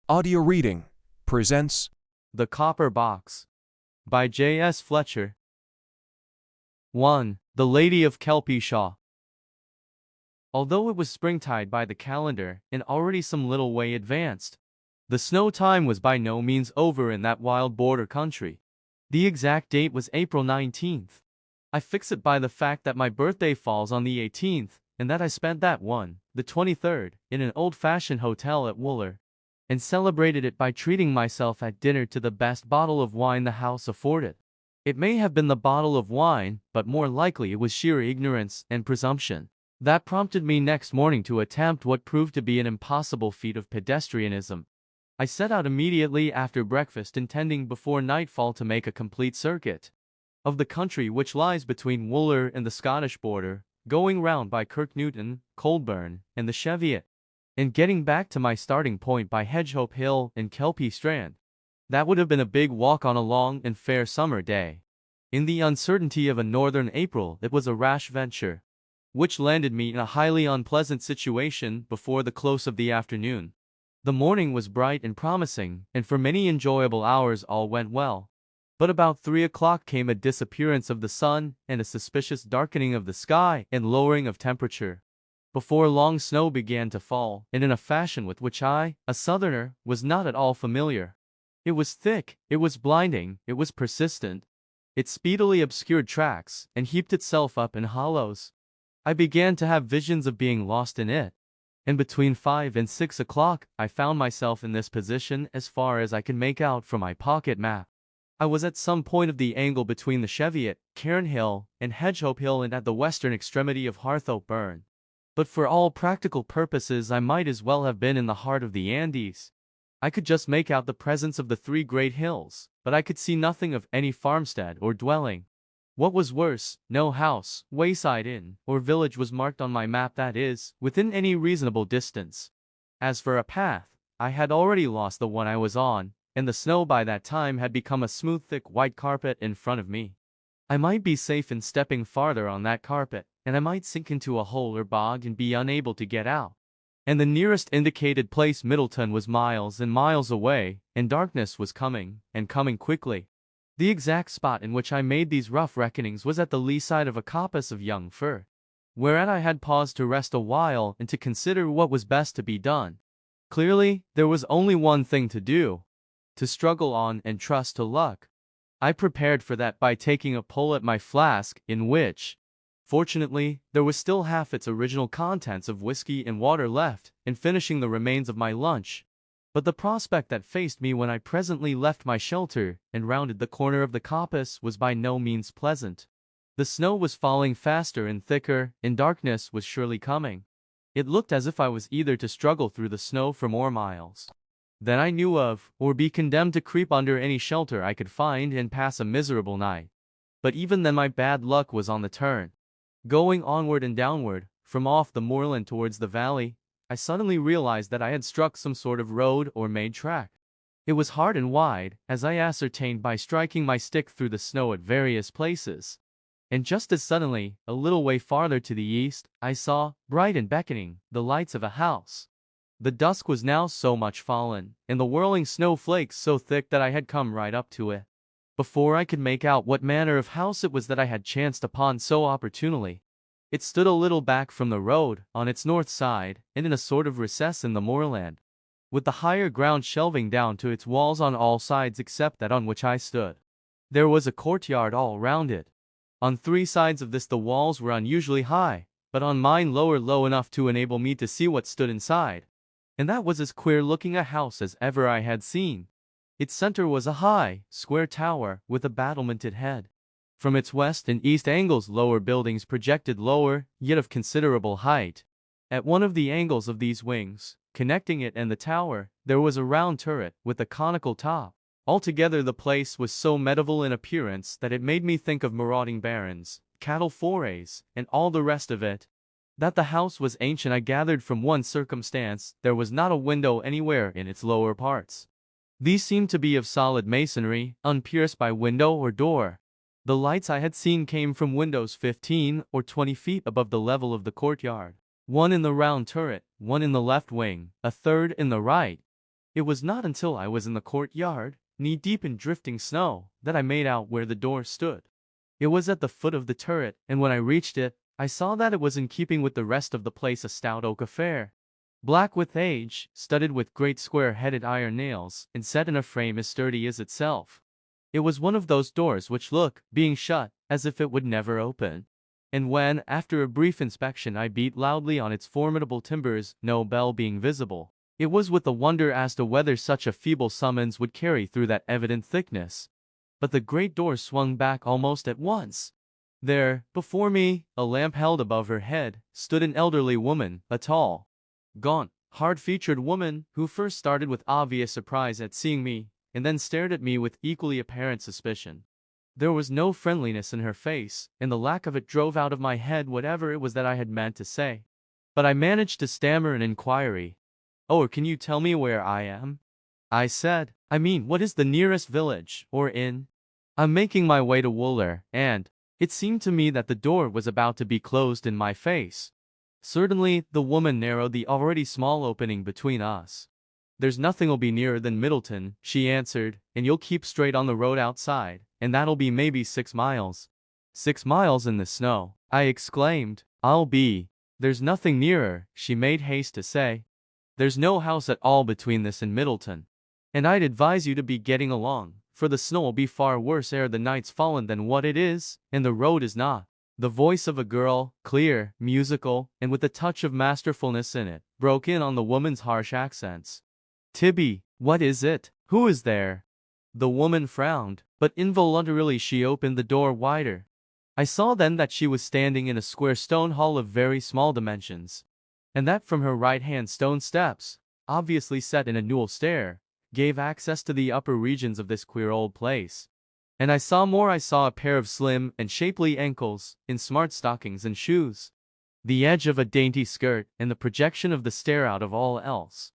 Audio Reading presents The Copper Box by J.S. Fletcher. 1. The Lady of Kelpie Shaw. Although it was springtide by the calendar and already some little way advanced, the snow time was by no means over in that wild border country. The exact date was April 19th. I fix it by the fact that my birthday falls on the 18th, and that I spent that one, the 23rd, in an old-fashioned hotel at Wooler, and celebrated it by treating myself at dinner to the best bottle of wine the house afforded. It may have been the bottle of wine, but more likely it was sheer ignorance and presumption that prompted me next morning to attempt what proved to be an impossible feat of pedestrianism. I set out immediately after breakfast, intending before nightfall to make a complete circuit of the country which lies between Wooler and the Scottish border, going round by Kirknewton, Colburn, and the Cheviot, and getting back to my starting point by Hedgehope Hill and Kelpie Strand. That would have been a big walk on a long and fair summer day. In the uncertainty of a northern April, it was a rash venture, which landed me in a highly unpleasant situation before the close of the afternoon. The morning was bright and promising, and for many enjoyable hours all went well. But about 3 o'clock came a disappearance of the sun and a suspicious darkening of the sky and lowering of temperature. Before long, snow began to fall, and in a fashion with which I, a southerner, was not at all familiar. It was thick, it was blinding, it was persistent. It speedily obscured tracks, and heaped itself up in hollows. I began to have visions of being lost in it, and between 5 and 6 o'clock, I found myself in this position as far as I could make out from my pocket map. I was at some point of the angle between the Cheviot, Cairnhill, and Hedgehope Hill, and at the western extremity of Harthope Burn. But for all practical purposes I might as well have been in the heart of the Andes. I could just make out the presence of the three great hills, but I could see nothing of any farmstead or dwelling. What was worse, no house, wayside inn, or village was marked on my map, that is, within any reasonable distance. As for a path, I had already lost the one I was on, and the snow by that time had become a smooth thick white carpet in front of me. I might be safe in stepping farther on that carpet, and I might sink into a hole or bog and be unable to get out. And the nearest indicated place, Middleton, was miles and miles away, and darkness was coming, and coming quickly. The exact spot in which I made these rough reckonings was at the lee side of a coppice of young fir, whereat I had paused to rest a while and to consider what was best to be done. Clearly, there was only one thing to do: to struggle on and trust to luck. I prepared for that by taking a pull at my flask, in which, fortunately, there was still half its original contents of whiskey and water left, and finishing the remains of my lunch. But the prospect that faced me when I presently left my shelter and rounded the corner of the coppice was by no means pleasant. The snow was falling faster and thicker, and darkness was surely coming. It looked as if I was either to struggle through the snow for more miles than I knew of, or be condemned to creep under any shelter I could find and pass a miserable night. But even then my bad luck was on the turn. Going onward and downward, from off the moorland towards the valley, I suddenly realized that I had struck some sort of road or made track. It was hard and wide, as I ascertained by striking my stick through the snow at various places. And just as suddenly, a little way farther to the east, I saw, bright and beckoning, the lights of a house. The dusk was now so much fallen, and the whirling snowflakes so thick that I had come right up to it, before I could make out what manner of house it was that I had chanced upon so opportunely. It stood a little back from the road, on its north side, and in a sort of recess in the moorland, with the higher ground shelving down to its walls on all sides except that on which I stood. There was a courtyard all round it. On 3 sides of this the walls were unusually high, but on mine low enough to enable me to see what stood inside. And that was as queer-looking a house as ever I had seen. Its center was a high, square tower, with a battlemented head. From its west and east angles lower buildings projected lower, yet of considerable height. At one of the angles of these wings, connecting it and the tower, there was a round turret, with a conical top. Altogether the place was so medieval in appearance that it made me think of marauding barons, cattle forays, and all the rest of it. That the house was ancient I gathered from one circumstance: there was not a window anywhere in its lower parts. These seemed to be of solid masonry, unpierced by window or door. The lights I had seen came from windows 15 or 20 feet above the level of the courtyard, one in the round turret, one in the left wing, a third in the right. It was not until I was in the courtyard, knee-deep in drifting snow, that I made out where the door stood. It was at the foot of the turret, and when I reached it, I saw that it was in keeping with the rest of the place a stout oak affair. Black with age, studded with great square-headed iron nails, and set in a frame as sturdy as itself. It was one of those doors which look, being shut, as if it would never open. And when, after a brief inspection, I beat loudly on its formidable timbers, no bell being visible, it was with a wonder as to whether such a feeble summons would carry through that evident thickness. But the great door swung back almost at once. There, before me, a lamp held above her head, stood an elderly woman, a tall, gaunt, hard-featured woman, who first started with obvious surprise at seeing me, and then stared at me with equally apparent suspicion. There was no friendliness in her face, and the lack of it drove out of my head whatever it was that I had meant to say. But I managed to stammer an inquiry. "Oh, can you tell me where I am?" I said. "I mean, what is the nearest village, or inn? I'm making my way to Wooler, and..." It seemed to me that the door was about to be closed in my face. Certainly, the woman narrowed the already small opening between us. "There's nothing'll be nearer than Middleton," she answered, "and you'll keep straight on the road outside, and that'll be maybe 6 miles. 6 miles in the snow!" I exclaimed. There's nothing nearer," she made haste to say. "There's no house at all between this and Middleton. And I'd advise you to be getting along, for the snow'll be far worse ere the night's fallen than what it is, and the road is not." The voice of a girl, clear, musical, and with a touch of masterfulness in it, broke in on the woman's harsh accents. "Tibby, what is it? Who is there?" The woman frowned, but involuntarily she opened the door wider. I saw then that she was standing in a square stone hall of very small dimensions, and that from her right hand stone steps, obviously set in a newel stair, gave access to the upper regions of this queer old place. And I saw more. I saw a pair of slim and shapely ankles, in smart stockings and shoes, the edge of a dainty skirt, and the projection of the stair out of all else.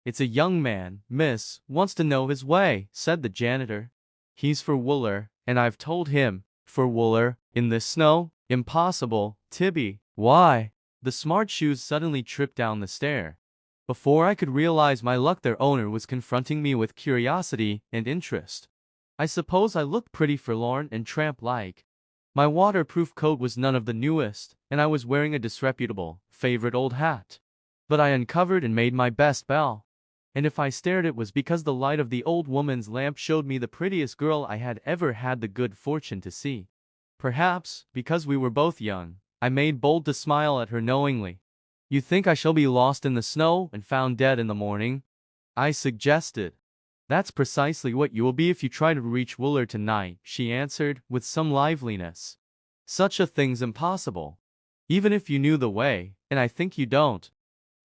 "It's a young man, miss, wants to know his way," said the janitor. "He's for Wooler, and I've told him." "For Wooler? In this snow? Impossible, Tibby." "Why?" The smart shoes suddenly tripped down the stair. Before I could realize my luck, their owner was confronting me with curiosity and interest. I suppose I looked pretty forlorn and tramp-like. My waterproof coat was none of the newest, and I was wearing a disreputable, favorite old hat. But I uncovered and made my best bow. And if I stared, it was because the light of the old woman's lamp showed me the prettiest girl I had ever had the good fortune to see. Perhaps, because we were both young, I made bold to smile at her knowingly. "You think I shall be lost in the snow and found dead in the morning?" I suggested. "That's precisely what you will be if you try to reach Wooler tonight," she answered, with some liveliness. "Such a thing's impossible. Even if you knew the way, and I think you don't.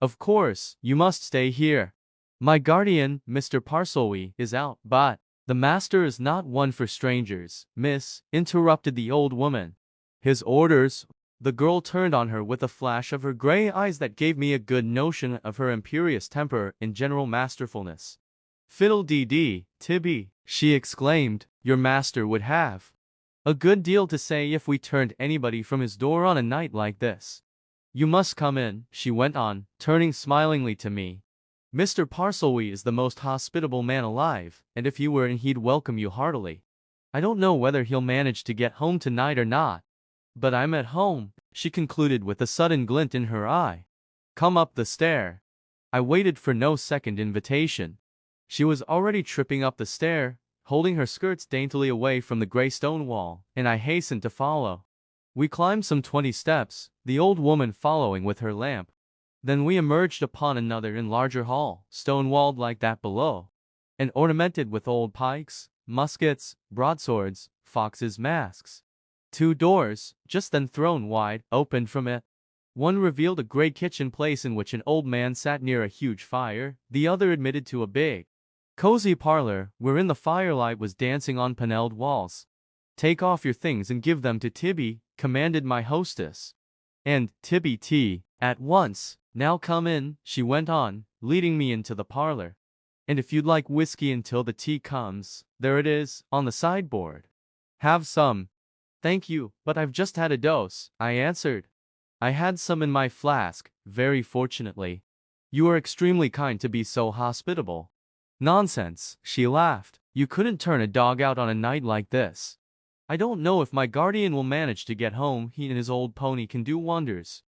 Of course, you must stay here. My guardian, Mr. Parselby, is out, but..." "The master is not one for strangers, miss," interrupted the old woman. "His orders..." The girl turned on her with a flash of her gray eyes that gave me a good notion of her imperious temper and general masterfulness. "Fiddle-dee-dee, Tibby," she exclaimed, "your master would have a good deal to say if we turned anybody from his door on a night like this. You must come in," she went on, turning smilingly to me. "Mr. Parselby is the most hospitable man alive, and if you were in he'd welcome you heartily. I don't know whether he'll manage to get home tonight or not. But I'm at home," she concluded with a sudden glint in her eye. "Come up the stair." I waited for no second invitation. She was already tripping up the stair, holding her skirts daintily away from the gray stone wall, and I hastened to follow. We climbed some 20 steps, the old woman following with her lamp. Then we emerged upon another and larger hall, stone-walled like that below, and ornamented with old pikes, muskets, broadswords, foxes' masks. 2 doors, just then thrown wide, opened from it. One revealed a great kitchen place in which an old man sat near a huge fire, the other admitted to a big, cozy parlor, wherein the firelight was dancing on paneled walls. "Take off your things and give them to Tibby," commanded my hostess. And Tibby T. at once. "Now come in," she went on, leading me into the parlor. "And if you'd like whiskey until the tea comes, there it is, on the sideboard. Have some." "Thank you, but I've just had a dose," I answered. "I had some in my flask, very fortunately." "You are extremely kind to be so hospitable." Nonsense, she laughed. You couldn't turn a dog out on a night like this. I don't know if my guardian will manage to get home. He and his old pony can do wonders.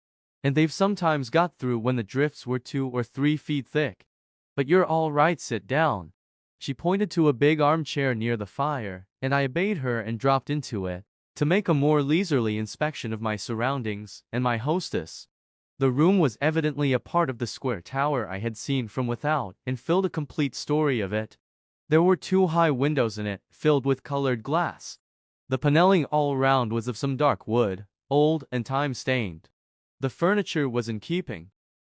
And they've sometimes got through when the drifts were 2 or 3 feet thick. But you're all right, sit down. She pointed to a big armchair near the fire, and I obeyed her and dropped into it, to make a more leisurely inspection of my surroundings and my hostess. The room was evidently a part of the square tower I had seen from without and filled a complete story of it. There were 2 high windows in it, filled with colored glass. The paneling all round was of some dark wood, old and time-stained. The furniture was in keeping.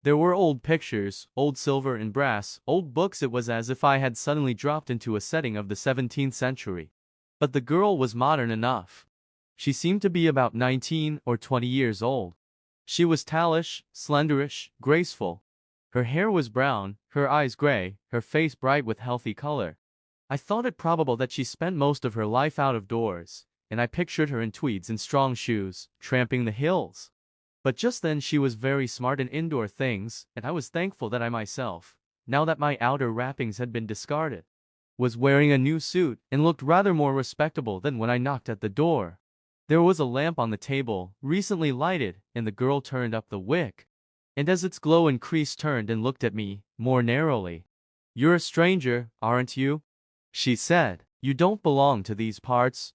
There were old pictures, old silver and brass, old books. It was as if I had suddenly dropped into a setting of the 17th century. But the girl was modern enough. She seemed to be about 19 or 20 years old. She was tallish, slenderish, graceful. Her hair was brown, her eyes gray, her face bright with healthy color. I thought it probable that she spent most of her life out of doors, and I pictured her in tweeds and strong shoes, tramping the hills. But just then she was very smart in indoor things, and I was thankful that I myself, now that my outer wrappings had been discarded, was wearing a new suit and looked rather more respectable than when I knocked at the door. There was a lamp on the table, recently lighted, and the girl turned up the wick, and as its glow increased turned and looked at me, more narrowly. "You're a stranger, aren't you?" she said. "You don't belong to these parts."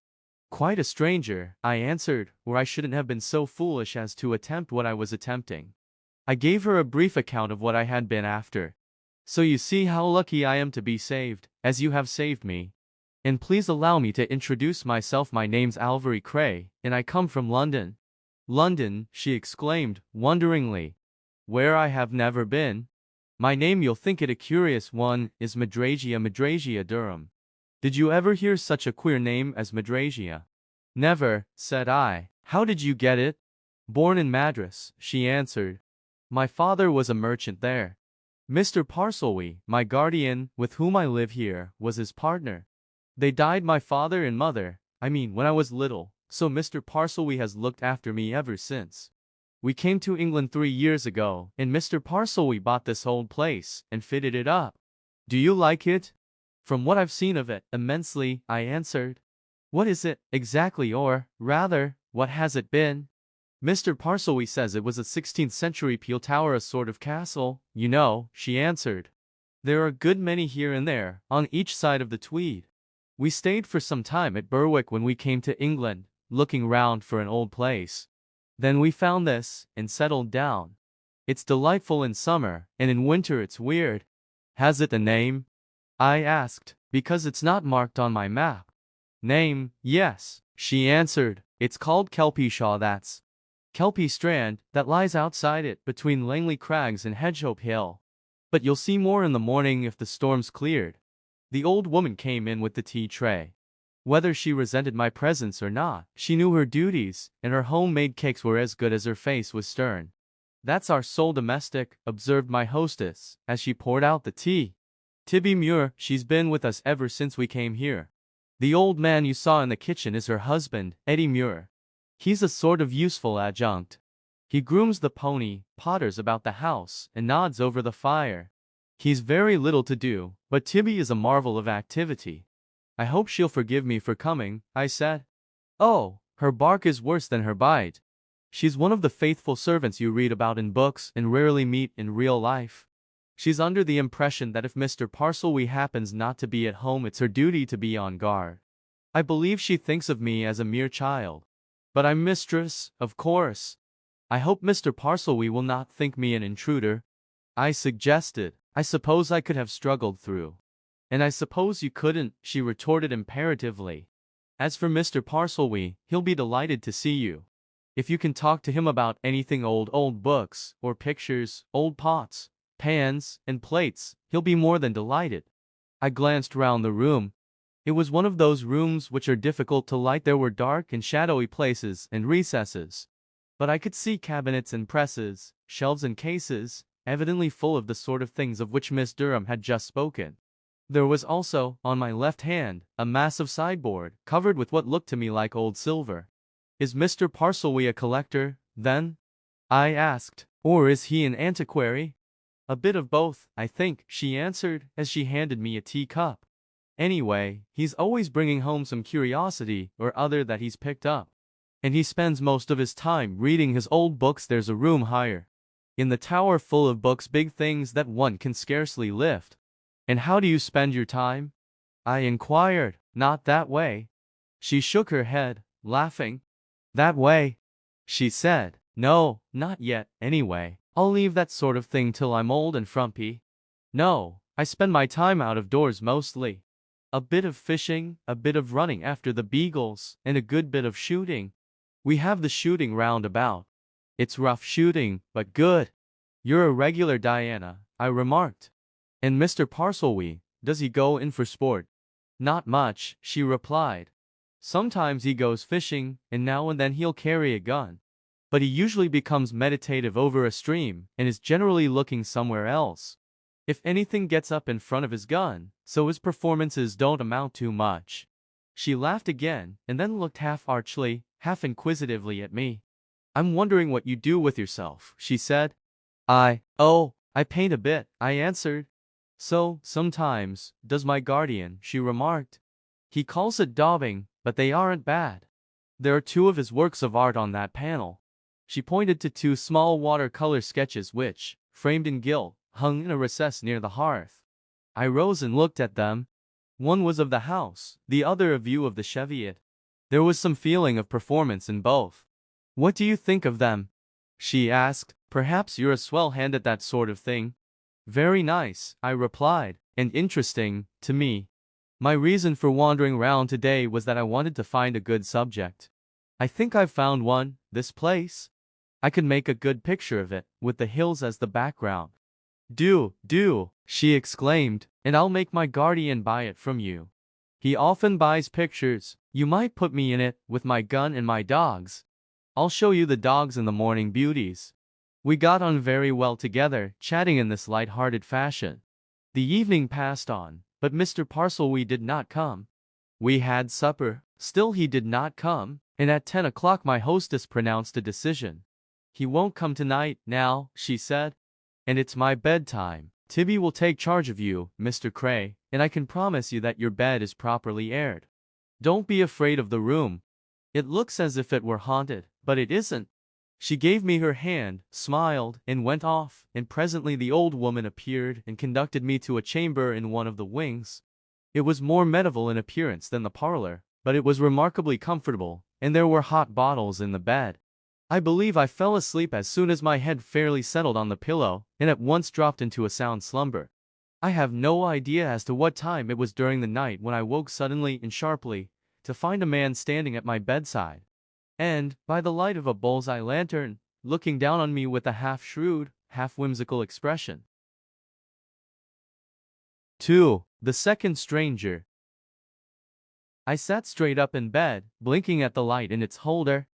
"Quite a stranger," I answered, or I shouldn't have been so foolish as to attempt what I was attempting. I gave her a brief account of what I had been after. "So you see how lucky I am to be saved, as you have saved me. And please allow me to introduce myself. My name's Oliver Cray, and I come from London." "London," she exclaimed, wonderingly. "Where I have never been. My name, you'll think it a curious one, is Madrasia Durham. Did you ever hear such a queer name as Madrasia?" "Never," said I. "How did you get it?" "Born in Madras," she answered. "My father was a merchant there. Mr. Parselby, my guardian, with whom I live here, was his partner. They died, my father and mother, when I was little, so Mr. Parselby has looked after me ever since. We came to England 3 years ago, and Mr. Parselby bought this old place and fitted it up." "Do you like it?" "From what I've seen of it, immensely," I answered. "What is it, exactly, or, rather, what has it been?" "Mr. Parselby says it was a 16th century peel tower, a sort of castle, you know," she answered. "There are a good many here and there, on each side of the Tweed. We stayed for some time at Berwick when we came to England, looking round for an old place. Then we found this, and settled down. It's delightful in summer, and in winter it's weird." "Has it a name?" I asked, "because it's not marked on my map." "Name, yes," she answered. "It's called Kelpishaw. That's Kelpie Strand, that lies outside it, between Langley Crags and Hedgehope Hill. But you'll see more in the morning if the storm's cleared." The old woman came in with the tea tray. Whether she resented my presence or not, she knew her duties, and her homemade cakes were as good as her face was stern. "That's our sole domestic," observed my hostess, as she poured out the tea. "Tibby Muir, she's been with us ever since we came here. The old man you saw in the kitchen is her husband, Eddie Muir. He's a sort of useful adjunct. He grooms the pony, potters about the house, and nods over the fire. He's very little to do, but Tibby is a marvel of activity." "I hope she'll forgive me for coming," I said. "Oh, her bark is worse than her bite. She's one of the faithful servants you read about in books and rarely meet in real life. She's under the impression that if Mr. Parselby happens not to be at home, it's her duty to be on guard. I believe she thinks of me as a mere child. But I'm mistress, of course. I hope Mr. Parselby will not think me an intruder." I suggested. "I suppose I could have struggled through." "And I suppose you couldn't," she retorted imperatively. "As for Mr. Parselby, he'll be delighted to see you. If you can talk to him about anything old books, or pictures, old pots, pans, and plates, he'll be more than delighted." I glanced round the room. It was one of those rooms which are difficult to light. There were dark and shadowy places and recesses. But I could see cabinets and presses, shelves and cases, evidently full of the sort of things of which Miss Durham had just spoken. There was also, on my left hand, a massive sideboard, covered with what looked to me like old silver. "Is Mr. Parselby a collector, then?" I asked. "Or is he an antiquary?" A bit of both, I think, she answered as she handed me a teacup. Anyway, he's always bringing home some curiosity or other that he's picked up. And he spends most of his time reading his old books. There's a room higher in the tower full of books, big things that one can scarcely lift. And how do you spend your time? I inquired. Not that way. She shook her head, laughing. That way? She said. No, not yet, anyway. I'll leave that sort of thing till I'm old and frumpy. No, I spend my time out of doors mostly. A bit of fishing, a bit of running after the beagles, and a good bit of shooting. We have the shooting round about. It's rough shooting, but good. You're a regular Diana, I remarked. And Mr. Parselwee, does he go in for sport? Not much, she replied. Sometimes he goes fishing, and now and then he'll carry a gun. But he usually becomes meditative over a stream, and is generally looking somewhere else. If anything gets up in front of his gun, so his performances don't amount to much. She laughed again, and then looked half archly, half inquisitively at me. I'm wondering what you do with yourself, she said. I paint a bit, I answered. So, sometimes, does my guardian, she remarked. He calls it daubing, but they aren't bad. There are 2 of his works of art on that panel. She pointed to 2 small watercolor sketches which, framed in gilt, hung in a recess near the hearth. I rose and looked at them. One was of the house, the other a view of the Cheviot. There was some feeling of performance in both. What do you think of them? She asked. Perhaps you're a swell hand at that sort of thing. Very nice, I replied, and interesting, to me. My reason for wandering round today was that I wanted to find a good subject. I think I've found one, this place. I could make a good picture of it, with the hills as the background. Do, she exclaimed, and I'll make my guardian buy it from you. He often buys pictures. You might put me in it, with my gun and my dogs. I'll show you the dogs and the morning beauties. We got on very well together, chatting in this light-hearted fashion. The evening passed on, but Mr. Parselwee did not come. We had supper, still he did not come, and at 10 o'clock my hostess pronounced a decision. He won't come tonight, now, she said. And it's my bedtime. Tibby will take charge of you, Mr. Cray, and I can promise you that your bed is properly aired. Don't be afraid of the room. It looks as if it were haunted, but it isn't. She gave me her hand, smiled, and went off, and presently the old woman appeared and conducted me to a chamber in one of the wings. It was more medieval in appearance than the parlor, but it was remarkably comfortable, and there were hot bottles in the bed. I believe I fell asleep as soon as my head fairly settled on the pillow, and at once dropped into a sound slumber. I have no idea as to what time it was during the night when I woke suddenly and sharply, to find a man standing at my bedside, and, by the light of a bull's-eye lantern, looking down on me with a half-shrewd, half-whimsical expression. 2. The Second Stranger. I sat straight up in bed, blinking at the light in its holder.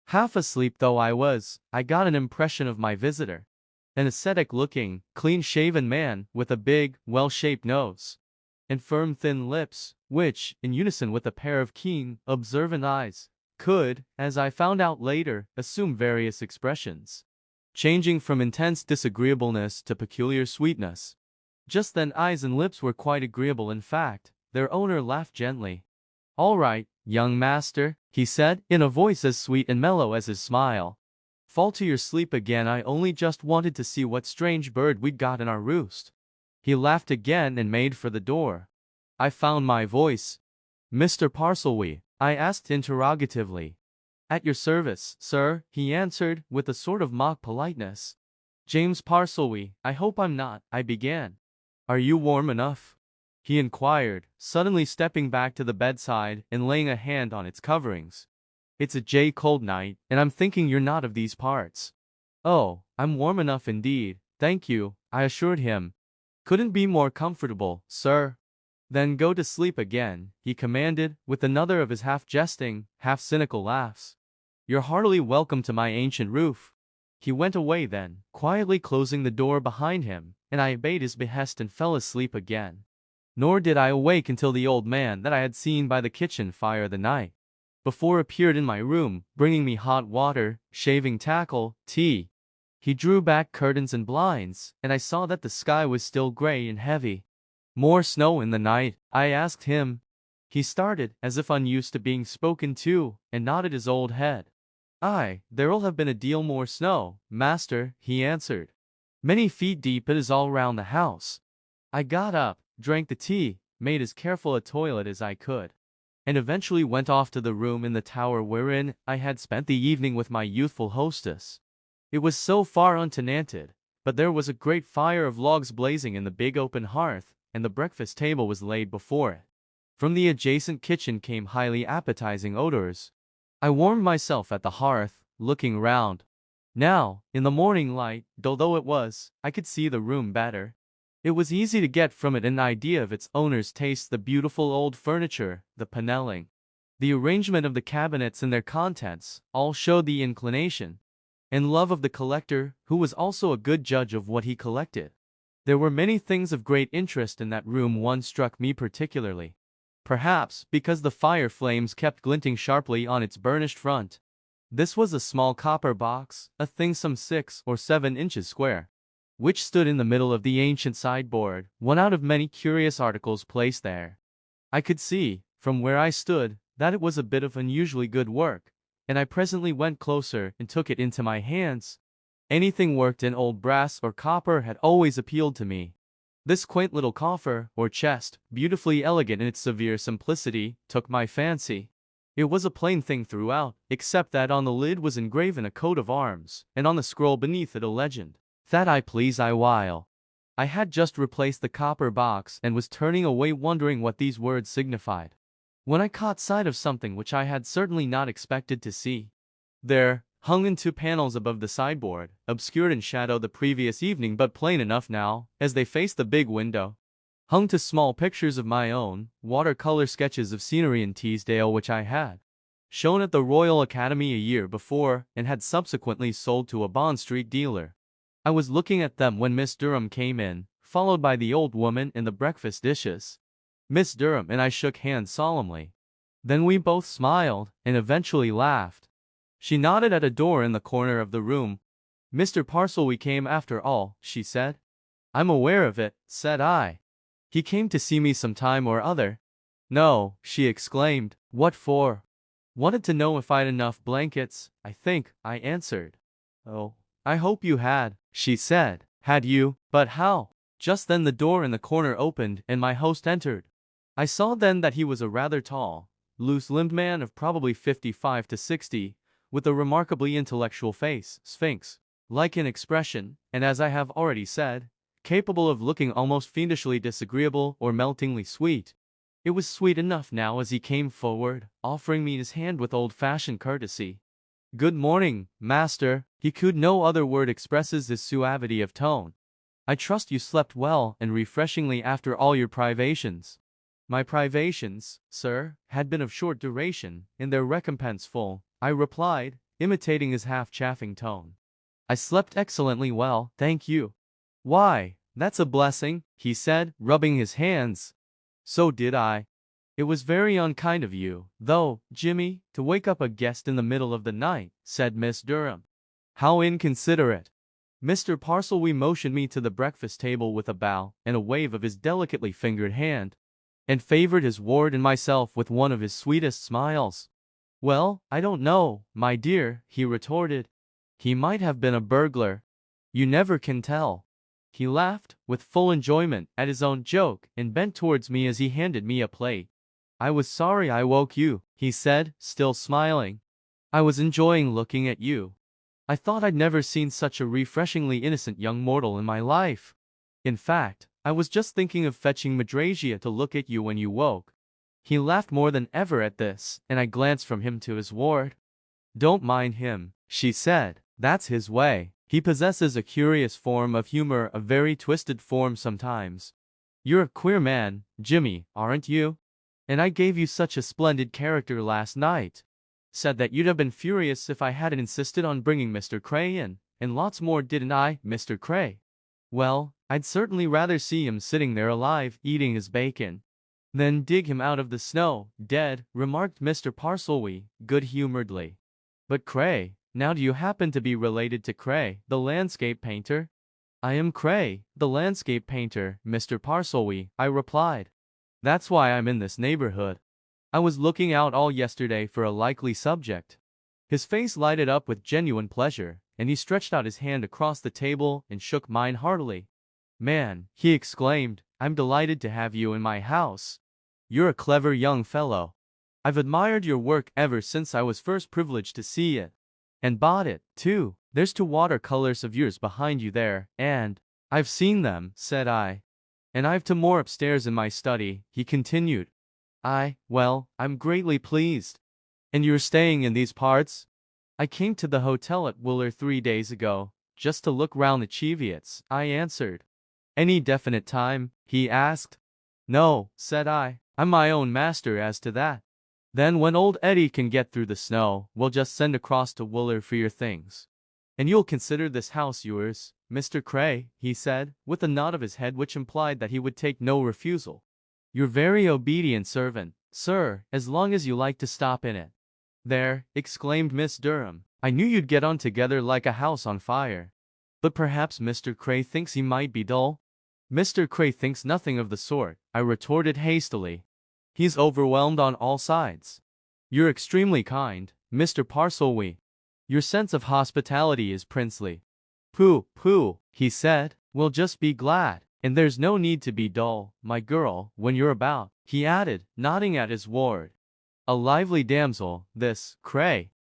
Half asleep though I was, I got an impression of my visitor. An ascetic-looking, clean-shaven man, with a big, well-shaped nose, and firm thin lips, which, in unison with a pair of keen, observant eyes, could, as I found out later, assume various expressions, changing from intense disagreeableness to peculiar sweetness. Just then eyes and lips were quite agreeable. In fact, their owner laughed gently. "All right, young master," he said, in a voice as sweet and mellow as his smile. "Fall to your sleep again. I only just wanted to see what strange bird we'd got in our roost." He laughed again and made for the door. I found my voice. "Mr. Parselwee?" I asked interrogatively. "At your service, sir," he answered, with a sort of mock politeness. "James Parselwee, I hope I'm not," I began. "Are you warm enough?" he inquired, suddenly stepping back to the bedside and laying a hand on its coverings. "It's a cold night, and I'm thinking you're not of these parts." "Oh, I'm warm enough indeed, thank you," I assured him. "Couldn't be more comfortable, sir." "Then go to sleep again," he commanded, with another of his half-jesting, half-cynical laughs. "You're heartily welcome to my ancient roof." He went away then, quietly closing the door behind him, and I obeyed his behest and fell asleep again. Nor did I awake until the old man that I had seen by the kitchen fire the night before appeared in my room, bringing me hot water, shaving tackle, tea, He drew back curtains and blinds, and I saw that the sky was still gray and heavy. More snow in the night? I asked him. He started, as if unused to being spoken to, and nodded his old head. Aye, there'll have been a deal more snow, master, he answered. Many feet deep it is all round the house. I got up, drank the tea, made as careful a toilet as I could, and eventually went off to the room in the tower wherein I had spent the evening with my youthful hostess. It was so far untenanted, but there was a great fire of logs blazing in the big open hearth, and the breakfast table was laid before it. From the adjacent kitchen came highly appetizing odors. I warmed myself at the hearth, looking round. Now, in the morning light, dull though it was, I could see the room better. It was easy to get from it an idea of its owner's taste: the beautiful old furniture, the paneling, the arrangement of the cabinets and their contents, all showed the inclination and love of the collector, who was also a good judge of what he collected. There were many things of great interest in that room. One struck me particularly, perhaps because the fire flames kept glinting sharply on its burnished front. This was a small copper box, a thing some 6 or 7 inches square, which stood in the middle of the ancient sideboard, one out of many curious articles placed there. I could see, from where I stood, that it was a bit of unusually good work, and I presently went closer and took it into my hands. Anything worked in old brass or copper had always appealed to me. This quaint little coffer, or chest, beautifully elegant in its severe simplicity, took my fancy. It was a plain thing throughout, except that on the lid was engraven a coat of arms, and on the scroll beneath it a legend, "That I please I while." I had just replaced the copper box and was turning away wondering what these words signified, when I caught sight of something which I had certainly not expected to see. There, hung in 2 panels above the sideboard, obscured in shadow the previous evening but plain enough now, as they faced the big window, hung 2 small pictures of my own, watercolor sketches of scenery in Teesdale which I had shown at the Royal Academy a year before and had subsequently sold to a Bond Street dealer. I was looking at them when Miss Durham came in, followed by the old woman and the breakfast dishes. Miss Durham and I shook hands solemnly. Then we both smiled, and eventually laughed. She nodded at a door in the corner of the room. "Mr. Parselby came after all," she said. "I'm aware of it," said I. "He came to see me some time or other." "No," she exclaimed. "What for?" "Wanted to know if I'd enough blankets, I think," I answered. "Oh, I hope you had," she said. "Had you? But how?" Just then the door in the corner opened and my host entered. I saw then that he was a rather tall, loose-limbed man of probably 55 to 60, with a remarkably intellectual face, sphinx-like in expression, and as I have already said, capable of looking almost fiendishly disagreeable or meltingly sweet. It was sweet enough now as he came forward, offering me his hand with old-fashioned courtesy. "Good morning, master." He could no other word expresses his suavity of tone. "I trust you slept well and refreshingly after all your privations." "My privations, sir, had been of short duration, and their recompense full," I replied, imitating his half-chaffing tone. "I slept excellently well, thank you." "Why, that's a blessing," he said, rubbing his hands. "So did I. It was very unkind of you, though, Jimmy, to wake up a guest in the middle of the night," said Miss Durham. "How inconsiderate." Mr. Parselby motioned me to the breakfast table with a bow and a wave of his delicately fingered hand, and favored his ward and myself with one of his sweetest smiles. "Well, I don't know, my dear," he retorted. "He might have been a burglar. You never can tell." He laughed, with full enjoyment, at his own joke, and bent towards me as he handed me a plate. "I was sorry I woke you," he said, still smiling. "I was enjoying looking at you. I thought I'd never seen such a refreshingly innocent young mortal in my life. In fact, I was just thinking of fetching Madrasia to look at you when you woke." He laughed more than ever at this, and I glanced from him to his ward. "Don't mind him," she said. "That's his way. He possesses a curious form of humor, a very twisted form sometimes. You're a queer man, Jimmy, aren't you? And I gave you such a splendid character last night. Said that you'd have been furious if I hadn't insisted on bringing Mr. Cray in, and lots more, didn't I, Mr. Cray? Well, I'd certainly rather see him sitting there alive, eating his bacon, than dig him out of the snow, dead," remarked Mr. Parselby, good-humoredly. "But Cray, Now do you happen to be related to Cray, the landscape painter? I am Cray, the landscape painter, Mr. Parselby, I replied. That's why I'm in this neighborhood. I was looking out all yesterday for a likely subject. His face lighted up with genuine pleasure, and he stretched out his hand across the table and shook mine heartily. Man, he exclaimed, I'm delighted to have you in my house. You're a clever young fellow. I've admired your work ever since I was first privileged to see it. And bought it, too. There's 2 watercolors of yours behind you there, and I've seen them, said I. And I've 2 more upstairs in my study, he continued. Well, I'm greatly pleased. And you're staying in these parts? I came to the hotel at Wooler 3 days ago, just to look round the Cheviots, I answered. Any definite time? He asked. No, said I. I'm my own master as to that. Then when old Eddie can get through the snow, we'll just send across to Wooler for your things. And you'll consider this house yours, Mr. Cray, he said, with a nod of his head which implied that he would take no refusal. Your very obedient servant, sir, as long as you like to stop in it. There, exclaimed Miss Durham, I knew you'd get on together like a house on fire. But perhaps Mr. Cray thinks he might be dull? Mr. Cray thinks nothing of the sort, I retorted hastily. He's overwhelmed on all sides. You're extremely kind, Mr. Parselby. Your sense of hospitality is princely. Pooh, pooh, he said, we'll just be glad. And there's no need to be dull, my girl, when you're about, he added, nodding at his ward. A lively damsel, this, Cray.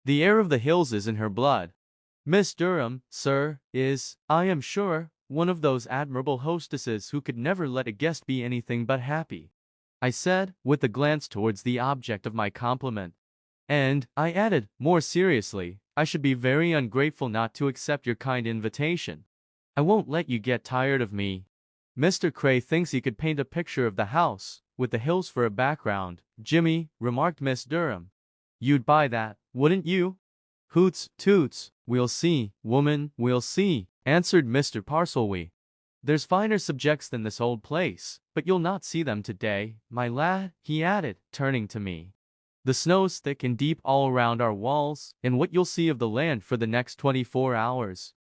The air of the hills is in her blood. Miss Durham, sir, is, I am sure, one of those admirable hostesses who could never let a guest be anything but happy, I said, with a glance towards the object of my compliment. And, I added, more seriously, I should be very ungrateful not to accept your kind invitation. I won't let you get tired of me. Mr. Cray thinks he could paint a picture of the house, with the hills for a background, Jimmy, remarked Miss Durham. You'd buy that, wouldn't you? Hoots, toots, we'll see, woman, we'll see, answered Mr. Parselby. There's finer subjects than this old place, but you'll not see them today, my lad, he added, turning to me. The snow's thick and deep all around our walls, and what you'll see of the land for the next 24 hours.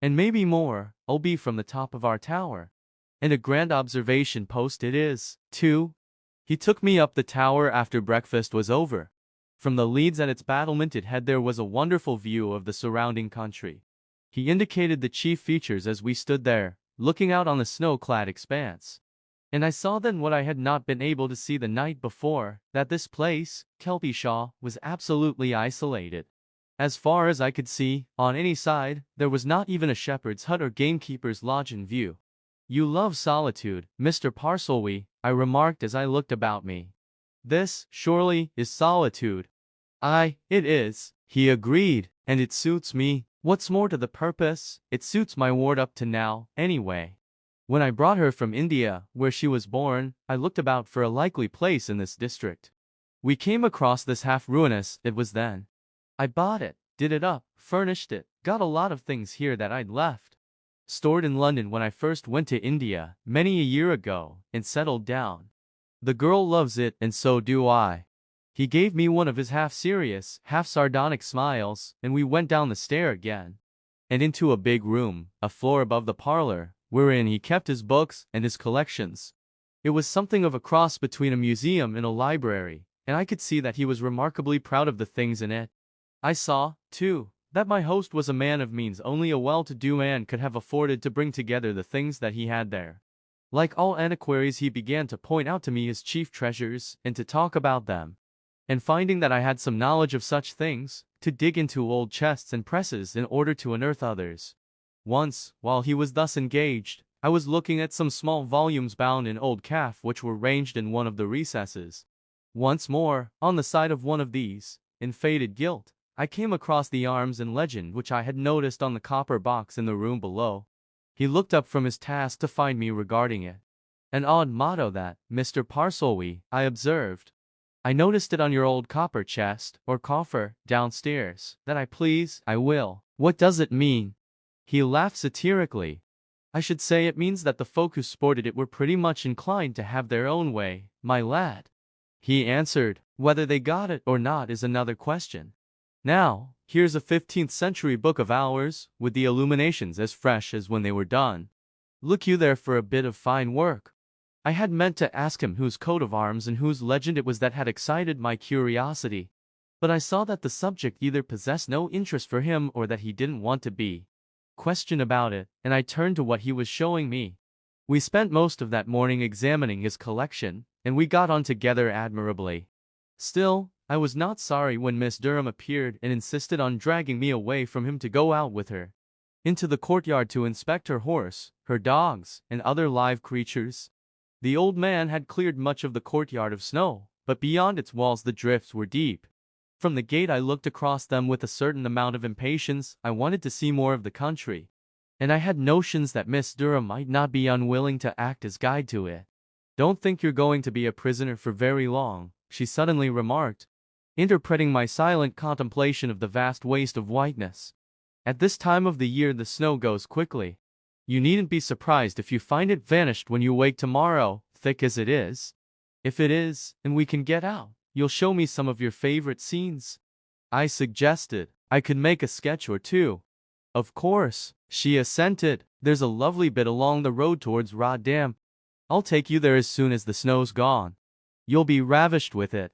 And maybe more, 'll be from the top of our tower. And a grand observation post it is, too. He took me up the tower after breakfast was over. From the leads at its battlemented head there was a wonderful view of the surrounding country. He indicated the chief features as we stood there, looking out on the snow-clad expanse. And I saw then what I had not been able to see the night before, that this place, Kelpyshaw, was absolutely isolated. As far as I could see, on any side, there was not even a shepherd's hut or gamekeeper's lodge in view. You love solitude, Mr. Parselby, I remarked as I looked about me. This, surely, is solitude. Aye, it is, he agreed, and it suits me. What's more to the purpose, it suits my ward up to now, anyway. When I brought her from India, where she was born, I looked about for a likely place in this district. We came across this half-ruinous, it was then. I bought it, did it up, furnished it, got a lot of things here that I'd left stored in London when I first went to India, many a year ago, and settled down. The girl loves it, and so do I. He gave me one of his half-serious, half-sardonic smiles, and we went down the stair again, and into a big room, a floor above the parlor, wherein he kept his books and his collections. It was something of a cross between a museum and a library, and I could see that he was remarkably proud of the things in it. I saw, too, that my host was a man of means only a well-to-do man could have afforded to bring together the things that he had there. Like all antiquaries he began to point out to me his chief treasures, and to talk about them. And finding that I had some knowledge of such things, to dig into old chests and presses in order to unearth others. Once, while he was thus engaged, I was looking at some small volumes bound in old calf which were ranged in one of the recesses. Once more, on the side of one of these, in faded gilt, I came across the arms and legend which I had noticed on the copper box in the room below. He looked up from his task to find me regarding it. An odd motto that, Mr. Parselby, I observed. I noticed it on your old copper chest, or coffer, downstairs. That I please, I will. What does it mean? He laughed satirically. I should say it means that the folk who sported it were pretty much inclined to have their own way, my lad. He answered, whether they got it or not is another question. Now, Here's a 15th century book of hours, with the illuminations as fresh as when they were done. Look you there for a bit of fine work. I had meant to ask him whose coat of arms and whose legend it was that had excited my curiosity, but I saw that the subject either possessed no interest for him or that he didn't want to be questioned about it, and I turned to what he was showing me. We spent most of that morning examining his collection, and we got on together admirably. Still, I was not sorry when Miss Durham appeared and insisted on dragging me away from him to go out with her into the courtyard to inspect her horse, her dogs, and other live creatures. The old man had cleared much of the courtyard of snow, but beyond its walls the drifts were deep. From the gate I looked across them with a certain amount of impatience. I wanted to see more of the country, and I had notions that Miss Durham might not be unwilling to act as guide to it. "Don't think you're going to be a prisoner for very long," she suddenly remarked, interpreting my silent contemplation of the vast waste of whiteness. "At this time of the year the snow goes quickly. You needn't be surprised if you find it vanished when you wake tomorrow, thick as it is. If it is, and we can get out, you'll show me some of your favorite scenes?" I suggested. "I could make a sketch or two." "Of course," she assented. "There's a lovely bit along the road towards Rotterdam. I'll take you there as soon as the snow's gone. You'll be ravished with it."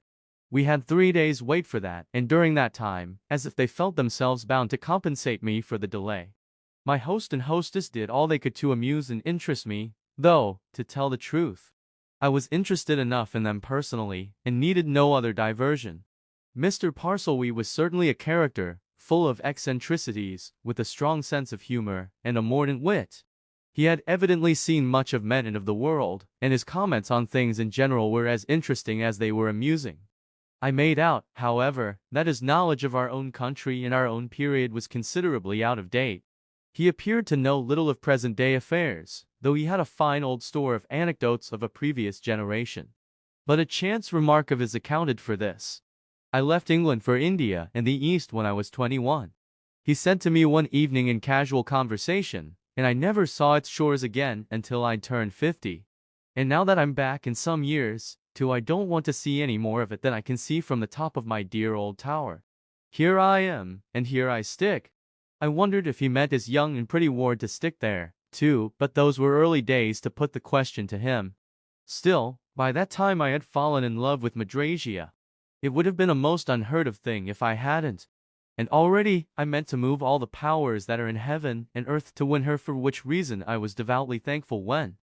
We had 3 days' wait for that, and during that time, as if they felt themselves bound to compensate me for the delay, my host and hostess did all they could to amuse and interest me, though, to tell the truth, I was interested enough in them personally, and needed no other diversion. Mr. Parselby was certainly a character, full of eccentricities, with a strong sense of humor, and a mordant wit. He had evidently seen much of men and of the world, and his comments on things in general were as interesting as they were amusing. I made out, however, that his knowledge of our own country and our own period was considerably out of date. He appeared to know little of present-day affairs, though he had a fine old store of anecdotes of a previous generation. But a chance remark of his accounted for this. I left England for India and the East when I was 21. He said to me one evening in casual conversation, and I never saw its shores again until I'd turned 50. And now that I'm back in some years, too, I don't want to see any more of it than I can see from the top of my dear old tower. Here I am, and here I stick. I wondered if he meant his young and pretty ward to stick there, too, but those were early days to put the question to him. Still, by that time I had fallen in love with Madrasia. It would have been a most unheard of thing if I hadn't. And already, I meant to move all the powers that are in heaven and earth to win her, for which reason I was devoutly thankful when,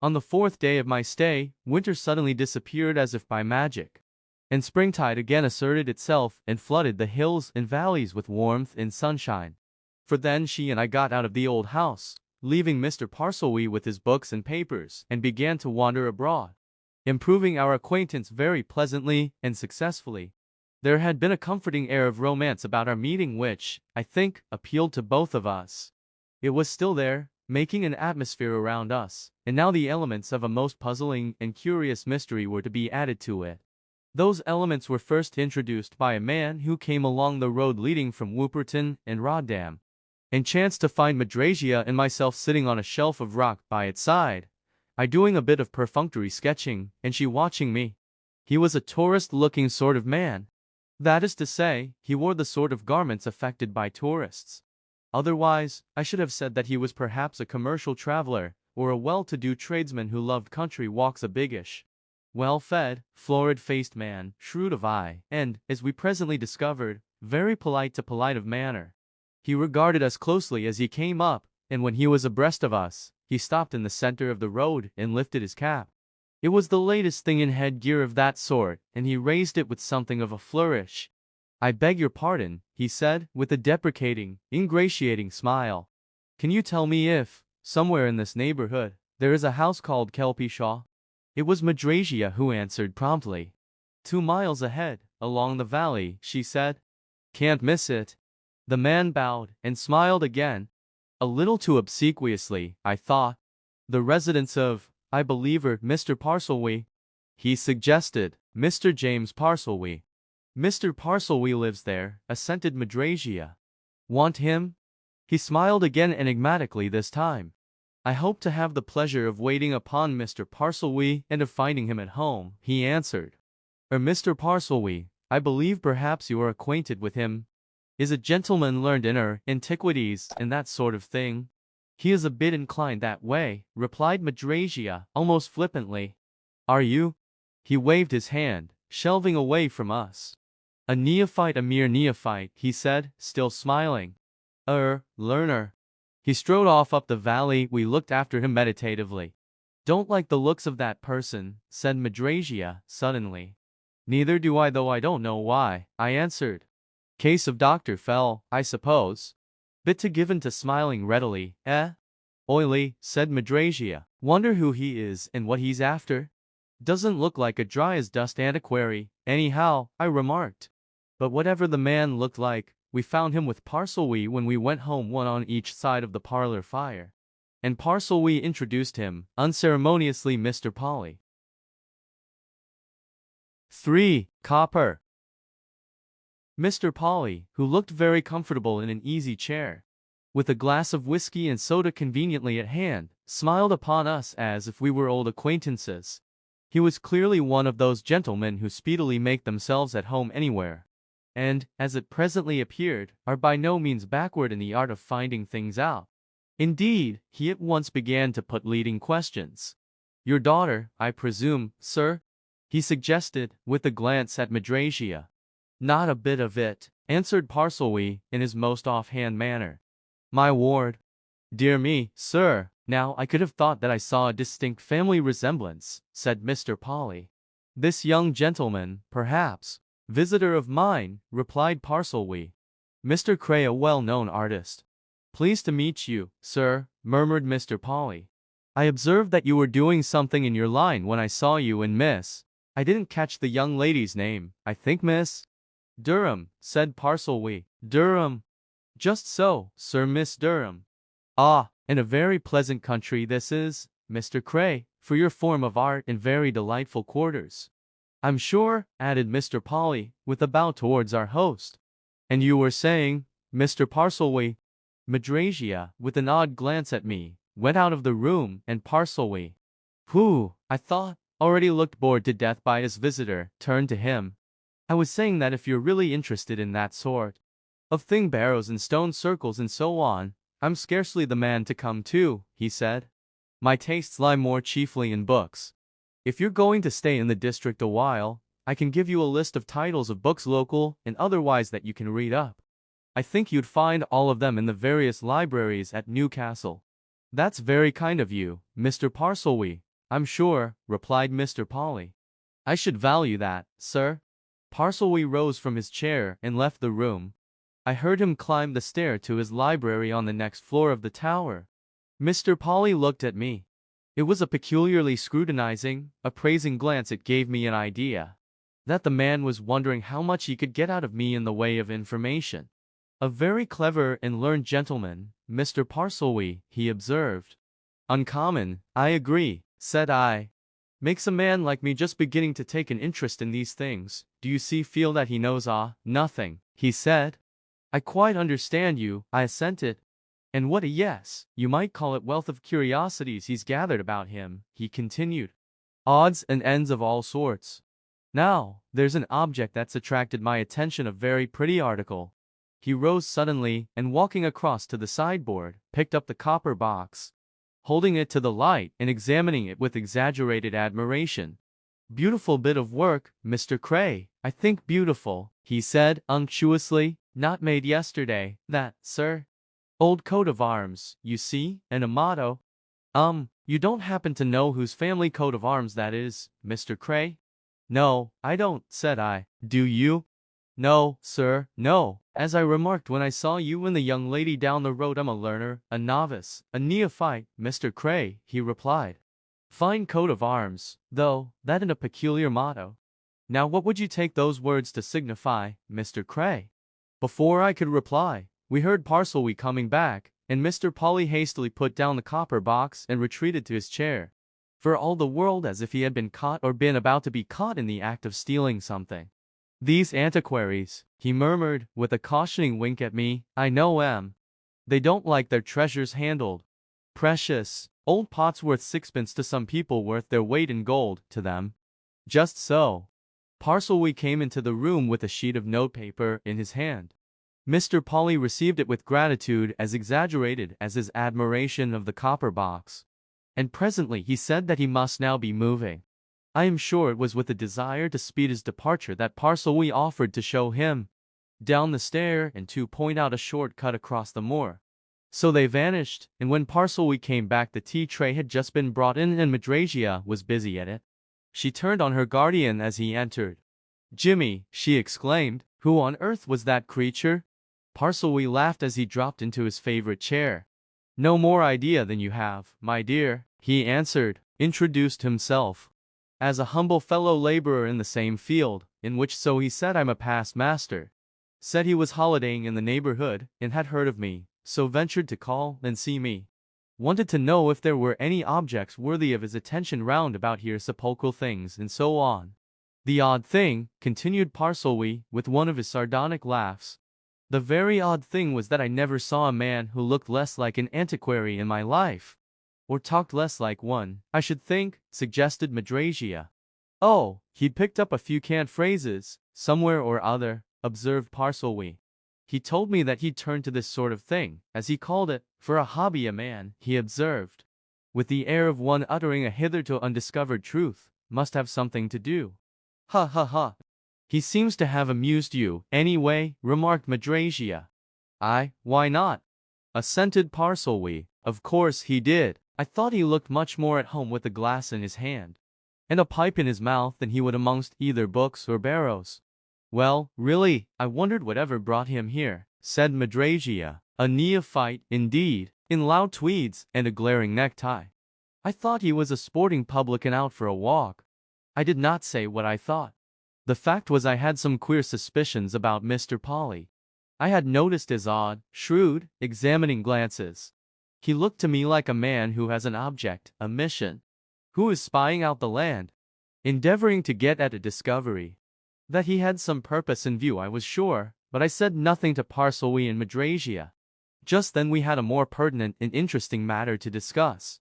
on the 4th day of my stay, winter suddenly disappeared as if by magic, and springtide again asserted itself and flooded the hills and valleys with warmth and sunshine. For then she and I got out of the old house, leaving Mr. Parselby with his books and papers, and began to wander abroad, improving our acquaintance very pleasantly and successfully. There had been a comforting air of romance about our meeting which, I think, appealed to both of us. It was still there, making an atmosphere around us, and now the elements of a most puzzling and curious mystery were to be added to it. Those elements were first introduced by a man who came along the road leading from Wupperton and Rotterdam, and chanced to find Madrasia and myself sitting on a shelf of rock by its side, I doing a bit of perfunctory sketching, and she watching me. He was a tourist-looking sort of man. That is to say, he wore the sort of garments affected by tourists. Otherwise, I should have said that he was perhaps a commercial traveler, or a well-to-do tradesman who loved country walks, a biggish, well-fed, florid-faced man, shrewd of eye, and, as we presently discovered, very polite to polite of manner. He regarded us closely as he came up, and when he was abreast of us, he stopped in the center of the road and lifted his cap. It was the latest thing in headgear of that sort, and he raised it with something of a flourish. "I beg your pardon," he said, with a deprecating, ingratiating smile. "Can you tell me if, somewhere in this neighborhood, there is a house called Kelpishaw?" It was Madrasia who answered promptly. 2 miles ahead, along the valley," she said. "Can't miss it." The man bowed and smiled again, a little too obsequiously, I thought. "The residence of, I believe, Mr. Parselby?" he suggested. "Mr. James Parselby." "Mr. Parselby lives there," assented Madrasia. "Want him?" He smiled again, enigmatically this time. "I hope to have the pleasure of waiting upon Mr. Parselby and of finding him at home," he answered. Mr. Parselby, I believe perhaps you are acquainted with him?" Is a gentleman learned in antiquities and that sort of thing? He is a bit inclined that way, replied Madrasia, almost flippantly. Are you? He waved his hand, shelving away from us. A neophyte, a mere neophyte, he said, still smiling. Learner. He strode off up the valley. We looked after him meditatively. Don't like the looks of that person, said Madrasia, suddenly. Neither do I, though I don't know why, I answered. Case of Dr. Fell, I suppose. Bit too given to smiling readily, eh? Oily, said Madrasia. Wonder who he is and what he's after? Doesn't look like a dry-as-dust antiquary, anyhow, I remarked. But whatever the man looked like, we found him with Parselwee when we went home, one on each side of the parlor fire. And Parselwee introduced him, unceremoniously, Mr. Polly. 3. Copper. Mr. Polly, who looked very comfortable in an easy chair, with a glass of whiskey and soda conveniently at hand, smiled upon us as if we were old acquaintances. He was clearly one of those gentlemen who speedily make themselves at home anywhere, and, as it presently appeared, are by no means backward in the art of finding things out. Indeed, he at once began to put leading questions. Your daughter, I presume, sir? He suggested, with a glance at Madrasia. Not a bit of it, answered Parselwee, in his most offhand manner. My ward. Dear me, sir, now I could have thought that I saw a distinct family resemblance, said Mr. Polly. This young gentleman, perhaps, visitor of mine, replied Parselwee. Mr. Cray, a well-known artist. Pleased to meet you, sir, murmured Mr. Polly. I observed that you were doing something in your line when I saw you and Miss. I didn't catch the young lady's name, I think Miss Durham, said Parselwee. Durham. Just so, sir, Miss Durham. Ah, and a very pleasant country this is, Mr. Cray, for your form of art, and very delightful quarters. I'm sure, added Mr. Polly, with a bow towards our host. And you were saying, Mr. Parselwee? Madrasia, with an odd glance at me, went out of the room, and Parselwee, who, I thought, already looked bored to death by his visitor, turned to him. I was saying that if you're really interested in that sort of thing, barrows and stone circles and so on, I'm scarcely the man to come to, he said. My tastes lie more chiefly in books. If you're going to stay in the district a while, I can give you a list of titles of books, local and otherwise, that you can read up. I think you'd find all of them in the various libraries at Newcastle. That's very kind of you, Mr. Parselwee, I'm sure, replied Mr. Polly. I should value that, sir. Parselwee rose from his chair and left the room. I heard him climb the stair to his library on the next floor of the tower. Mr. Polly looked at me. It was a peculiarly scrutinizing, appraising glance. It gave me an idea that the man was wondering how much he could get out of me in the way of information. A very clever and learned gentleman, Mr. Parselwee, he observed. Uncommon, I agree, said I. Makes a man like me just beginning to take an interest in these things. Do you feel that he knows nothing, he said. I quite understand you, I assented. And what a yes, you might call it, wealth of curiosities he's gathered about him, he continued. Odds and ends of all sorts. Now, there's an object that's attracted my attention, a very pretty article. He rose suddenly, and walking across to the sideboard, picked up the copper box, holding it to the light and examining it with exaggerated admiration. Beautiful bit of work, Mr. Cray, I think beautiful, he said unctuously. Not made yesterday, that, sir. Old coat of arms, you see, and a motto. You don't happen to know whose family coat of arms that is, Mr. Cray? No, I don't, said I. Do you? No, sir, no. As I remarked when I saw you and the young lady down the road, I'm a learner, a novice, a neophyte, Mr. Cray, he replied. Fine coat of arms, though, that and a peculiar motto. Now what would you take those words to signify, Mr. Cray? Before I could reply, we heard Parselwee coming back, and Mr. Polly hastily put down the copper box and retreated to his chair, for all the world as if he had been caught or been about to be caught in the act of stealing something. These antiquaries, he murmured, with a cautioning wink at me, I know 'em. They don't like their treasures handled. Precious. Old pots worth sixpence to some people, worth their weight in gold to them. Just so. Parselwee came into the room with a sheet of notepaper in his hand. Mr. Polly received it with gratitude as exaggerated as his admiration of the copper box. And presently he said that he must now be moving. I am sure it was with a desire to speed his departure that Parsley offered to show him down the stair and to point out a short cut across the moor. So they vanished, and when Parsley came back the tea tray had just been brought in and Madrasia was busy at it. She turned on her guardian as he entered. "Jimmy," she exclaimed, "who on earth was that creature?" Parsley laughed as he dropped into his favorite chair. "No more idea than you have, my dear," he answered, introduced himself as a humble fellow laborer in the same field, in which so he said I'm a past master. Said he was holidaying in the neighborhood, and had heard of me, so ventured to call and see me. Wanted to know if there were any objects worthy of his attention round about here, sepulchral things, and so on. The odd thing, continued Parsley, with one of his sardonic laughs, the very odd thing was that I never saw a man who looked less like an antiquary in my life. Or talked less like one, I should think, suggested Madrasia. Oh, he'd picked up a few cant phrases, somewhere or other, observed Parsley. He told me that he'd turned to this sort of thing, as he called it, for a hobby. A man, he observed, with the air of one uttering a hitherto undiscovered truth, must have something to do. Ha ha ha. He seems to have amused you, anyway, remarked Madrasia. Why not? Assented Parsley. Of course he did. I thought he looked much more at home with a glass in his hand and a pipe in his mouth than he would amongst either books or barrows. Well, really, I wondered whatever brought him here, said Madrasia. A neophyte, indeed, in loud tweeds and a glaring necktie. I thought he was a sporting publican out for a walk. I did not say what I thought. The fact was I had some queer suspicions about Mr. Polly. I had noticed his odd, shrewd, examining glances. He looked to me like a man who has an object, a mission, who is spying out the land, endeavoring to get at a discovery. That he had some purpose in view I was sure, but I said nothing to Parsley and Madrasia. Just then we had a more pertinent and interesting matter to discuss.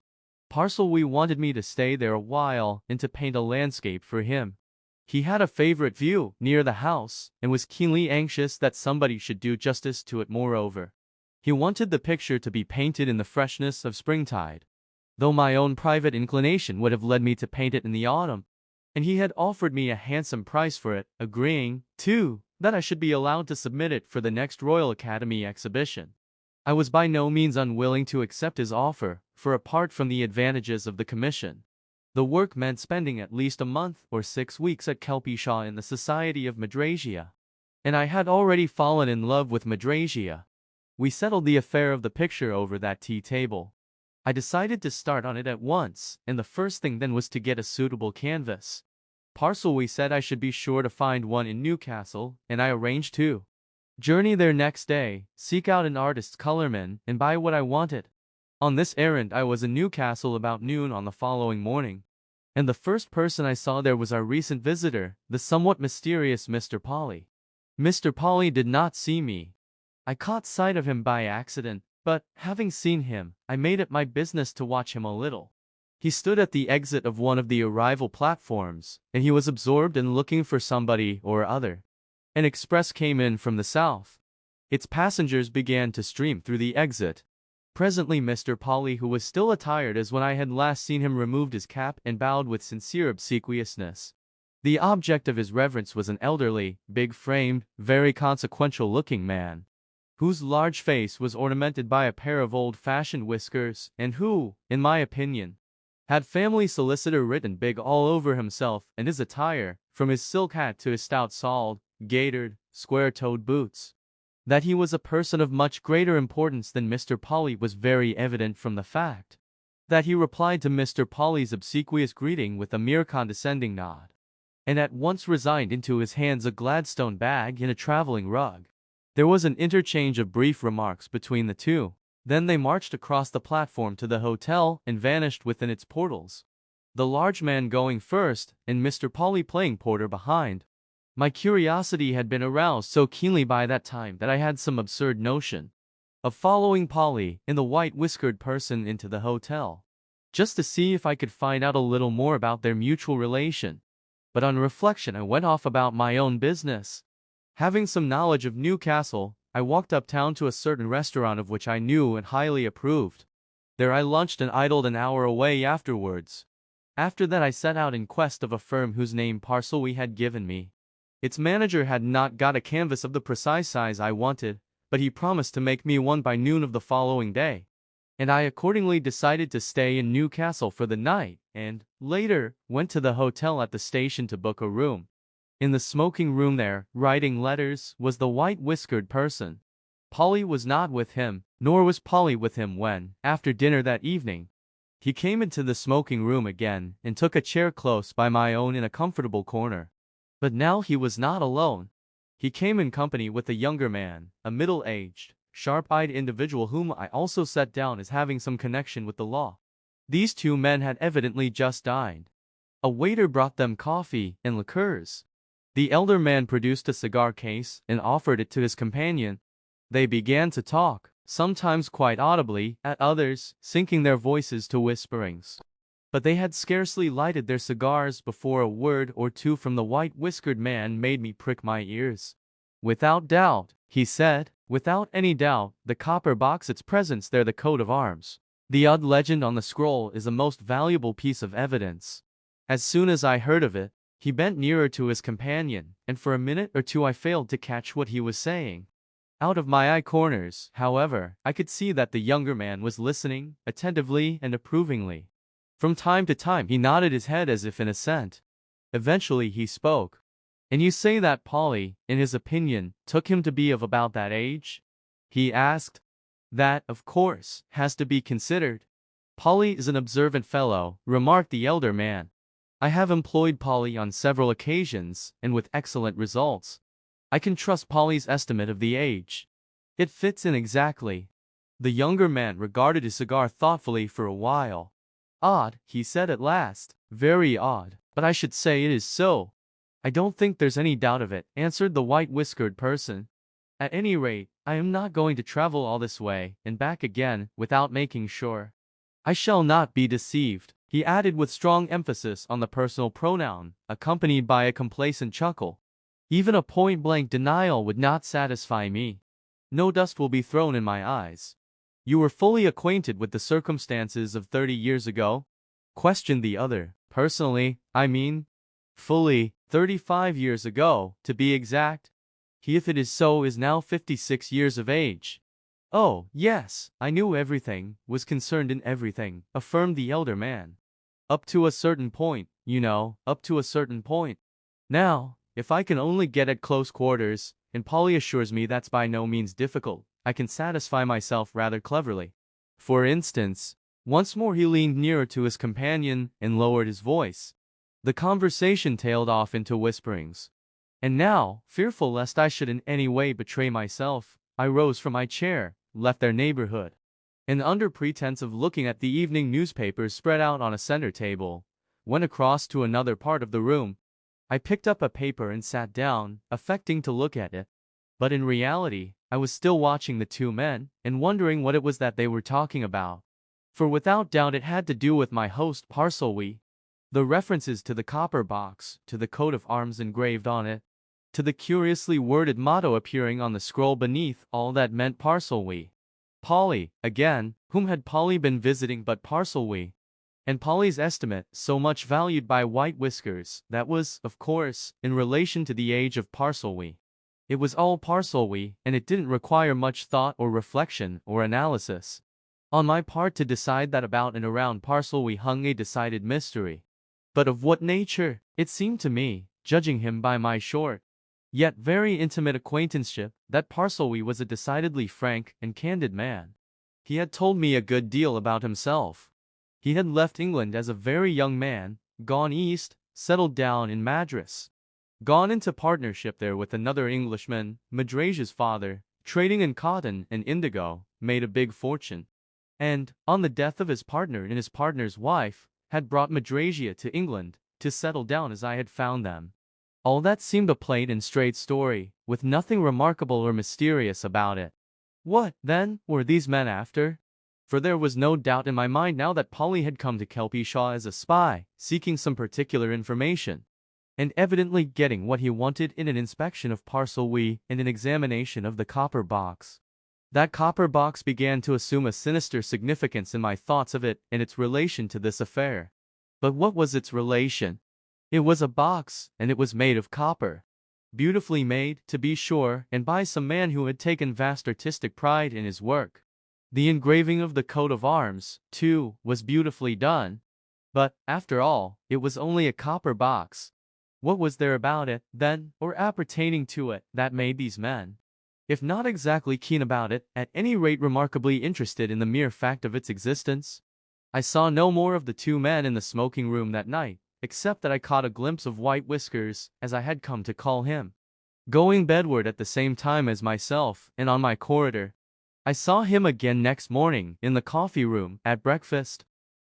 Parsley wanted me to stay there a while and to paint a landscape for him. He had a favorite view near the house, and was keenly anxious that somebody should do justice to it. Moreover, he wanted the picture to be painted in the freshness of springtide, though my own private inclination would have led me to paint it in the autumn, and he had offered me a handsome price for it, agreeing, too, that I should be allowed to submit it for the next Royal Academy exhibition. I was by no means unwilling to accept his offer, for apart from the advantages of the commission, the work meant spending at least a month or 6 weeks at Kelpishaw in the society of Madrasia, and I had already fallen in love with Madrasia. We settled the affair of the picture over that tea table. I decided to start on it at once, and the first thing then was to get a suitable canvas. Parsley said I should be sure to find one in Newcastle, and I arranged to journey there next day, seek out an artist's colorman, and buy what I wanted. On this errand I was in Newcastle about noon on the following morning, and the first person I saw there was our recent visitor, the somewhat mysterious Mr. Polly. Mr. Polly did not see me. I caught sight of him by accident, but, having seen him, I made it my business to watch him a little. He stood at the exit of one of the arrival platforms, and he was absorbed in looking for somebody or other. An express came in from the south. Its passengers began to stream through the exit. Presently Mr. Polly, who was still attired as when I had last seen him, removed his cap and bowed with sincere obsequiousness. The object of his reverence was an elderly, big-framed, very consequential-looking man, whose large face was ornamented by a pair of old-fashioned whiskers, and who, in my opinion, had family solicitor written big all over himself and his attire, from his silk hat to his stout soled, gaitered, square-toed boots. That he was a person of much greater importance than Mr. Polly was very evident from the fact that he replied to Mr. Polly's obsequious greeting with a mere condescending nod, and at once resigned into his hands a Gladstone bag and a traveling rug. There was an interchange of brief remarks between the two. Then they marched across the platform to the hotel and vanished within its portals, the large man going first and Mr. Polly playing porter behind. My curiosity had been aroused so keenly by that time that I had some absurd notion of following Polly and the white-whiskered person into the hotel, just to see if I could find out a little more about their mutual relation. But on reflection I went off about my own business. Having some knowledge of Newcastle, I walked uptown to a certain restaurant of which I knew and highly approved. There I lunched and idled an hour away afterwards. After that I set out in quest of a firm whose name Parcelwy had given me. Its manager had not got a canvas of the precise size I wanted, but he promised to make me one by noon of the following day. And I accordingly decided to stay in Newcastle for the night, and, later, went to the hotel at the station to book a room. In the smoking room there, writing letters, was the white-whiskered person. Polly was not with him, nor was Polly with him when, after dinner that evening, he came into the smoking room again and took a chair close by my own in a comfortable corner. But now he was not alone. He came in company with a younger man, a middle-aged, sharp-eyed individual whom I also set down as having some connection with the law. These two men had evidently just dined. A waiter brought them coffee and liqueurs. The elder man produced a cigar case and offered it to his companion. They began to talk, sometimes quite audibly, at others, sinking their voices to whisperings. But they had scarcely lighted their cigars before a word or two from the white-whiskered man made me prick my ears. "Without doubt," he said, "without any doubt, the copper box, its presence there, the coat of arms. The odd legend on the scroll is a most valuable piece of evidence." As soon as I heard of it, he bent nearer to his companion, and for a minute or two I failed to catch what he was saying. Out of my eye corners, however, I could see that the younger man was listening, attentively and approvingly. From time to time he nodded his head as if in assent. Eventually he spoke. "And you say that Polly, in his opinion, took him to be of about that age?" he asked. "That, of course, has to be considered. Polly is an observant fellow," remarked the elder man. "I have employed Polly on several occasions, and with excellent results. I can trust Polly's estimate of the age. It fits in exactly." The younger man regarded his cigar thoughtfully for a while. "Odd," he said at last. "Very odd, but I should say it is so." "I don't think there's any doubt of it," answered the white-whiskered person. "At any rate, I am not going to travel all this way and back again without making sure. I shall not be deceived," he added with strong emphasis on the personal pronoun, accompanied by a complacent chuckle. "Even a point-blank denial would not satisfy me. No dust will be thrown in my eyes." "You were fully acquainted with the circumstances of 30 years ago?" questioned the other. "Personally, I mean?" "Fully, 35 years ago, to be exact. He, if it is so, is now 56 years of age." "Oh, yes, I knew everything, was concerned in everything," affirmed the elder man. "Up to a certain point, you know, up to a certain point. Now, if I can only get at close quarters, and Polly assures me that's by no means difficult, I can satisfy myself rather cleverly. For instance," once more he leaned nearer to his companion and lowered his voice. The conversation tailed off into whisperings. "And now, fearful lest I should in any way betray myself, I rose from my chair, left their neighborhood, and under pretense of looking at the evening newspapers spread out on a center table, went across to another part of the room. I picked up a paper and sat down, affecting to look at it. But in reality, I was still watching the two men, and wondering what it was that they were talking about. For without doubt it had to do with my host Parcelwy. The references to the copper box, to the coat of arms engraved on it, to the curiously worded motto appearing on the scroll beneath, all that meant Parcelwy. Polly, again, whom had Polly been visiting but Parcelwy? And Polly's estimate, so much valued by White Whiskers, that was, of course, in relation to the age of Parcelwy. It was all Parcelwy, and it didn't require much thought or reflection or analysis on my part to decide that about and around Parcelwy hung a decided mystery. But of what nature? It seemed to me, judging him by my short, yet very intimate acquaintanceship, that Parcelwy was a decidedly frank and candid man. He had told me a good deal about himself. He had left England as a very young man, gone east, settled down in Madras, gone into partnership there with another Englishman, Madrasia's father, trading in cotton and indigo, made a big fortune, and, on the death of his partner and his partner's wife, had brought Madrasia to England to settle down as I had found them. All that seemed a plain and straight story, with nothing remarkable or mysterious about it. What, then, were these men after? For there was no doubt in my mind now that Polly had come to Kelpie Shaw as a spy, seeking some particular information. and evidently getting what he wanted in an inspection of parcel we and an examination of the copper box. That copper box began to assume a sinister significance in my thoughts of it and its relation to this affair. But what was its relation? It was a box, and it was made of copper. Beautifully made, to be sure, and by some man who had taken vast artistic pride in his work. The engraving of the coat of arms, too, was beautifully done. But, after all, it was only a copper box. What was there about it, then, or appertaining to it, that made these men, if not exactly keen about it, at any rate remarkably interested in the mere fact of its existence? I saw no more of the two men in the smoking room that night, except that I caught a glimpse of White Whiskers, as I had come to call him, going bedward at the same time as myself, and on my corridor. I saw him again next morning, in the coffee room, at breakfast.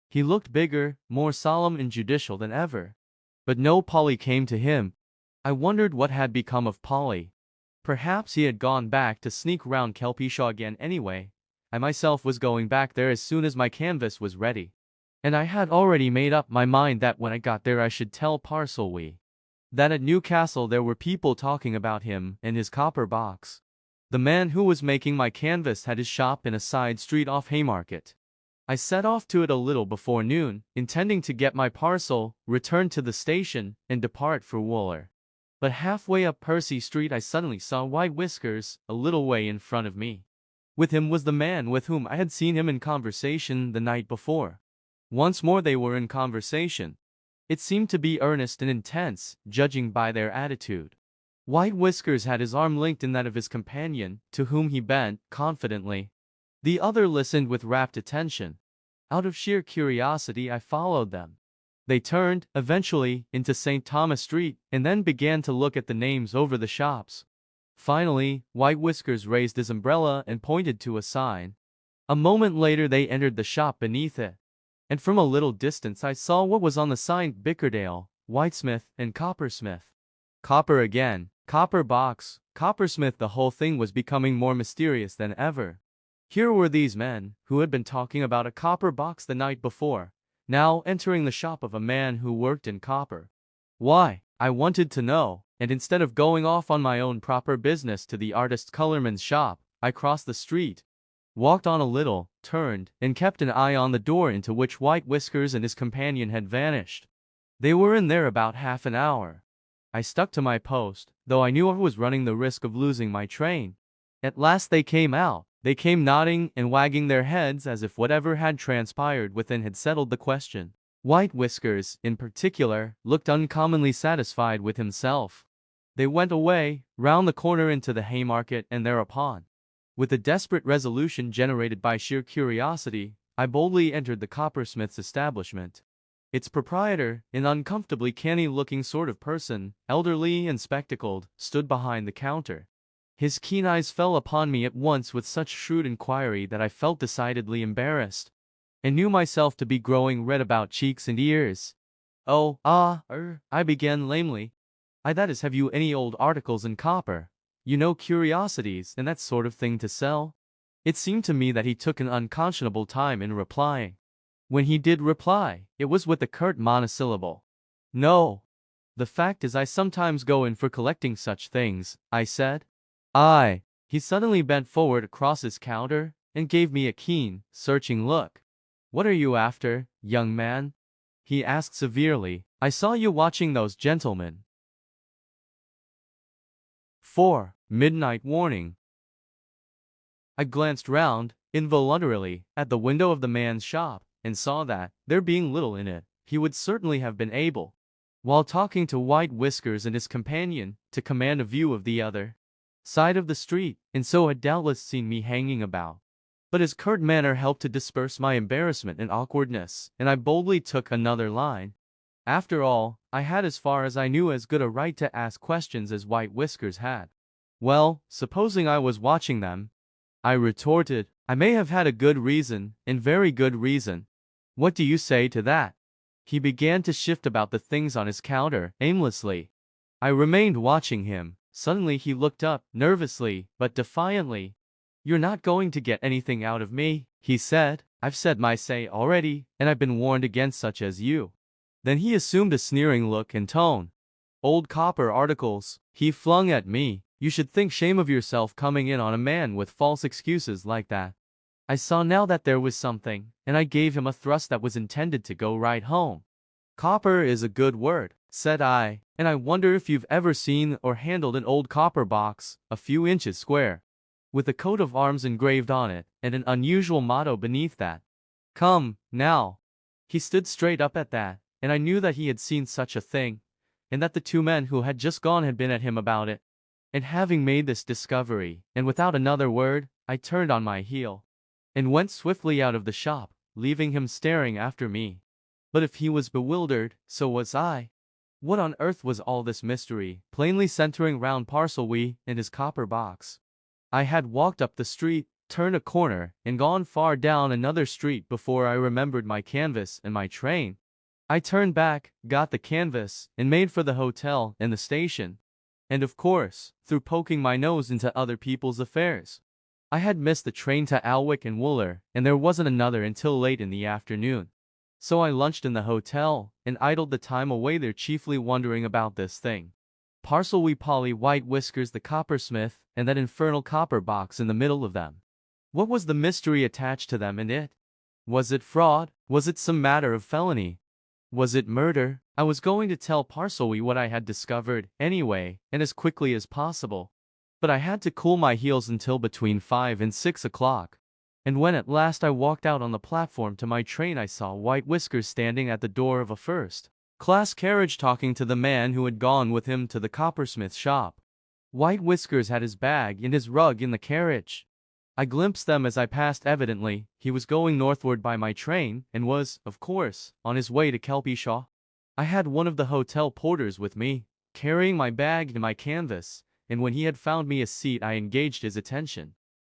He looked bigger, more solemn and judicial than ever. But no Polly came to him. I wondered what had become of Polly. Perhaps he had gone back to sneak round Kelpishaw again anyway. I myself was going back there as soon as my canvas was ready. And I had already made up my mind that when I got there I should tell Parselwee that at Newcastle there were people talking about him and his copper box. The man who was making my canvas had his shop in a side street off Haymarket. I set off to it a little before noon, intending to get my parcel, return to the station, and depart for Wooler. But halfway up Percy Street I suddenly saw White Whiskers, a little way in front of me. With him was the man with whom I had seen him in conversation the night before. Once more they were in conversation. It seemed to be earnest and intense, judging by their attitude. White Whiskers had his arm linked in that of his companion, to whom he bent, confidently. The other listened with rapt attention. Out of sheer curiosity I followed them. They turned, eventually, into St. Thomas Street, and then began to look at the names over the shops. Finally, White Whiskers raised his umbrella and pointed to a sign. A moment later they entered the shop beneath it. And from a little distance I saw what was on the sign: Bickerdale, Whitesmith, and Coppersmith. Copper again, copper box, coppersmith. The whole thing was becoming more mysterious than ever. Here were these men, who had been talking about a copper box the night before, now entering the shop of a man who worked in copper. Why, I wanted to know, and instead of going off on my own proper business to the artist Cullerman's shop, I crossed the street, walked on a little, turned, and kept an eye on the door into which White Whiskers and his companion had vanished. They were in there about half an hour. I stuck to my post, though I knew I was running the risk of losing my train. At last they came out. They came nodding and wagging their heads as if whatever had transpired within had settled the question. White Whiskers, in particular, looked uncommonly satisfied with himself. They went away, round the corner into the Haymarket, and thereupon, with a desperate resolution generated by sheer curiosity, I boldly entered the coppersmith's establishment. Its proprietor, an uncomfortably canny-looking sort of person, elderly and spectacled, stood behind the counter. His keen eyes fell upon me at once with such shrewd inquiry that I felt decidedly embarrassed, and knew myself to be growing red about cheeks and ears. I began lamely. That is, have you any old articles in copper? Curiosities and that sort of thing to sell? It seemed to me that he took an unconscionable time in replying. When he did reply, it was with a curt monosyllable. No. The fact is I sometimes go in for collecting such things, I said. He suddenly bent forward across his counter, and gave me a keen, searching look. What are you after, young man? He asked severely. I saw you watching those gentlemen. 4. Midnight Warning. I glanced round, involuntarily, at the window of the man's shop, and saw that, there being little in it, he would certainly have been able, while talking to White Whiskers and his companion, to command a view of the other side of the street, and so had doubtless seen me hanging about. But his curt manner helped to disperse my embarrassment and awkwardness, and I boldly took another line. After all, I had as far as I knew as good a right to ask questions as White Whiskers had. Well, supposing I was watching them, I retorted, I may have had a good reason, and very good reason. What do you say to that? He began to shift about the things on his counter, aimlessly. I remained watching him. Suddenly he looked up, nervously, but defiantly. You're not going to get anything out of me, he said. I've said my say already, and I've been warned against such as you. Then he assumed a sneering look and tone. old copper articles, he flung at me. You should think shame of yourself coming in on a man with false excuses like that. I saw now that there was something, and I gave him a thrust that was intended to go right home. Copper is a good word, said I, and I wonder if you've ever seen or handled an old copper box, a few inches square, with a coat of arms engraved on it, and an unusual motto beneath that. Come, now. He stood straight up at that, and I knew that he had seen such a thing, and that the two men who had just gone had been at him about it. And having made this discovery, and without another word, I turned on my heel and went swiftly out of the shop, leaving him staring after me. But if he was bewildered, so was I. What on earth was all this mystery, plainly centering round Parselwee and his copper box? I had walked up the street, turned a corner, and gone far down another street before I remembered my canvas and my train. I turned back, got the canvas, and made for the hotel and the station. And of course, through poking my nose into other people's affairs, I had missed the train to Alwick and Wooler, and there wasn't another until late in the afternoon. So I lunched in the hotel, and idled the time away there chiefly wondering about this thing. Parselwee Polly White Whiskers the coppersmith, and that infernal copper box in the middle of them. What was the mystery attached to them and it? Was it fraud? Was it some matter of felony? Was it murder? I was going to tell Parselwee what I had discovered, anyway, and as quickly as possible. But I had to cool my heels until between 5 and 6 o'clock. And when at last I walked out on the platform to my train, I saw White Whiskers standing at the door of a first-class carriage talking to the man who had gone with him to the coppersmith shop. White Whiskers had his bag and his rug in the carriage. I glimpsed them as I passed. Evidently, he was going northward by my train, and was, of course, on his way to Kelpishaw. I had one of the hotel porters with me, carrying my bag and my canvas, and when he had found me a seat I engaged his attention.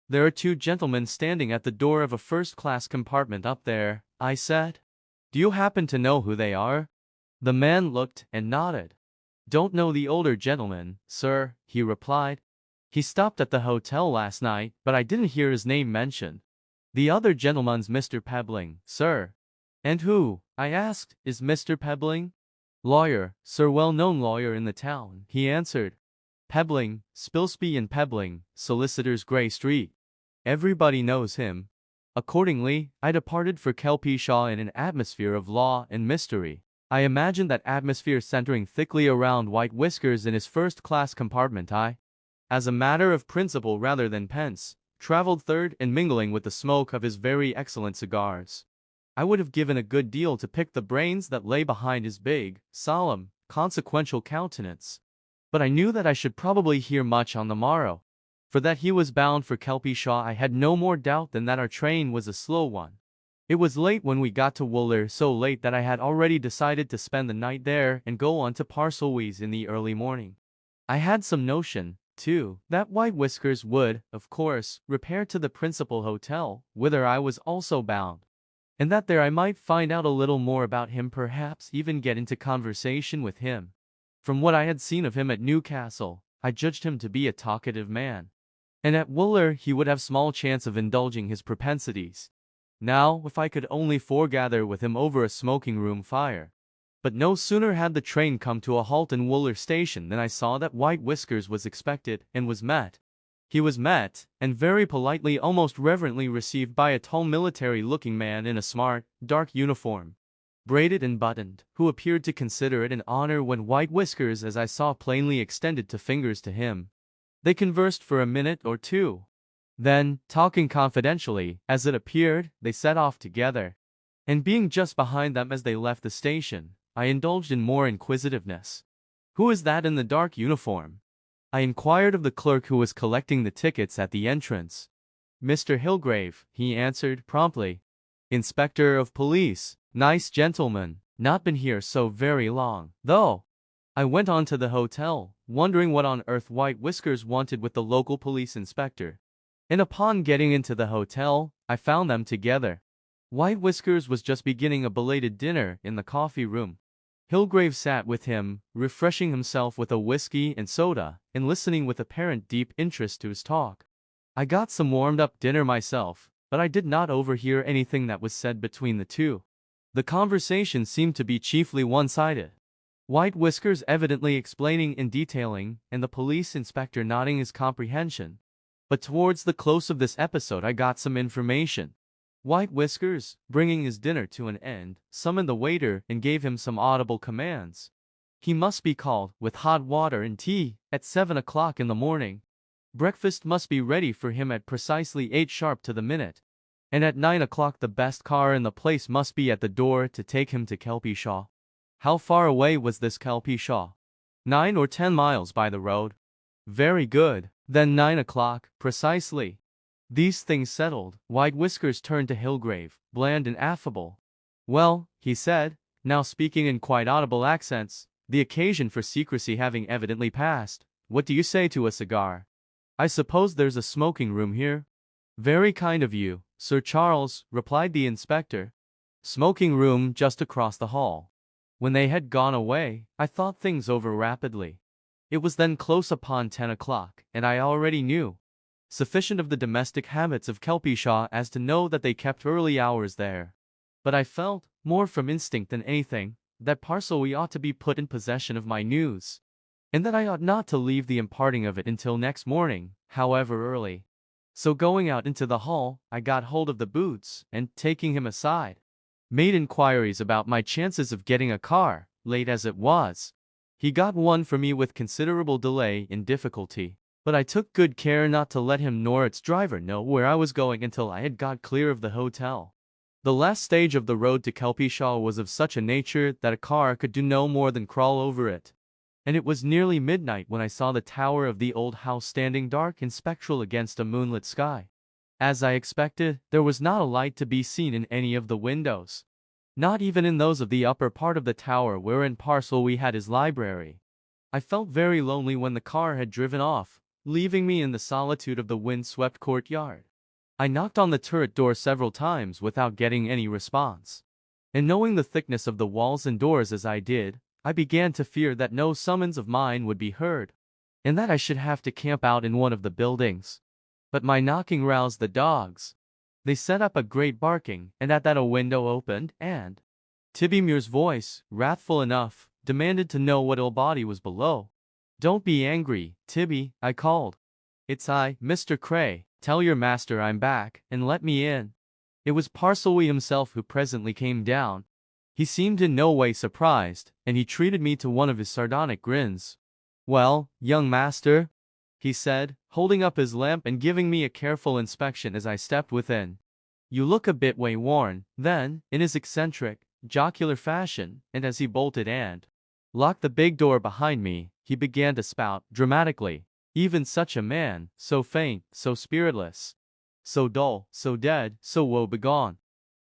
There are two gentlemen standing at the door of a first-class compartment up there, I said. Do you happen to know who they are? The man looked and nodded. Don't know the older gentleman, sir, he replied. He stopped at the hotel last night, but I didn't hear his name mentioned. The other gentleman's Mr. Pebbling, sir. And who, I asked, is Mr. Pebbling? Lawyer, sir, well-known lawyer in the town, he answered. Pebbling, Spilsby and Pebbling, Solicitors, Grey Street. Everybody knows him. Accordingly, I departed for Kelpishaw in an atmosphere of law and mystery. I imagined that atmosphere centering thickly around White Whiskers in his first-class compartment. I, as a matter of principle rather than pence, traveled third and mingling with the smoke of his very excellent cigars. I would have given a good deal to pick the brains that lay behind his big, solemn, consequential countenance. But I knew that I should probably hear much on the morrow. For that he was bound for Kelpishaw I had no more doubt than that our train was a slow one. It was late when we got to Wooler, so late that I had already decided to spend the night there and go on to Parselwee's in the early morning. I had some notion, too, that White Whiskers would, of course, repair to the principal hotel, whither I was also bound, and that there I might find out a little more about him, perhaps even get into conversation with him. From what I had seen of him at Newcastle, I judged him to be a talkative man, and at Wooler he would have small chance of indulging his propensities. Now, if I could only foregather with him over a smoking-room fire. But no sooner had the train come to a halt in Wooler station than I saw that White Whiskers was expected, and was met. He was met, and very politely, almost reverently received by a tall military-looking man in a smart, dark uniform, braided and buttoned, who appeared to consider it an honor when White Whiskers, as I saw plainly, extended two fingers to him. They conversed for a minute or two. Then, talking confidentially, as it appeared, they set off together. And being just behind them as they left the station, I indulged in more inquisitiveness. "Who is that in the dark uniform?" I inquired of the clerk who was collecting the tickets at the entrance. "Mr. Hillgrave," he answered promptly. "Inspector of police. Nice gentleman. Not been here so very long, though." I went on to the hotel, wondering what on earth White Whiskers wanted with the local police inspector. And upon getting into the hotel, I found them together. White Whiskers was just beginning a belated dinner in the coffee room. Hillgrave sat with him, refreshing himself with a whiskey and soda, and listening with apparent deep interest to his talk. I got some warmed-up dinner myself, but I did not overhear anything that was said between the two. The conversation seemed to be chiefly one-sided. White Whiskers evidently explaining and detailing, and the police inspector nodding his comprehension. But towards the close of this episode I got some information. White Whiskers, bringing his dinner to an end, summoned the waiter and gave him some audible commands. He must be called, with hot water and tea, at 7 o'clock in the morning. Breakfast must be ready for him at precisely 8 sharp to the minute. And at 9 o'clock the best car in the place must be at the door to take him to Kelpie-Shaw. How far away was this Kelpie-Shaw? 9 or 10 miles by the road. Very good. Then 9 o'clock, precisely. These things settled, White Whiskers turned to Hillgrave, bland and affable. Well, he said, now speaking in quite audible accents, the occasion for secrecy having evidently passed, what do you say to a cigar? I suppose there's a smoking room here? Very kind of you, Sir Charles, replied the inspector. Smoking room just across the hall. When they had gone away, I thought things over rapidly. It was then close upon 10 o'clock, and I already knew sufficient of the domestic habits of Kelpie-Shaw as to know that they kept early hours there. But I felt, more from instinct than anything, that Parsley ought to be put in possession of my news, and that I ought not to leave the imparting of it until next morning, however early. So going out into the hall, I got hold of the boots, and, taking him aside, made inquiries about my chances of getting a car, late as it was. He got one for me with considerable delay and difficulty, but I took good care not to let him nor its driver know where I was going until I had got clear of the hotel. The last stage of the road to Kelpie-Shaw was of such a nature that a car could do no more than crawl over it, and it was nearly midnight when I saw the tower of the old house standing dark and spectral against a moonlit sky. As I expected, there was not a light to be seen in any of the windows, not even in those of the upper part of the tower wherein Parsley had his library. I felt very lonely when the car had driven off, leaving me in the solitude of the wind-swept courtyard. I knocked on the turret door several times without getting any response, and knowing the thickness of the walls and doors as I did, I began to fear that no summons of mine would be heard, and that I should have to camp out in one of the buildings. But my knocking roused the dogs. They set up a great barking, and at that a window opened, and Tibby Muir's voice, wrathful enough, demanded to know what ill body was below. Don't be angry, Tibby, I called. It's I, Mr. Cray. Tell your master I'm back, and let me in. It was Parsley himself who presently came down. He seemed in no way surprised, and he treated me to one of his sardonic grins. Well, young master, he said, holding up his lamp and giving me a careful inspection as I stepped within. You look a bit way-worn. Then, in his eccentric, jocular fashion, and as he bolted and locked the big door behind me, he began to spout, dramatically. Even such a man, so faint, so spiritless, so dull, so dead, so woe-begone,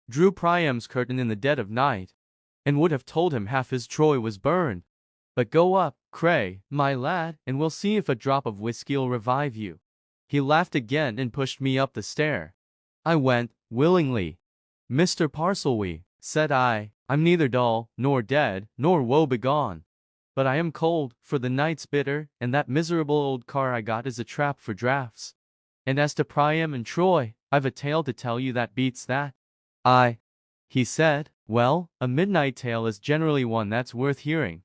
drew Priam's curtain in the dead of night, and would have told him half his Troy was burned. But go up, Cray, my lad, and we'll see if a drop of whiskey'll revive you. He laughed again and pushed me up the stair. I went, willingly. Mr. Parsley, said I, I'm neither dull, nor dead, nor woe-begone. But I am cold, for the night's bitter, and that miserable old car I got is a trap for draughts. And as to Priam and Troy, I've a tale to tell you that beats that. He said, well, a midnight tale is generally one that's worth hearing.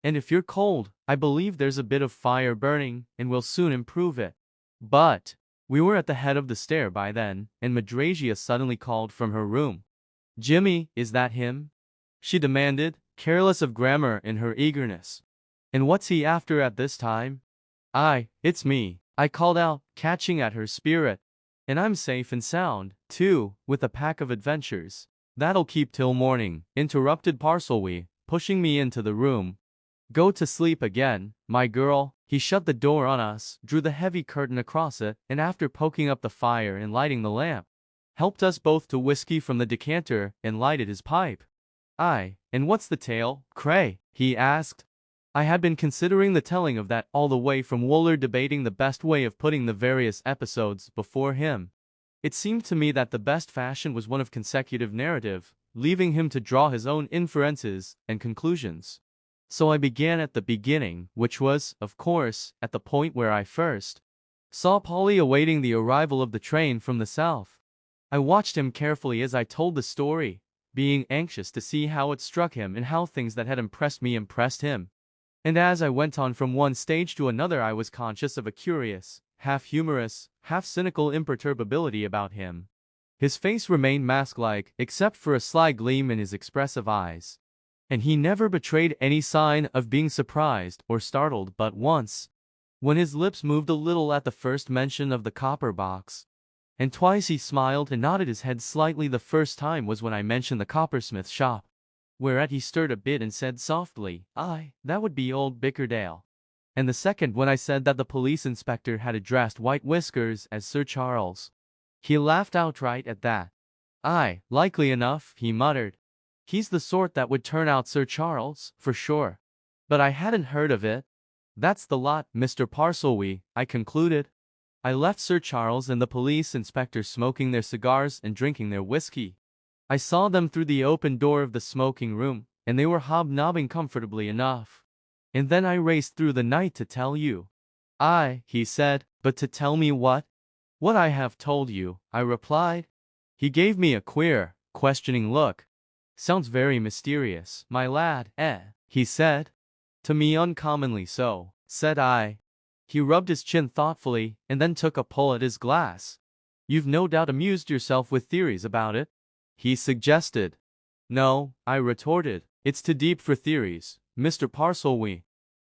And if you're cold, I believe there's a bit of fire burning, and we'll soon improve it. But we were at the head of the stair by then, and Madrasia suddenly called from her room. Jimmy, is that him? She demanded, careless of grammar in her eagerness. And what's he after at this time? It's me, I called out, catching at her spirit. And I'm safe and sound, too, with a pack of adventures. That'll keep till morning, interrupted Parsley, pushing me into the room. Go to sleep again, my girl. He shut the door on us, drew the heavy curtain across it, and after poking up the fire and lighting the lamp, helped us both to whiskey from the decanter and lighted his pipe. And what's the tale, Cray? He asked. I had been considering the telling of that all the way from Wooler, debating the best way of putting the various episodes before him. It seemed to me that the best fashion was one of consecutive narrative, leaving him to draw his own inferences and conclusions. So I began at the beginning, which was, of course, at the point where I first saw Polly awaiting the arrival of the train from the south. I watched him carefully as I told the story, being anxious to see how it struck him and how things that had impressed me impressed him. And as I went on from one stage to another, I was conscious of a curious, half-humorous, half-cynical imperturbability about him. His face remained mask-like, except for a sly gleam in his expressive eyes. And he never betrayed any sign of being surprised or startled but once, when his lips moved a little at the first mention of the copper box. And twice he smiled and nodded his head slightly. The first time was when I mentioned the coppersmith shop, whereat he stirred a bit and said softly, "Aye, that would be old Bickerdale." And the second when I said that the police inspector had addressed White Whiskers as Sir Charles. He laughed outright at that. "Aye, likely enough," he muttered. "He's the sort that would turn out Sir Charles, for sure. But I hadn't heard of it." "That's the lot, Mr. Parselwee," I concluded. I left Sir Charles and the police inspector smoking their cigars and drinking their whiskey. I saw them through the open door of the smoking room, and they were hobnobbing comfortably enough. "And then I raced through the night to tell you." "Aye," he said, "but to tell me what?" "What I have told you," I replied. He gave me a queer, questioning look. "Sounds very mysterious, my lad, he said. "To me uncommonly so," said I. He rubbed his chin thoughtfully, and then took a pull at his glass. "You've no doubt amused yourself with theories about it?" he suggested. "No," I retorted, "it's too deep for theories, Mr. Parselwee.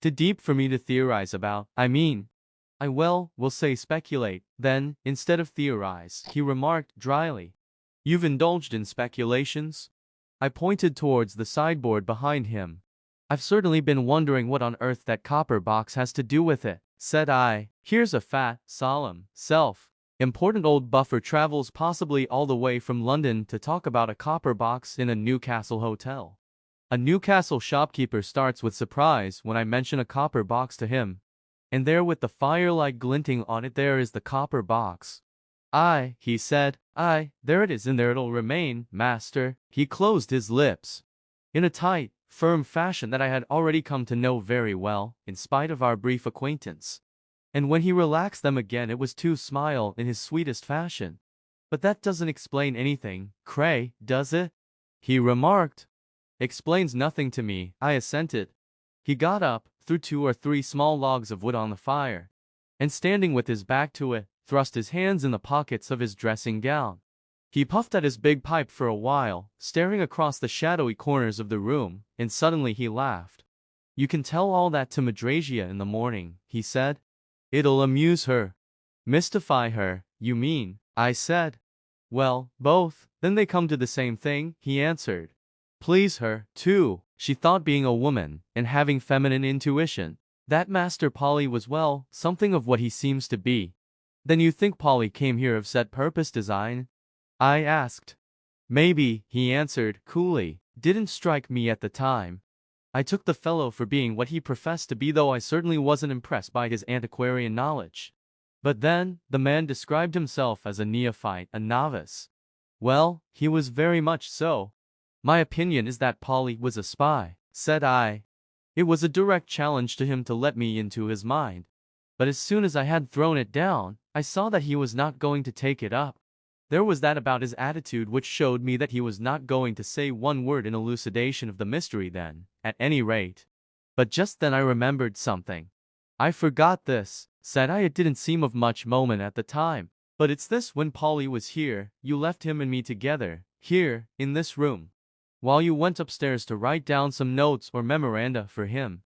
Too deep for me to theorize about, I mean." We'll say speculate, then, instead of theorize," he remarked dryly. "You've indulged in speculations?" I pointed towards the sideboard behind him. "I've certainly been wondering what on earth that copper box has to do with it," said I. "Here's a fat, solemn, important old buffer travels possibly all the way from London to talk about a copper box in a Newcastle hotel. A Newcastle shopkeeper starts with surprise when I mention a copper box to him. And there with the firelight glinting on it there is the copper box. "Aye," he said, "aye, there it is and there it'll remain, master." He closed his lips in a tight, firm fashion that I had already come to know very well, in spite of our brief acquaintance. And when he relaxed them again it was to smile in his sweetest fashion. "But that doesn't explain anything, Cray, does it?" he remarked. "Explains nothing to me," I assented. He got up, threw 2 or 3 small logs of wood on the fire, and standing with his back to it, thrust his hands in the pockets of his dressing gown. He puffed at his big pipe for a while, staring across the shadowy corners of the room, and suddenly he laughed. "You can tell all that to Madrasia in the morning," he said. "It'll amuse her." "Mystify her, you mean," I said. "Well, both, then they come to the same thing," he answered. "Please her, too." She thought being a woman, and having feminine intuition, that Master Polly was something of what he seems to be. "Then you think Polly came here of set purpose design?" I asked. "Maybe," he answered, coolly. "Didn't strike me at the time. I took the fellow for being what he professed to be, though I certainly wasn't impressed by his antiquarian knowledge. But then, the man described himself as a neophyte, a novice. Well, he was very much so." "My opinion is that Polly was a spy," said I. It was a direct challenge to him to let me into his mind. But as soon as I had thrown it down, I saw that he was not going to take it up. There was that about his attitude which showed me that he was not going to say one word in elucidation of the mystery then, at any rate. But just then I remembered something. "I forgot this," said I. "It didn't seem of much moment at the time. But it's this: when Polly was here, you left him and me together, here, in this room, while you went upstairs to write down some notes or memoranda for him.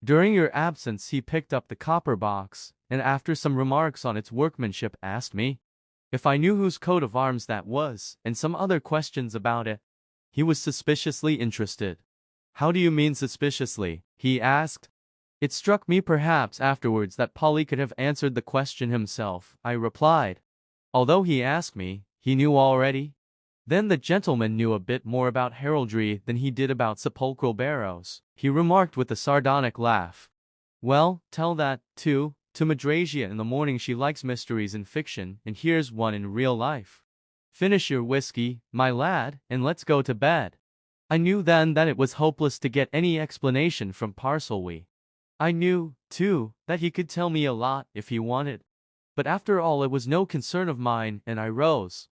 During your absence he picked up the copper box, and after some remarks on its workmanship asked me if I knew whose coat of arms that was, and some other questions about it. He was suspiciously interested." "How do you mean suspiciously?" he asked. "It struck me perhaps afterwards that Polly could have answered the question himself," I replied. "Although he asked me, he knew already." "Then the gentleman knew a bit more about heraldry than he did about sepulchral barrows," he remarked with a sardonic laugh. "Well, tell that, too, to Madrasia in the morning. She likes mysteries in fiction, and here's one in real life. Finish your whiskey, my lad, and let's go to bed." I knew then that it was hopeless to get any explanation from Parselwee. I knew, too, that he could tell me a lot if he wanted. But after all it was no concern of mine, and I rose.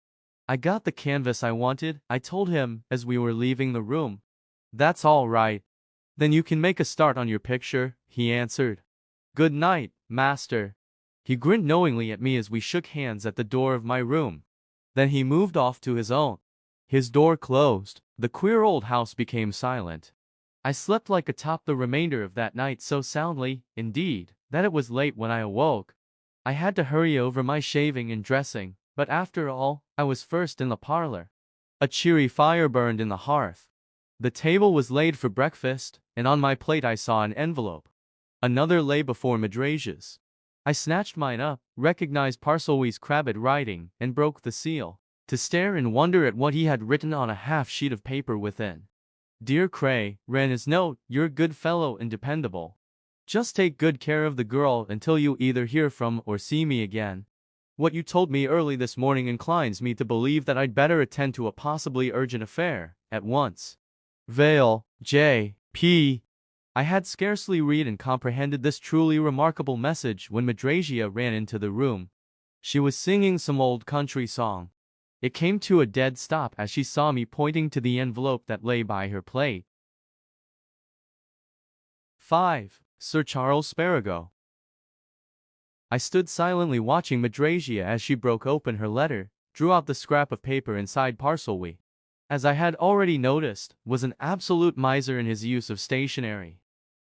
I got the canvas I wanted, I told him as we were leaving the room. That's all right. Then you can make a start on your picture, he answered. Good night, master. He grinned knowingly at me as we shook hands at the door of my room. Then he moved off to his own. His door closed. The queer old house became silent. I slept like a top the remainder of that night, so soundly, indeed, that it was late when I awoke. I had to hurry over my shaving and dressing, but after all, I was first in the parlor. A cheery fire burned in the hearth. The table was laid for breakfast, and on my plate I saw an envelope. Another lay before Madrasia's. I snatched mine up, recognized Parselwee's crabbed writing, and broke the seal, to stare in wonder at what he had written on a half-sheet of paper within. Dear Cray, ran his note, you're a good fellow and dependable. Just take good care of the girl until you either hear from or see me again. What you told me early this morning inclines me to believe that I'd better attend to a possibly urgent affair, at once. Vale, J.P. I had scarcely read and comprehended this truly remarkable message when Madrasia ran into the room. She was singing some old country song. It came to a dead stop as she saw me, pointing to the envelope that lay by her plate. 5. Sir Charles Sparago. I stood silently watching Madrasia as she broke open her letter, drew out the scrap of paper inside Parselwee. As I had already noticed, was an absolute miser in his use of stationery,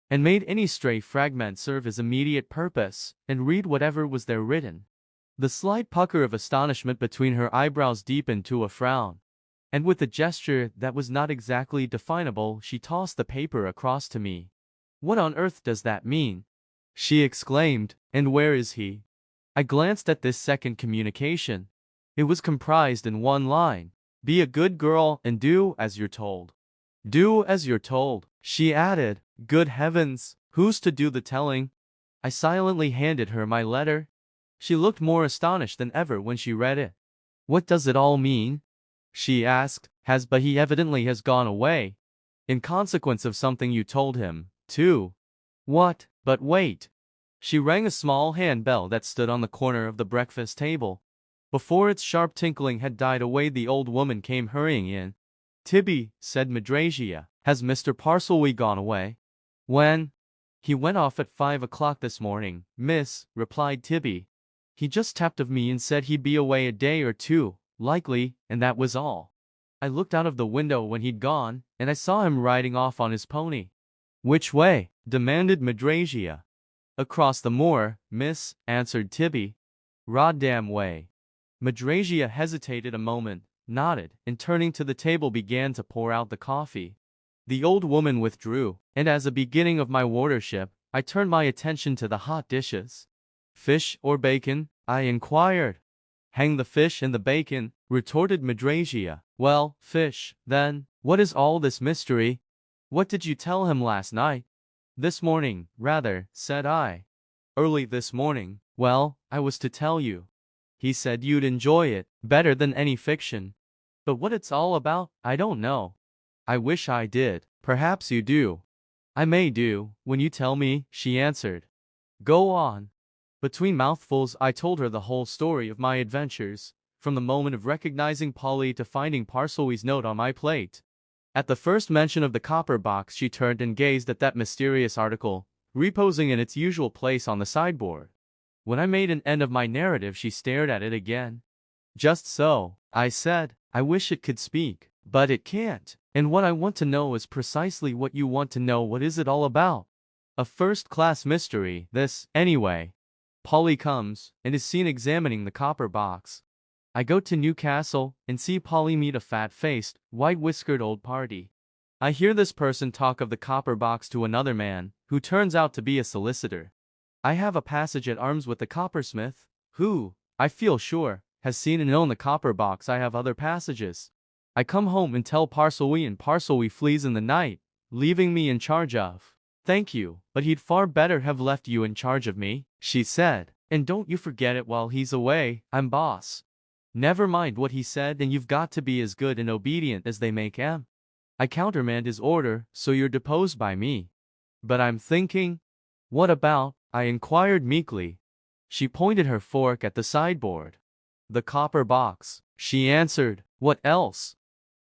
and made any stray fragment serve his immediate purpose, and read whatever was there written. The slight pucker of astonishment between her eyebrows deepened to a frown, and with a gesture that was not exactly definable, she tossed the paper across to me. What on earth does that mean? She exclaimed, and where is he? I glanced at this second communication. It was comprised in one line. Be a good girl and do as you're told. Do as you're told, she added. Good heavens, who's to do the telling? I silently handed her my letter. She looked more astonished than ever when she read it. What does it all mean? She asked. But he evidently has gone away. In consequence of something you told him, too. What? But wait. She rang a small handbell that stood on the corner of the breakfast table. Before its sharp tinkling had died away, the old woman came hurrying in. Tibby, said Madrasia, has Mr. Parselwee gone away? When? He went off at 5 o'clock this morning, miss, replied Tibby. He just tapped of me and said he'd be away a day or two, likely, and that was all. I looked out of the window when he'd gone, and I saw him riding off on his pony. Which way? Demanded Madrasia. Across the moor, miss, answered Tibby. Roddam way. Madrasia hesitated a moment, nodded, and turning to the table began to pour out the coffee. The old woman withdrew, and as a beginning of my wardership, I turned my attention to the hot dishes. Fish or bacon? I inquired. Hang the fish and the bacon, retorted Madrasia. Well, fish, then. What is all this mystery? What did you tell him last night? This morning, rather, said I. Early this morning. Well, I was to tell you. He said you'd enjoy it, better than any fiction. But what it's all about, I don't know. I wish I did. Perhaps you do. I may do, when you tell me, she answered. Go on. Between mouthfuls I told her the whole story of my adventures, from the moment of recognizing Polly to finding Parselwee's note on my plate. At the first mention of the copper box she turned and gazed at that mysterious article, reposing in its usual place on the sideboard. When I made an end of my narrative she stared at it again. Just so, I said, I wish it could speak, but it can't. And what I want to know is precisely what you want to know. What is it all about? A first-class mystery, this, anyway. Polly comes, and is seen examining the copper box. I go to Newcastle, and see Polly meet a fat-faced, white-whiskered old party. I hear this person talk of the copper box to another man, who turns out to be a solicitor. I have a passage at arms with the coppersmith, who, I feel sure, has seen and owned the copper box. I have other passages. I come home and tell Parselwee, and Parselwee flees in the night, leaving me in charge of. Thank you, but he'd far better have left you in charge of me, she said. And don't you forget it while he's away, I'm boss. Never mind what he said, and you've got to be as good and obedient as they make 'em. I countermand his order, so you're deposed by me. But I'm thinking. What about? I inquired meekly. She pointed her fork at the sideboard. The copper box, she answered. What else?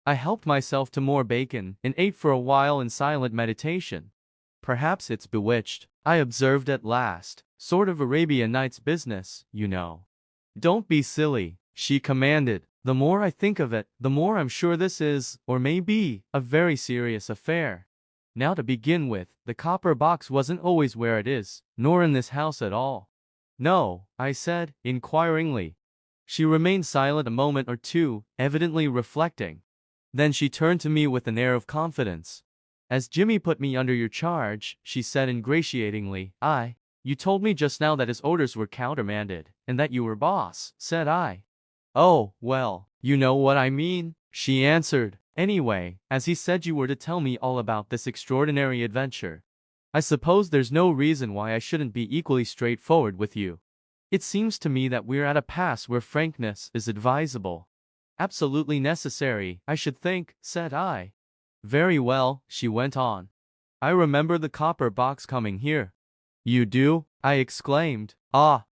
I helped myself to more bacon and ate for a while in silent meditation. Perhaps it's bewitched, I observed at last. Sort of Arabian Nights business, you know. Don't be silly, she commanded. The more I think of it, the more I'm sure this is, or may be, a very serious affair. Now to begin with, the copper box wasn't always where it is, nor in this house at all. No, I said, inquiringly. She remained silent a moment or two, evidently reflecting. Then she turned to me with an air of confidence. As Jimmy put me under your charge, she said ingratiatingly, You told me just now that his orders were countermanded, and that you were boss, said I. Oh, well, you know what I mean, she answered. Anyway, as he said you were to tell me all about this extraordinary adventure, I suppose there's no reason why I shouldn't be equally straightforward with you. It seems to me that we're at a pass where frankness is advisable. Absolutely necessary, I should think, said I. Very well, she went on. I remember the copper box coming here. You do? I exclaimed. Ah,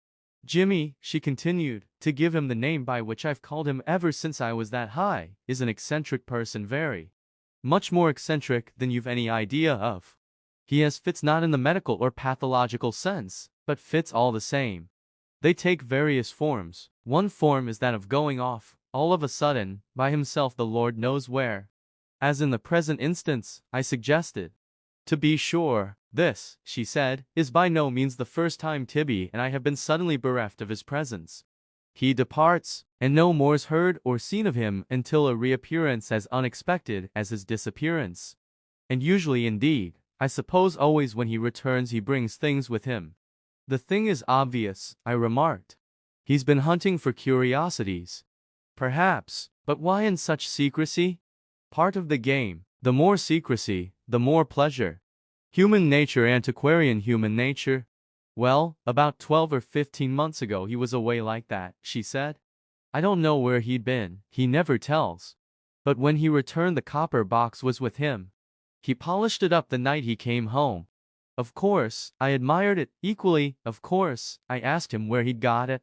Jimmy, she continued, to give him the name by which I've called him ever since I was that high, is an eccentric person, very much more eccentric than you've any idea of. He has fits not in the medical or pathological sense, but fits all the same. They take various forms. One form is that of going off, all of a sudden, by himself the Lord knows where. As in the present instance, I suggested. To be sure, this, she said, is by no means the first time Tibby and I have been suddenly bereft of his presence. He departs, and no more's heard or seen of him until a reappearance as unexpected as his disappearance. And usually indeed, I suppose always when he returns he brings things with him. The thing is obvious, I remarked. He's been hunting for curiosities. Perhaps, but why in such secrecy? Part of the game. The more secrecy, the more pleasure. Human nature, antiquarian human nature. Well, about 12 or 15 months ago he was away like that, she said. I don't know where he'd been, he never tells. But when he returned the copper box was with him. He polished it up the night he came home. Of course, I admired it, equally, of course, I asked him where he'd got it.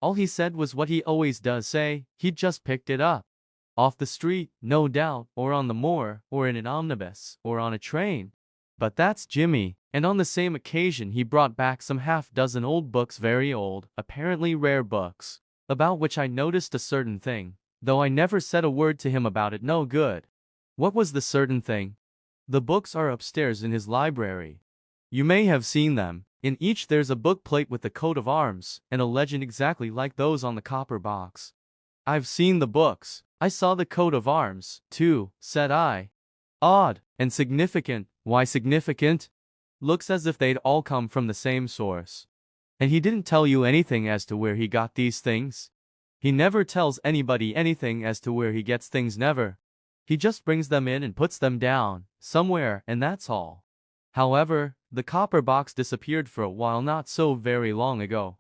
All he said was what he always does say, he'd just picked it up. Off the street, no doubt, or on the moor, or in an omnibus, or on a train. But that's Jimmy, and on the same occasion he brought back some half-dozen old books, very old, apparently rare books, about which I noticed a certain thing, though I never said a word to him about it. No good. What was the certain thing? The books are upstairs in his library. You may have seen them. In each there's a book plate with the coat of arms, and a legend exactly like those on the copper box. I've seen the books. I saw the coat of arms, too, said I. Odd, and significant. Why significant? Looks as if they'd all come from the same source. And he didn't tell you anything as to where he got these things? He never tells anybody anything as to where he gets things, never. He just brings them in and puts them down, somewhere, and that's all. However, the copper box disappeared for a while not so very long ago.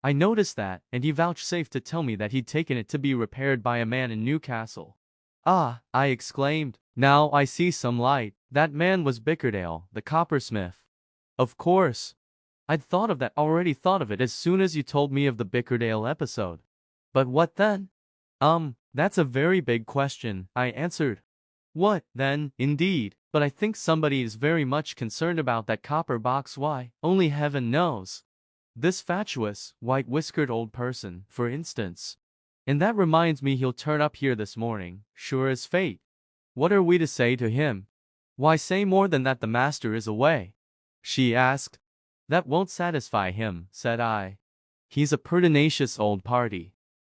I noticed that, and he vouchsafed to tell me that he'd taken it to be repaired by a man in Newcastle. Ah, I exclaimed, now I see some light. That man was Bickerdale, the coppersmith. Of course. I'd thought of that, already thought of it as soon as you told me of the Bickerdale episode. But what then? That's a very big question, I answered. What, then, indeed, but I think somebody is very much concerned about that copper box. Why, only heaven knows. This fatuous, white-whiskered old person, for instance. And that reminds me he'll turn up here this morning, sure as fate. What are we to say to him? Why say more than that the master is away? She asked. That won't satisfy him, said I. He's a pertinacious old party.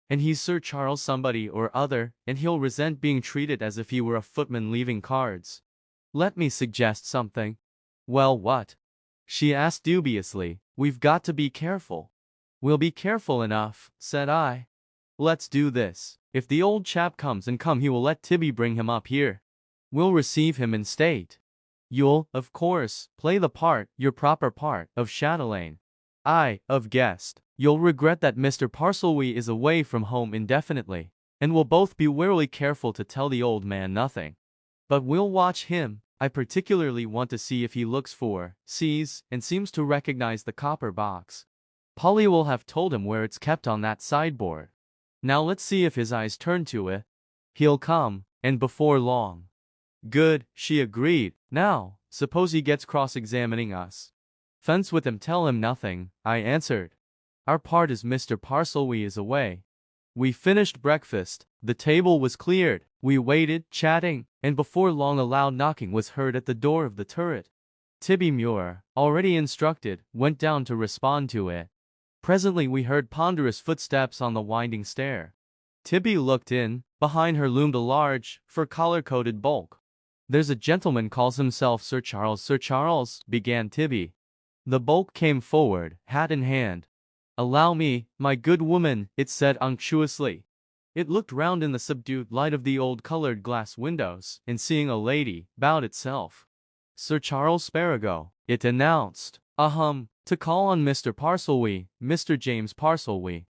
And he's Sir Charles somebody or other, and he'll resent being treated as if he were a footman leaving cards. Let me suggest something. Well, what? She asked dubiously. We've got to be careful. We'll be careful enough, said I. Let's do this. If the old chap comes and he will let Tibby bring him up here. We'll receive him in state. You'll, of course, play the part, your proper part, of chatelaine. I, of guest. You'll regret that Mr. Parselwee is away from home indefinitely, and we'll both be warily careful to tell the old man nothing. But we'll watch him. I particularly want to see if he looks for, sees, and seems to recognize the copper box. Polly will have told him where it's kept on that sideboard. Now let's see if his eyes turn to it. He'll come, and before long. Good, she agreed. Now, suppose he gets cross-examining us. Fence with him, tell him nothing, I answered. Our part is Mr. Parselwee is away. We finished breakfast, the table was cleared, we waited, chatting, and before long a loud knocking was heard at the door of the turret. Tibby Muir, already instructed, went down to respond to it. Presently we heard ponderous footsteps on the winding stair. Tibby looked in, behind her loomed a large, fur-collar-coated bulk. There's a gentleman calls himself Sir Charles. Sir Charles, began Tibby. The bulk came forward, hat in hand. Allow me, my good woman, it said unctuously. It looked round in the subdued light of the old colored glass windows, and seeing a lady, bowed itself. Sir Charles Sparago, it announced. To call on Mr. Parselwee, Mr. James Parselwee.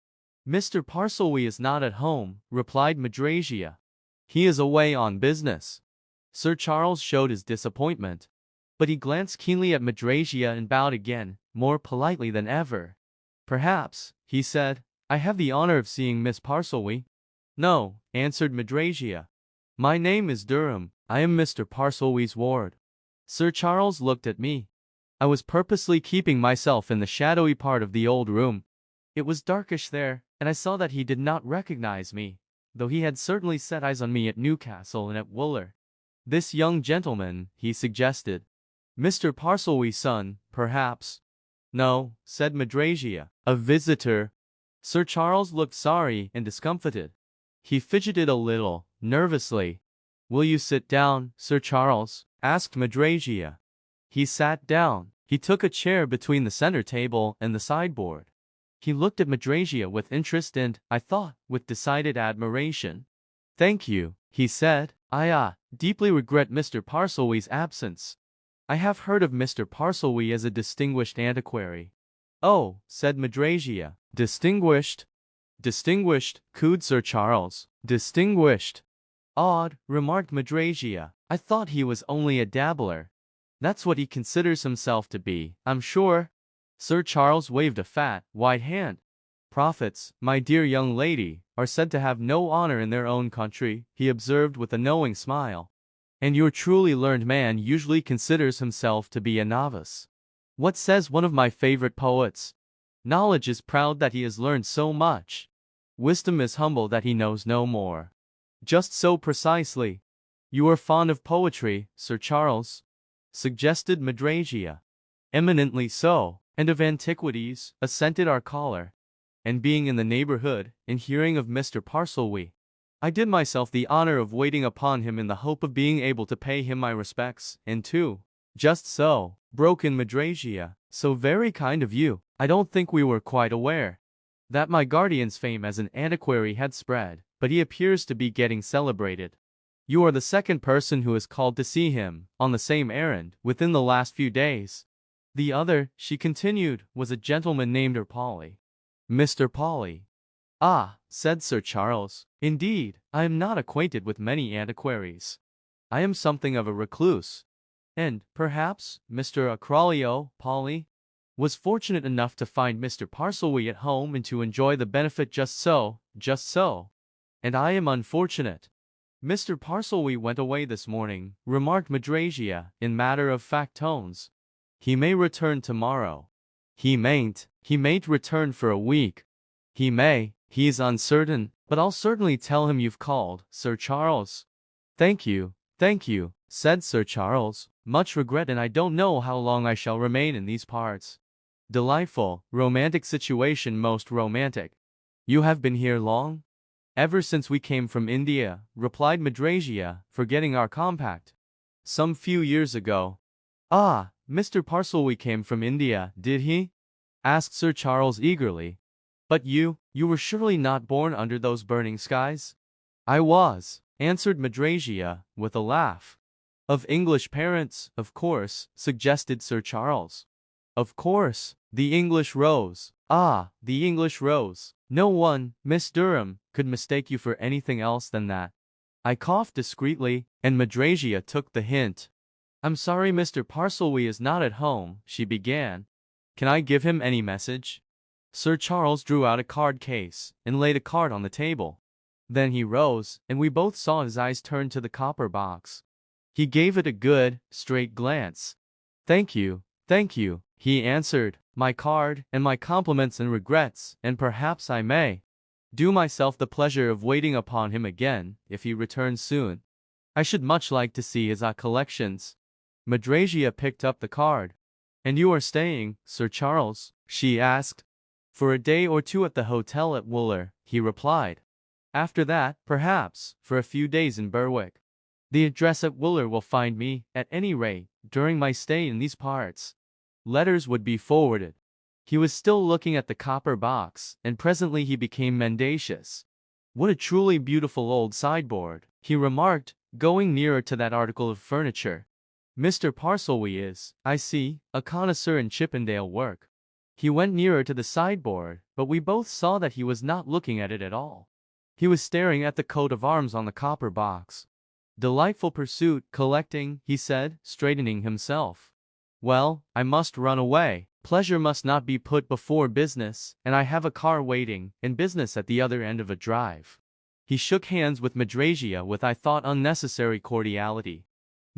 Mr. Parselwee is not at home, replied Madrasia. He is away on business. Sir Charles showed his disappointment. But he glanced keenly at Madrasia and bowed again, more politely than ever. Perhaps, he said, I have the honor of seeing Miss Parselwee. No, answered Madrasia. My name is Durham, I am Mr. Parselwee's ward. Sir Charles looked at me. I was purposely keeping myself in the shadowy part of the old room. It was darkish there, and I saw that he did not recognize me, though he had certainly set eyes on me at Newcastle and at Wooler. This young gentleman, he suggested. Mr. Parselwee's son, perhaps. No, said Madrasia, a visitor. Sir Charles looked sorry and discomfited. He fidgeted a little, nervously. Will you sit down, Sir Charles? Asked Madrasia. He sat down. He took a chair between the center table and the sideboard. He looked at Madrasia with interest and, I thought, with decided admiration. Thank you, he said. I deeply regret Mr. Parselwee's absence. I have heard of Mr. Parselwee as a distinguished antiquary. Oh, said Madrasia. Distinguished? Distinguished, cooed Sir Charles. Distinguished. Odd, remarked Madrasia. I thought he was only a dabbler. That's what he considers himself to be, I'm sure. Sir Charles waved a fat, white hand. Prophets, my dear young lady, are said to have no honor in their own country, he observed with a knowing smile. And your truly learned man usually considers himself to be a novice. What says one of my favorite poets? Knowledge is proud that he has learned so much. Wisdom is humble that he knows no more. Just so precisely. You are fond of poetry, Sir Charles? Suggested Madrasia. Eminently so, and of antiquities, assented our caller. And being in the neighborhood, in hearing of Mr. Parselwee, I did myself the honor of waiting upon him in the hope of being able to pay him my respects, and too. Just so, broke in Madrasia, so very kind of you. I don't think we were quite aware that my guardian's fame as an antiquary had spread, but he appears to be getting celebrated. You are the second person who has called to see him, on the same errand, within the last few days. The other, she continued, was a gentleman named Polly. Mr. Polly. Ah, said Sir Charles, indeed, I am not acquainted with many antiquaries. I am something of a recluse. And, perhaps, Mr. Acrolio, Polly, was fortunate enough to find Mr. Parselwee at home and to enjoy the benefit just so. And I am unfortunate. Mr. Parselwee went away this morning, remarked Madrasia, in matter-of-fact tones. He may return tomorrow. He mayn't return for a week. He may, he's uncertain, but I'll certainly tell him you've called, Sir Charles. Thank you, said Sir Charles. Much regret, and I don't know how long I shall remain in these parts. Delightful, romantic situation, most romantic. You have been here long? Ever since we came from India, replied Madrasia, forgetting our compact. Some few years ago. Ah, Mr. Parselwee came from India, did he? Asked Sir Charles eagerly. But you were surely not born under those burning skies? I was, answered Madrasia, with a laugh. Of English parents, of course, suggested Sir Charles. Of course, the English rose. Ah, the English rose. No one, Miss Durham, could mistake you for anything else than that. I coughed discreetly, and Madrasia took the hint. I'm sorry Mr. Parselwee is not at home, she began. Can I give him any message? Sir Charles drew out a card case and laid a card on the table. Then he rose, and we both saw his eyes turn to the copper box. He gave it a good, straight glance. Thank you, he answered. My card, and my compliments and regrets, and perhaps I may do myself the pleasure of waiting upon him again, if he returns soon. I should much like to see his collections. Madrasia picked up the card. And you are staying, Sir Charles? She asked. For a day or two at the hotel at Wooler, he replied. After that, perhaps, for a few days in Berwick. The address at Wooler will find me, at any rate, during my stay in these parts. Letters would be forwarded. He was still looking at the copper box, and presently he became mendacious. What a truly beautiful old sideboard, he remarked, going nearer to that article of furniture. Mr. Parselby is, I see, a connoisseur in Chippendale work. He went nearer to the sideboard, but we both saw that he was not looking at it at all. He was staring at the coat of arms on the copper box. Delightful pursuit, collecting, he said, straightening himself. Well, I must run away. Pleasure must not be put before business, and I have a car waiting, and business at the other end of a drive. He shook hands with Madrasia with, I thought, unnecessary cordiality.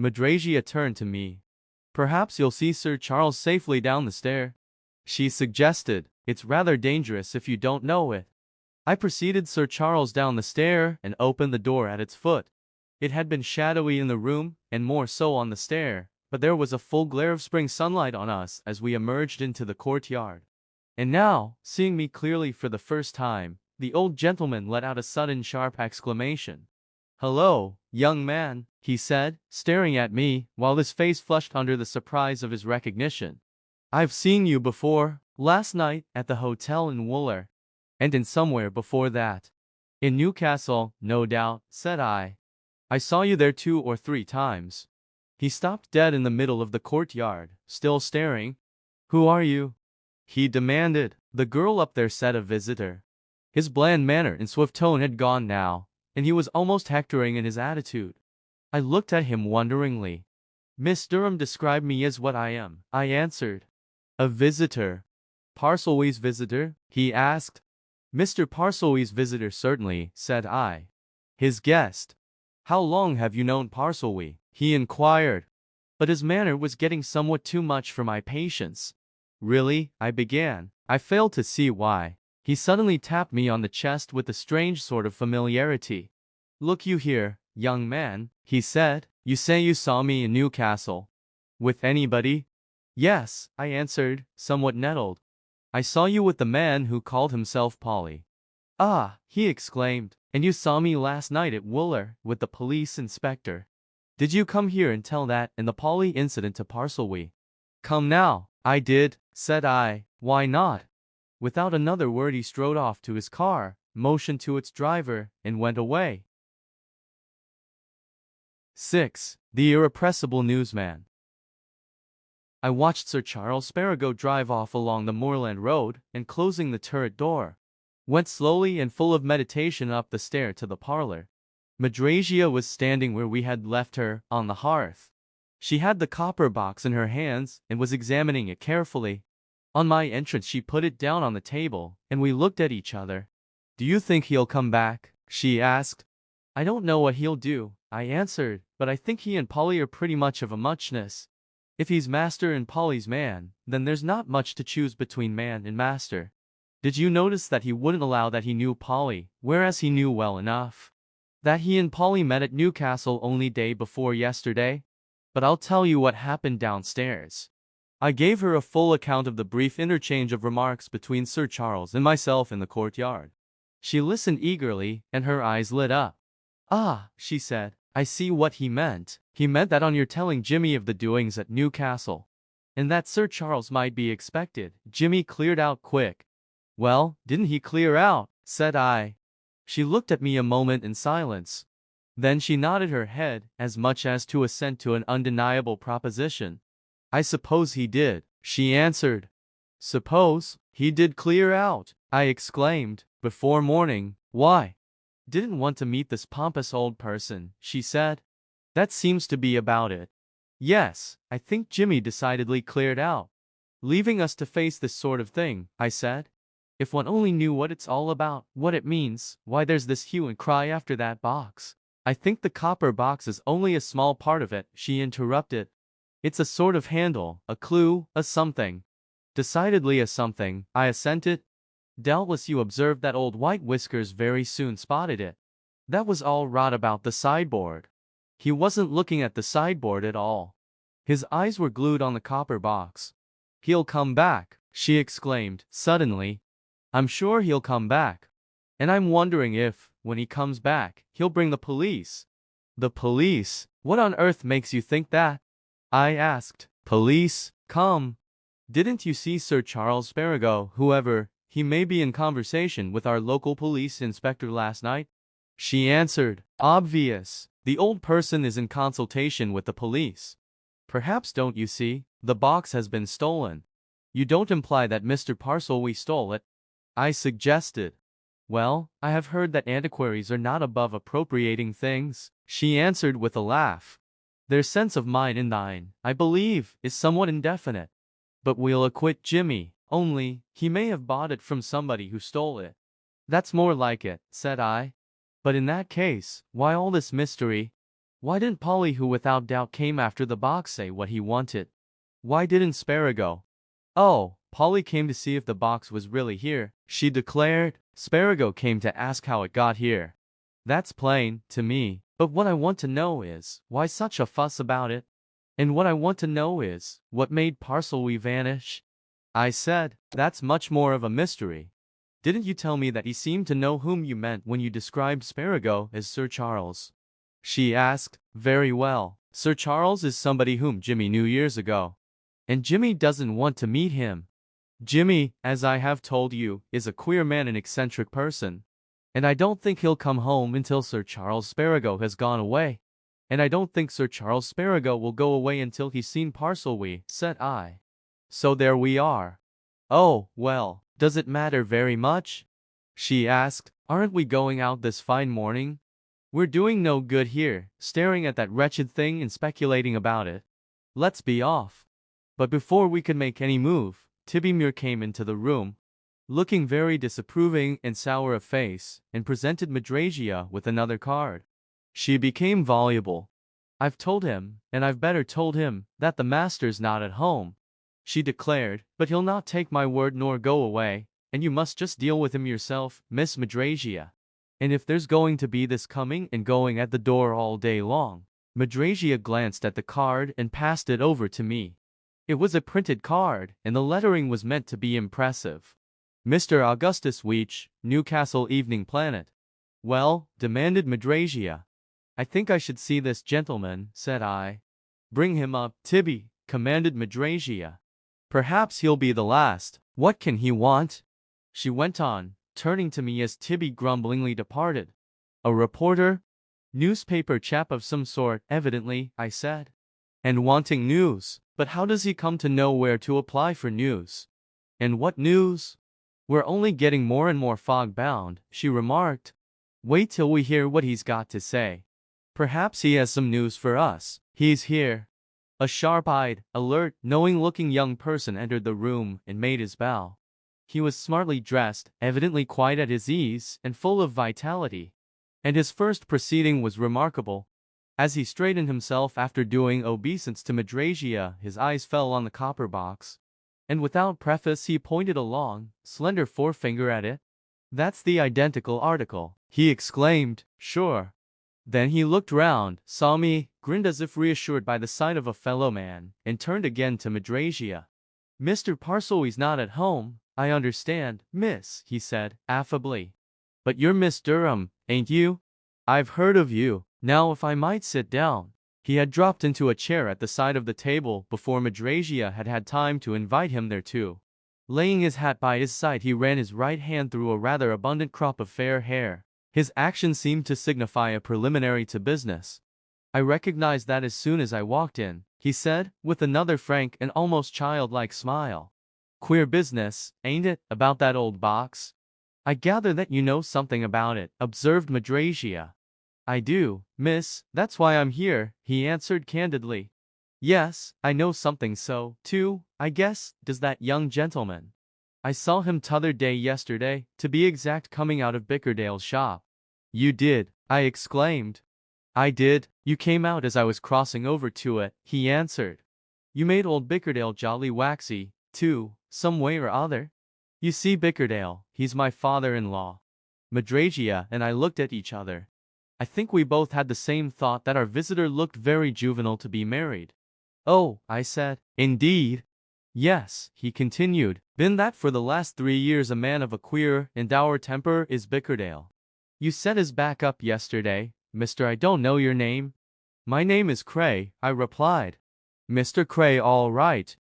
Madrasia turned to me. Perhaps you'll see Sir Charles safely down the stair, she suggested. It's rather dangerous if you don't know it. I preceded Sir Charles down the stair and opened the door at its foot. It had been shadowy in the room, and more so on the stair, but there was a full glare of spring sunlight on us as we emerged into the courtyard. And now, seeing me clearly for the first time, the old gentleman let out a sudden sharp exclamation. "Hello, young man," he said, staring at me, while his face flushed under the surprise of his recognition. "I've seen you before, last night, at the hotel in Wooler, and in somewhere before that. In Newcastle, no doubt," said I. "I saw you there 2 or 3 times. He stopped dead in the middle of the courtyard, still staring. "Who are you?" he demanded. The girl up there said a visitor. His bland manner and swift tone had gone now, and he was almost hectoring in his attitude. I looked at him wonderingly. "Miss Durham described me as what I am," I answered. "A visitor." "Parselby's visitor?" he asked. "Mr. Parselby's visitor, certainly," said I. "His guest." "How long have you known Parselby?" he inquired. But his manner was getting somewhat too much for my patience. "Really," I began. I failed to see why. He suddenly tapped me on the chest with a strange sort of familiarity. "Look you here, young man," he said. "You say you saw me in Newcastle. With anybody?" "Yes," I answered, somewhat nettled. "I saw you with the man who called himself Polly." "Ah!" he exclaimed. "And you saw me last night at Wooler, with the police inspector. Did you come here and tell that and the Polly incident to Parselby?" "Come now." "I did," said I. "Why not?" Without another word he strode off to his car, motioned to its driver, and went away. 6. The Irrepressible Newsman. I watched Sir Charles Sparago drive off along the moorland road, and closing the turret door, went slowly and full of meditation up the stair to the parlor. Madrasia was standing where we had left her, on the hearth. She had the copper box in her hands, and was examining it carefully. On my entrance she put it down on the table, and we looked at each other. "Do you think he'll come back?" she asked. "I don't know what he'll do," I answered, "but I think he and Polly are pretty much of a muchness. If he's master and Polly's man, then there's not much to choose between man and master. Did you notice that he wouldn't allow that he knew Polly, whereas he knew well enough that he and Polly met at Newcastle only day before yesterday? But I'll tell you what happened downstairs." I gave her a full account of the brief interchange of remarks between Sir Charles and myself in the courtyard. She listened eagerly, and her eyes lit up. "Ah," she said, "I see what he meant. He meant that on your telling Jimmy of the doings at Newcastle, and that Sir Charles might be expected, Jimmy cleared out quick." "Well, didn't he clear out?" said I. She looked at me a moment in silence. Then she nodded her head, as much as to assent to an undeniable proposition. "I suppose he did," she answered. "Suppose he did clear out?" I exclaimed. "Before morning. Why?" "Didn't want to meet this pompous old person," she said. "That seems to be about it." "Yes, I think Jimmy decidedly cleared out, leaving us to face this sort of thing," I said. If one only knew what it's all about, what it means, why there's this hue and cry after that box. I think the copper box is only a small part of it, she interrupted. It's a sort of handle, a clue, a something. Decidedly a something, I assented. Doubtless you observed that old White Whiskers very soon spotted it. That was all rot about the sideboard. He wasn't looking at the sideboard at all. His eyes were glued on the copper box. He'll come back, she exclaimed, suddenly. I'm sure he'll come back. And I'm wondering if, when he comes back, he'll bring the police. The police? What on earth makes you think that? I asked. Police? Come. Didn't you see Sir Charles Sparago, whoever he may be, in conversation with our local police inspector last night? She answered. Obvious. The old person is in consultation with the police. Perhaps, don't you see, the box has been stolen. You don't imply that Mr. Parselwee stole it? I suggested. Well, I have heard that antiquaries are not above appropriating things, she answered with a laugh. Their sense of mine and thine, I believe, is somewhat indefinite. But we'll acquit Jimmy, only, he may have bought it from somebody who stole it. That's more like it, said I. But in that case, why all this mystery? Why didn't Polly, who without doubt came after the box, say what he wanted? Why didn't Sparago? Oh, Polly came to see if the box was really here, she declared. Sparago came to ask how it got here. That's plain, to me, but what I want to know is, why such a fuss about it? And what I want to know is, what made Parselwee vanish? I said, that's much more of a mystery. Didn't you tell me that he seemed to know whom you meant when you described Sparago as Sir Charles? She asked. Very well. Sir Charles is somebody whom Jimmy knew years ago. And Jimmy doesn't want to meet him. Jimmy, as I have told you, is a queer man, an eccentric person. And I don't think he'll come home until Sir Charles Sparago has gone away. And I don't think Sir Charles Sparago will go away until he's seen Parselwee, said I. So there we are. Oh, well, does it matter very much? She asked. Aren't we going out this fine morning? We're doing no good here, staring at that wretched thing and speculating about it. Let's be off. But before we could make any move, Tibby Muir came into the room, looking very disapproving and sour of face, and presented Madrasia with another card. She became voluble. I've told him, and I've better told him, that the master's not at home, she declared, but he'll not take my word nor go away, and you must just deal with him yourself, Miss Madrasia. And if there's going to be this coming and going at the door all day long. Madrasia glanced at the card and passed it over to me. It was a printed card, and the lettering was meant to be impressive. Mr. Augustus Weech, Newcastle Evening Planet. Well, demanded Madrasia. I think I should see this gentleman, said I. Bring him up, Tibby, commanded Madrasia. Perhaps he'll be the last. What can he want? She went on, turning to me as Tibby grumblingly departed. A reporter? Newspaper chap of some sort, evidently, I said. And wanting news. But how does he come to know where to apply for news? And what news? We're only getting more and more fog-bound, she remarked. Wait till we hear what he's got to say. Perhaps he has some news for us. He's here. A sharp-eyed, alert, knowing-looking young person entered the room and made his bow. He was smartly dressed, evidently quite at his ease, and full of vitality. And his first proceeding was remarkable. As he straightened himself after doing obeisance to Madrasia, his eyes fell on the copper box. And without preface he pointed a long, slender forefinger at it. That's the identical article, he exclaimed. Sure. Then he looked round, saw me, grinned as if reassured by the sight of a fellow man, and turned again to Madrasia. Mr. Parselwee's not at home, I understand, miss, he said, affably. But you're Miss Durham, ain't you? I've heard of you. Now if I might sit down. He had dropped into a chair at the side of the table before Madrasia had had time to invite him thereto. Laying his hat by his side, he ran his right hand through a rather abundant crop of fair hair. His action seemed to signify a preliminary to business. I recognized that as soon as I walked in, he said, with another frank and almost childlike smile. Queer business, ain't it, about that old box? I gather that you know something about it, observed Madrasia. I do, miss, that's why I'm here, he answered candidly. Yes, I know something so, too, I guess, does that young gentleman. I saw him t'other day yesterday, to be exact, coming out of Bickerdale's shop. You did? I exclaimed. I did. You came out as I was crossing over to it, he answered. You made old Bickerdale jolly waxy, too, some way or other. You see, Bickerdale, he's my father-in-law. Madragia and I looked at each other. I think we both had the same thought, that our visitor looked very juvenile to be married. Oh, I said. Indeed? Yes, he continued. Been that for the last 3 years. A man of a queer and dour temper is Bickerdale. You set his back up yesterday, Mr. I don't know your name. My name is Cray, I replied. Mr. Cray, all right.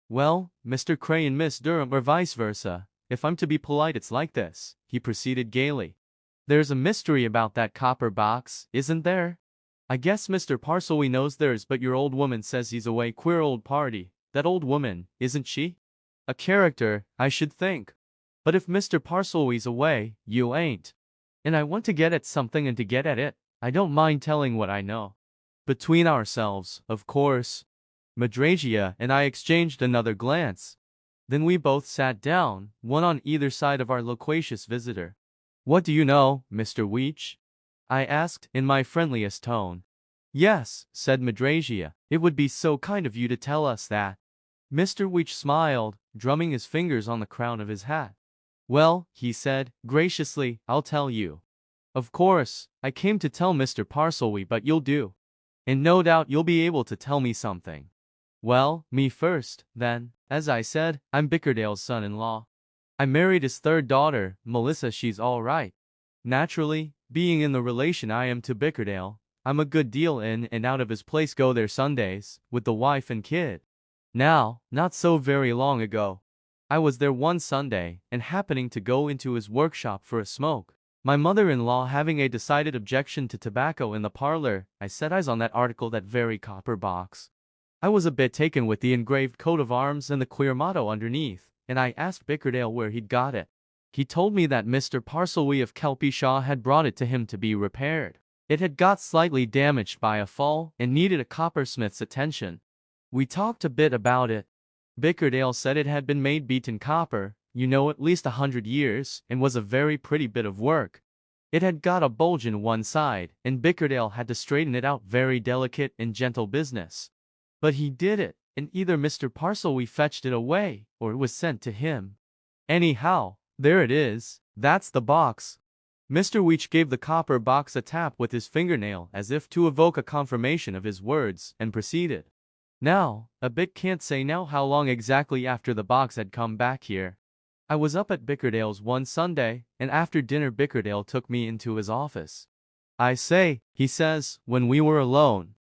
Well, Mr. Cray and Miss Durham, or vice versa. If I'm to be polite, it's like this, he proceeded gaily. There's a mystery about that copper box, isn't there? I guess Mr. Parsley knows there is, but your old woman says he's away. Queer old party, that old woman, isn't she? A character, I should think. But if Mr. Parsley's away, you ain't. And I want to get at something, and to get at it, I don't mind telling what I know. Between ourselves, of course. Madragia and I exchanged another glance. Then we both sat down, one on either side of our loquacious visitor. What do you know, Mr. Weech? I asked, in my friendliest tone. Yes, said Madragia, it would be so kind of you to tell us that. Mr. Weech smiled, drumming his fingers on the crown of his hat. Well, he said, graciously, I'll tell you. Of course, I came to tell Mr. Parsley, but you'll do. And no doubt you'll be able to tell me something. Well, me first, then. As I said, I'm Bickerdale's son-in-law. I married his third daughter, Melissa. She's all right. Naturally, being in the relation I am to Bickerdale, I'm a good deal in and out of his place, go there Sundays, with the wife and kid. Now, not so very long ago, I was there one Sunday, and happening to go into his workshop for a smoke, my mother-in-law having a decided objection to tobacco in the parlor, I set eyes on that article, that very copper box. I was a bit taken with the engraved coat of arms and the queer motto underneath, and I asked Bickerdale where he'd got it. He told me that Mr. Parsley of Kelpie had brought it to him to be repaired. It had got slightly damaged by a fall and needed a coppersmith's attention. We talked a bit about it. Bickerdale said it had been made beaten copper, you know, at least 100 years, and was a very pretty bit of work. It had got a bulge in one side, and Bickerdale had to straighten it out, very delicate and gentle business. But he did it, and either Mr. Parsley fetched it away, or it was sent to him. Anyhow, there it is, that's the box. Mr. Weech gave the copper box a tap with his fingernail as if to evoke a confirmation of his words, and proceeded. Now, a bit can't say now how long exactly after the box had come back here. I was up at Bickerdale's one Sunday, and after dinner Bickerdale took me into his office. I say, he says, when we were alone.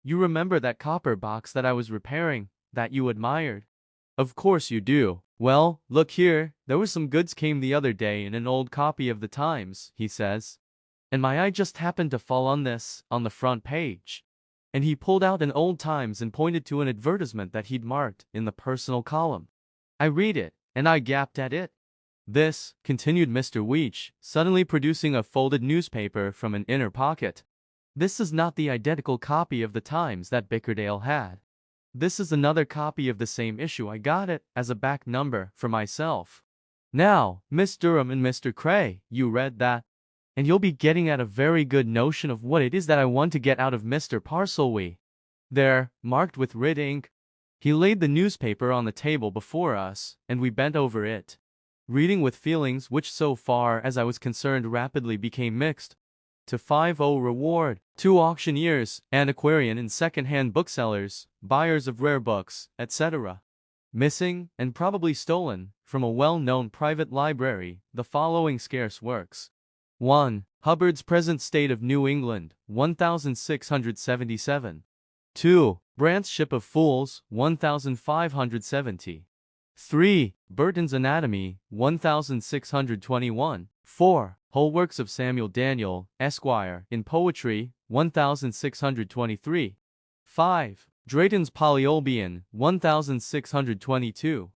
You remember that copper box that I was repairing, that you admired? Of course you do. Well, look here, there was some goods came the other day in an old copy of the Times, he says. And my eye just happened to fall on this, on the front page. And he pulled out an old Times and pointed to an advertisement that he'd marked in the personal column. I read it, and I gaped at it. This, continued Mr. Weech, suddenly producing a folded newspaper from an inner pocket. This is not the identical copy of the Times that Bickerdale had. This is another copy of the same issue. I got it as a back number for myself. Now, Miss Durham and Mr. Cray, you read that, and you'll be getting at a very good notion of what it is that I want to get out of Mr. Parsley. There, marked with red ink. He laid the newspaper on the table before us, and we bent over it, reading with feelings which, so far as I was concerned, rapidly became mixed. To 50 reward, 2 auctioneers, antiquarian and second-hand booksellers, buyers of rare books, etc. Missing, and probably stolen, from a well-known private library, the following scarce works. 1. Hubbard's Present State of New England, 1677. 2. Brandt's Ship of Fools, 1570. 3. Burton's Anatomy, 1621. 4. Whole Works of Samuel Daniel, Esquire, in Poetry, 1623. 5. Drayton's Polyolbion, 1622.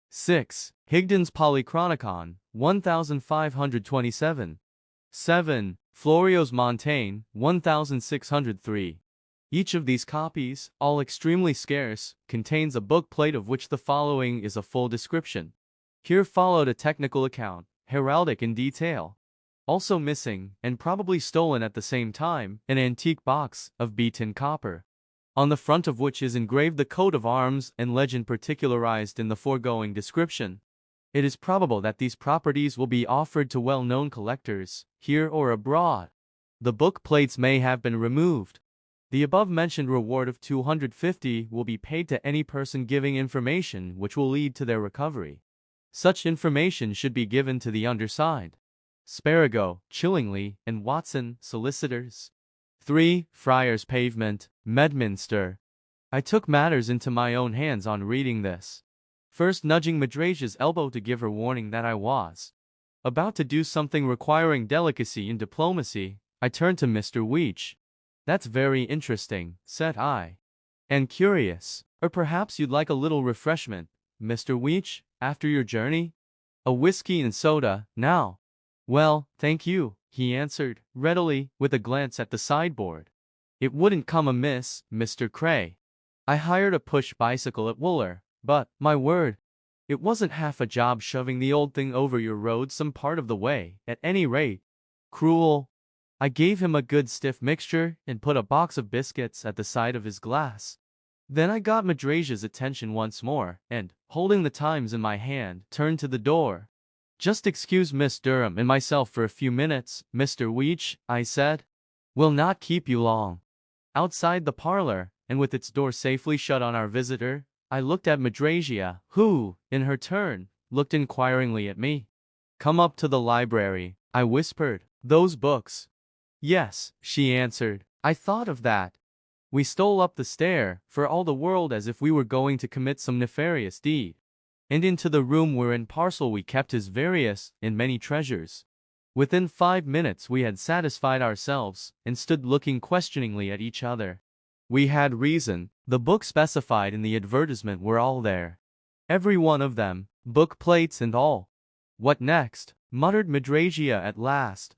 6. Higden's Polychronicon, 1527. 7. Florio's Montaigne, 1603. Each of these copies, all extremely scarce, contains a book plate of which the following is a full description. Here followed a technical account, heraldic in detail. Also missing, and probably stolen at the same time, an antique box of beaten copper, on the front of which is engraved the coat of arms and legend particularized in the foregoing description. It is probable that these properties will be offered to well-known collectors, here or abroad. The book plates may have been removed. The above-mentioned reward of 250 will be paid to any person giving information which will lead to their recovery. Such information should be given to the undersigned. Sparago, Chillingly, and Watson, solicitors. 3. Friars Pavement, Medminster. I took matters into my own hands on reading this. First nudging Madrasia's elbow to give her warning that I was about to do something requiring delicacy and diplomacy, I turned to Mr. Weech. "That's very interesting," said I. "And curious. Or perhaps you'd like a little refreshment, Mr. Weech, after your journey? A whiskey and soda, now." "Well, thank you," he answered, readily, with a glance at the sideboard. "It wouldn't come amiss, Mr. Cray. I hired a push bicycle at Wooler, but, my word, it wasn't half a job shoving the old thing over your road some part of the way, at any rate. Cruel." I gave him a good stiff mixture and put a box of biscuits at the side of his glass. Then I got Madrasia's attention once more, and, holding the Times in my hand, turned to the door. "Just excuse Miss Durham and myself for a few minutes, Mr. Weech," I said. "We'll not keep you long." Outside the parlor, and with its door safely shut on our visitor, I looked at Madrasia, who, in her turn, looked inquiringly at me. "Come up to the library," I whispered. "Those books." "Yes," she answered. "I thought of that." We stole up the stair, for all the world as if we were going to commit some nefarious deed, and into the room wherein Parselwee kept his various and many treasures. Within 5 minutes we had satisfied ourselves, and stood looking questioningly at each other. We had reason. The books specified in the advertisement were all there. Every one of them, book plates and all. "What next?" muttered Madrasia at last.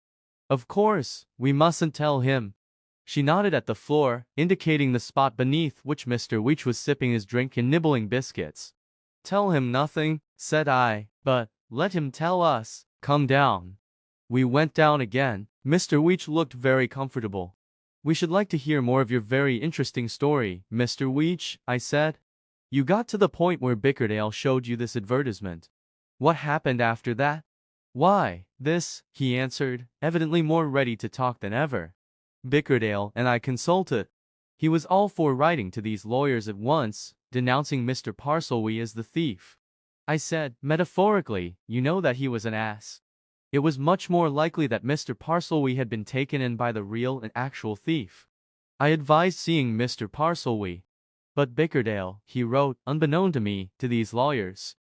"Of course, we mustn't tell him." She nodded at the floor, indicating the spot beneath which Mr. Weech was sipping his drink and nibbling biscuits. "Tell him nothing," said I, "but let him tell us. Come down." We went down again. Mr. Weech looked very comfortable. "We should like to hear more of your very interesting story, Mr. Weech," I said. "You got to the point where Bickerdale showed you this advertisement. What happened after that?" "Why, this," he answered, evidently more ready to talk than ever. "Bickerdale and I consulted. He was all for writing to these lawyers at once, denouncing Mr. Parselwee as the thief. I said, metaphorically, you know, that he was an ass. It was much more likely that Mr. Parselwee had been taken in by the real and actual thief. I advised seeing Mr. Parselwee. But Bickerdale, he wrote, unbeknown to me, to these lawyers,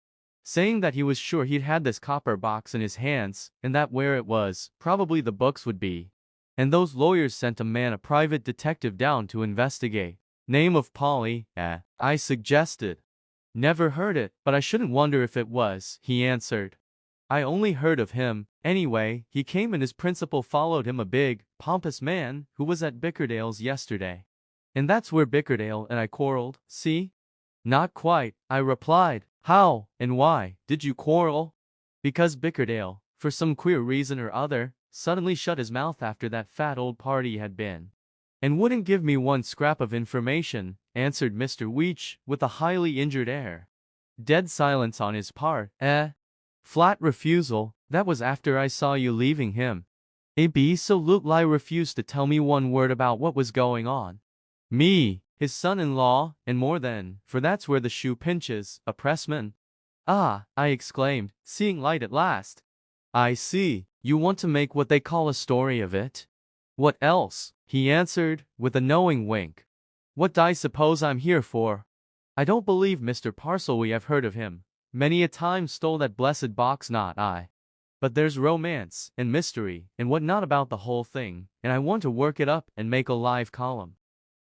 saying that he was sure he'd had this copper box in his hands, and that where it was, probably the books would be. And those lawyers sent a private detective down to investigate. Name of Polly, I suggested. Never heard it, but I shouldn't wonder if it was, he answered. I only heard of him. Anyway, he came and his principal followed him, a big, pompous man, who was at Bickerdale's yesterday. And that's where Bickerdale and I quarreled, see? Not quite, I replied. How, and why, did you quarrel? Because Bickerdale, for some queer reason or other, suddenly shut his mouth after that fat old party had been, and wouldn't give me one scrap of information, answered Mr. Weech, with a highly injured air. Dead silence on his part, Flat refusal. That was after I saw you leaving him. Absolutely refused to tell me one word about what was going on. Me, his son-in-law, and more than, for that's where the shoe pinches, a pressman. Ah, I exclaimed, seeing light at last. I see, you want to make what they call a story of it. What else? He answered, with a knowing wink. What do I suppose I'm here for? I don't believe Mr. Parselwee, I've heard of him. Many a time stole that blessed box, not I. But there's romance, and mystery, and what not about the whole thing, and I want to work it up and make a live column,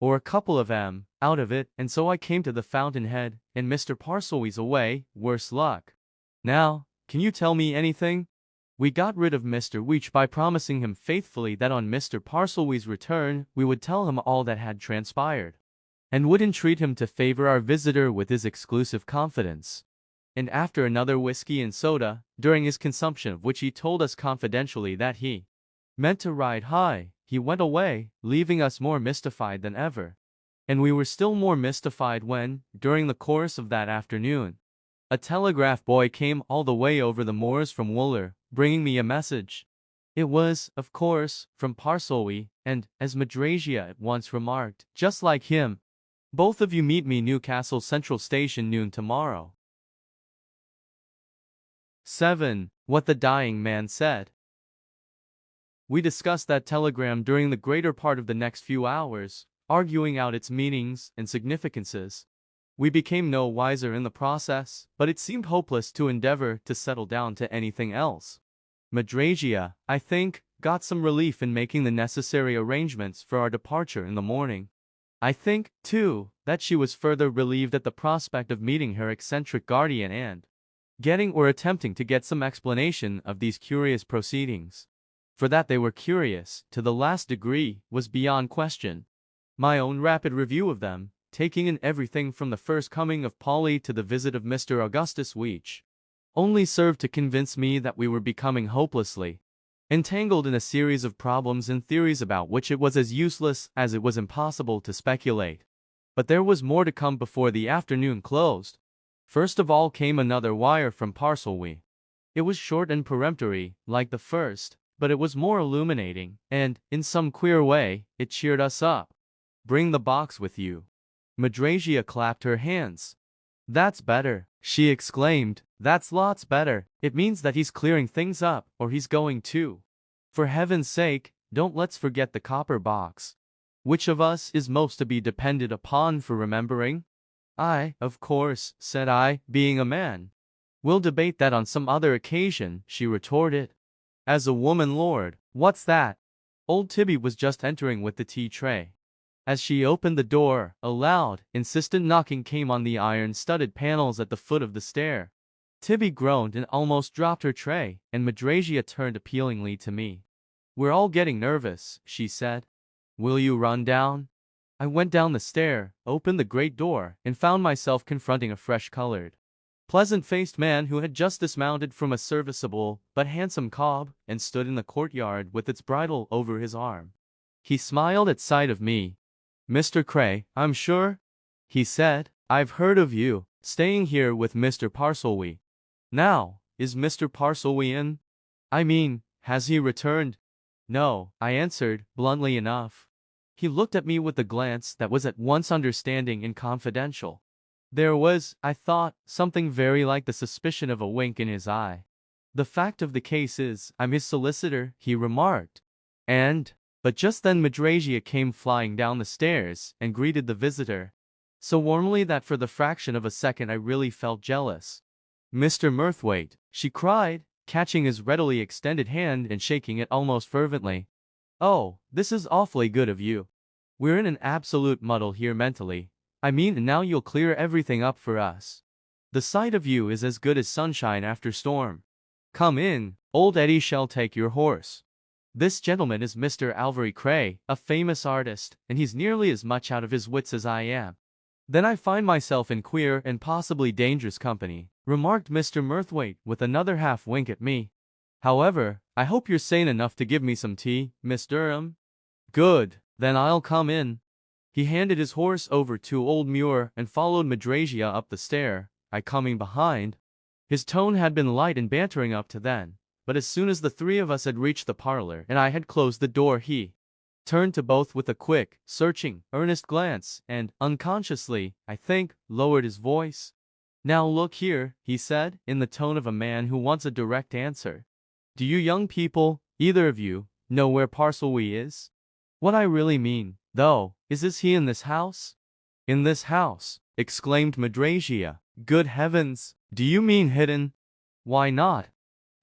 or a couple of 'em, out of it, and so I came to the Fountainhead, and Mr. Parselwee's away, worse luck. Now, can you tell me anything? We got rid of Mr. Weech by promising him faithfully that on Mr. Parselwee's return we would tell him all that had transpired, and would entreat him to favor our visitor with his exclusive confidence. and after another whiskey and soda, during his consumption of which he told us confidentially that he meant to ride high, he went away, leaving us more mystified than ever. And we were still more mystified when, during the course of that afternoon, a telegraph boy came all the way over the moors from Wooler, bringing me a message. It was, of course, from Parselwy, and, as Madrasia at once remarked, just like him. Both of you meet me Newcastle Central Station noon tomorrow. 7. What the dying man said. We discussed that telegram during the greater part of the next few hours, arguing out its meanings and significances. We became no wiser in the process, but it seemed hopeless to endeavor to settle down to anything else. Madrasia, I think, got some relief in making the necessary arrangements for our departure in the morning. I think, too, that she was further relieved at the prospect of meeting her eccentric guardian and getting or attempting to get some explanation of these curious proceedings. For that they were curious, to the last degree, was beyond question. My own rapid review of them, taking in everything from the first coming of Polly to the visit of Mr. Augustus Weech, only served to convince me that we were becoming hopelessly entangled in a series of problems and theories about which it was as useless as it was impossible to speculate. But there was more to come before the afternoon closed. First of all came another wire from Parselwy. It was short and peremptory, like the first, but it was more illuminating, and, in some queer way, it cheered us up. Bring the box with you. Madrasia clapped her hands. That's better, she exclaimed. That's lots better. It means that he's clearing things up, or he's going to. For heaven's sake, don't let's forget the copper box. Which of us is most to be depended upon for remembering? I, of course, said I, being a man. We'll debate that on some other occasion, she retorted. As a woman, Lord, what's that? Old Tibby was just entering with the tea tray. As she opened the door, a loud, insistent knocking came on the iron-studded panels at the foot of the stair. Tibby groaned and almost dropped her tray, and Madrasia turned appealingly to me. We're all getting nervous, she said. Will you run down? I went down the stair, opened the great door, and found myself confronting a fresh-colored, pleasant-faced man who had just dismounted from a serviceable but handsome cob and stood in the courtyard with its bridle over his arm. He smiled at sight of me. Mr. Cray, I'm sure? He said. I've heard of you, staying here with Mr. Parselwy. Now, is Mr. Parselwy in? I mean, has he returned? No, I answered, bluntly enough. He looked at me with a glance that was at once understanding and confidential. There was, I thought, something very like the suspicion of a wink in his eye. The fact of the case is, I'm his solicitor, he remarked. But just then Madrasia came flying down the stairs and greeted the visitor, so warmly that for the fraction of a second I really felt jealous. Mr. Murthwaite, she cried, catching his readily extended hand and shaking it almost fervently. Oh, this is awfully good of you. We're in an absolute muddle here mentally. I mean, and now you'll clear everything up for us. The sight of you is as good as sunshine after storm. Come in, old Eddie shall take your horse. This gentleman is Mr. Alvary Cray, a famous artist, and he's nearly as much out of his wits as I am. Then I find myself in queer and possibly dangerous company, remarked Mr. Murthwaite with another half-wink at me. However, I hope you're sane enough to give me some tea, Miss Durham. Good, then I'll come in. He handed his horse over to old Muir and followed Madrasia up the stair, I coming behind. His tone had been light and bantering up to then, but as soon as the three of us had reached the parlor and I had closed the door, he turned to both with a quick, searching, earnest glance, and, unconsciously, I think, lowered his voice. Now look here, he said, in the tone of a man who wants a direct answer. Do you young people, either of you, know where Parselwy is? What I really mean, though, is he in this house? In this house, exclaimed Madrasia. Good heavens, do you mean hidden? Why not?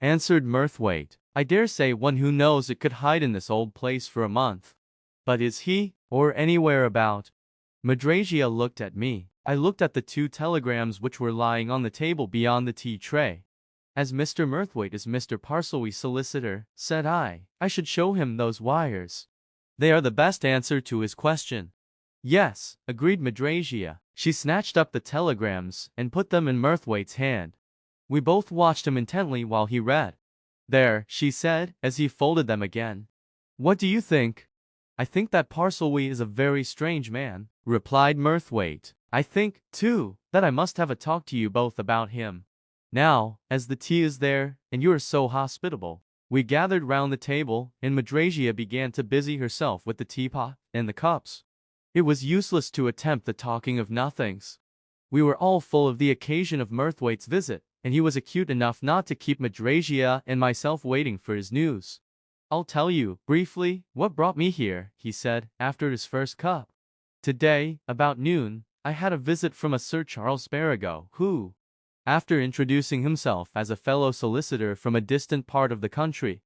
Answered Murthwaite. I dare say one who knows it could hide in this old place for a month. But is he, or anywhere about? Madrasia looked at me. I looked at the two telegrams which were lying on the table beyond the tea tray. As Mr. Murthwaite is Mr. Parselwy's solicitor, said I should show him those wires. They are the best answer to his question. Yes, agreed Madrasia. She snatched up the telegrams and put them in Murthwaite's hand. We both watched him intently while he read. "There," she said, as he folded them again. "What do you think?" "I think that Parselwee is a very strange man," replied Mirthwaite. "I think, too, that I must have a talk to you both about him. Now, as the tea is there, and you are so hospitable." We gathered round the table, and Madrasia began to busy herself with the teapot and the cups. It was useless to attempt the talking of nothings. We were all full of the occasion of Mirthwaite's visit, and he was acute enough not to keep Madrasia and myself waiting for his news. "I'll tell you, briefly, what brought me here," he said, after his first cup. "Today, about noon, I had a visit from a Sir Charles Sparago, who, after introducing himself as a fellow solicitor from a distant part of the country,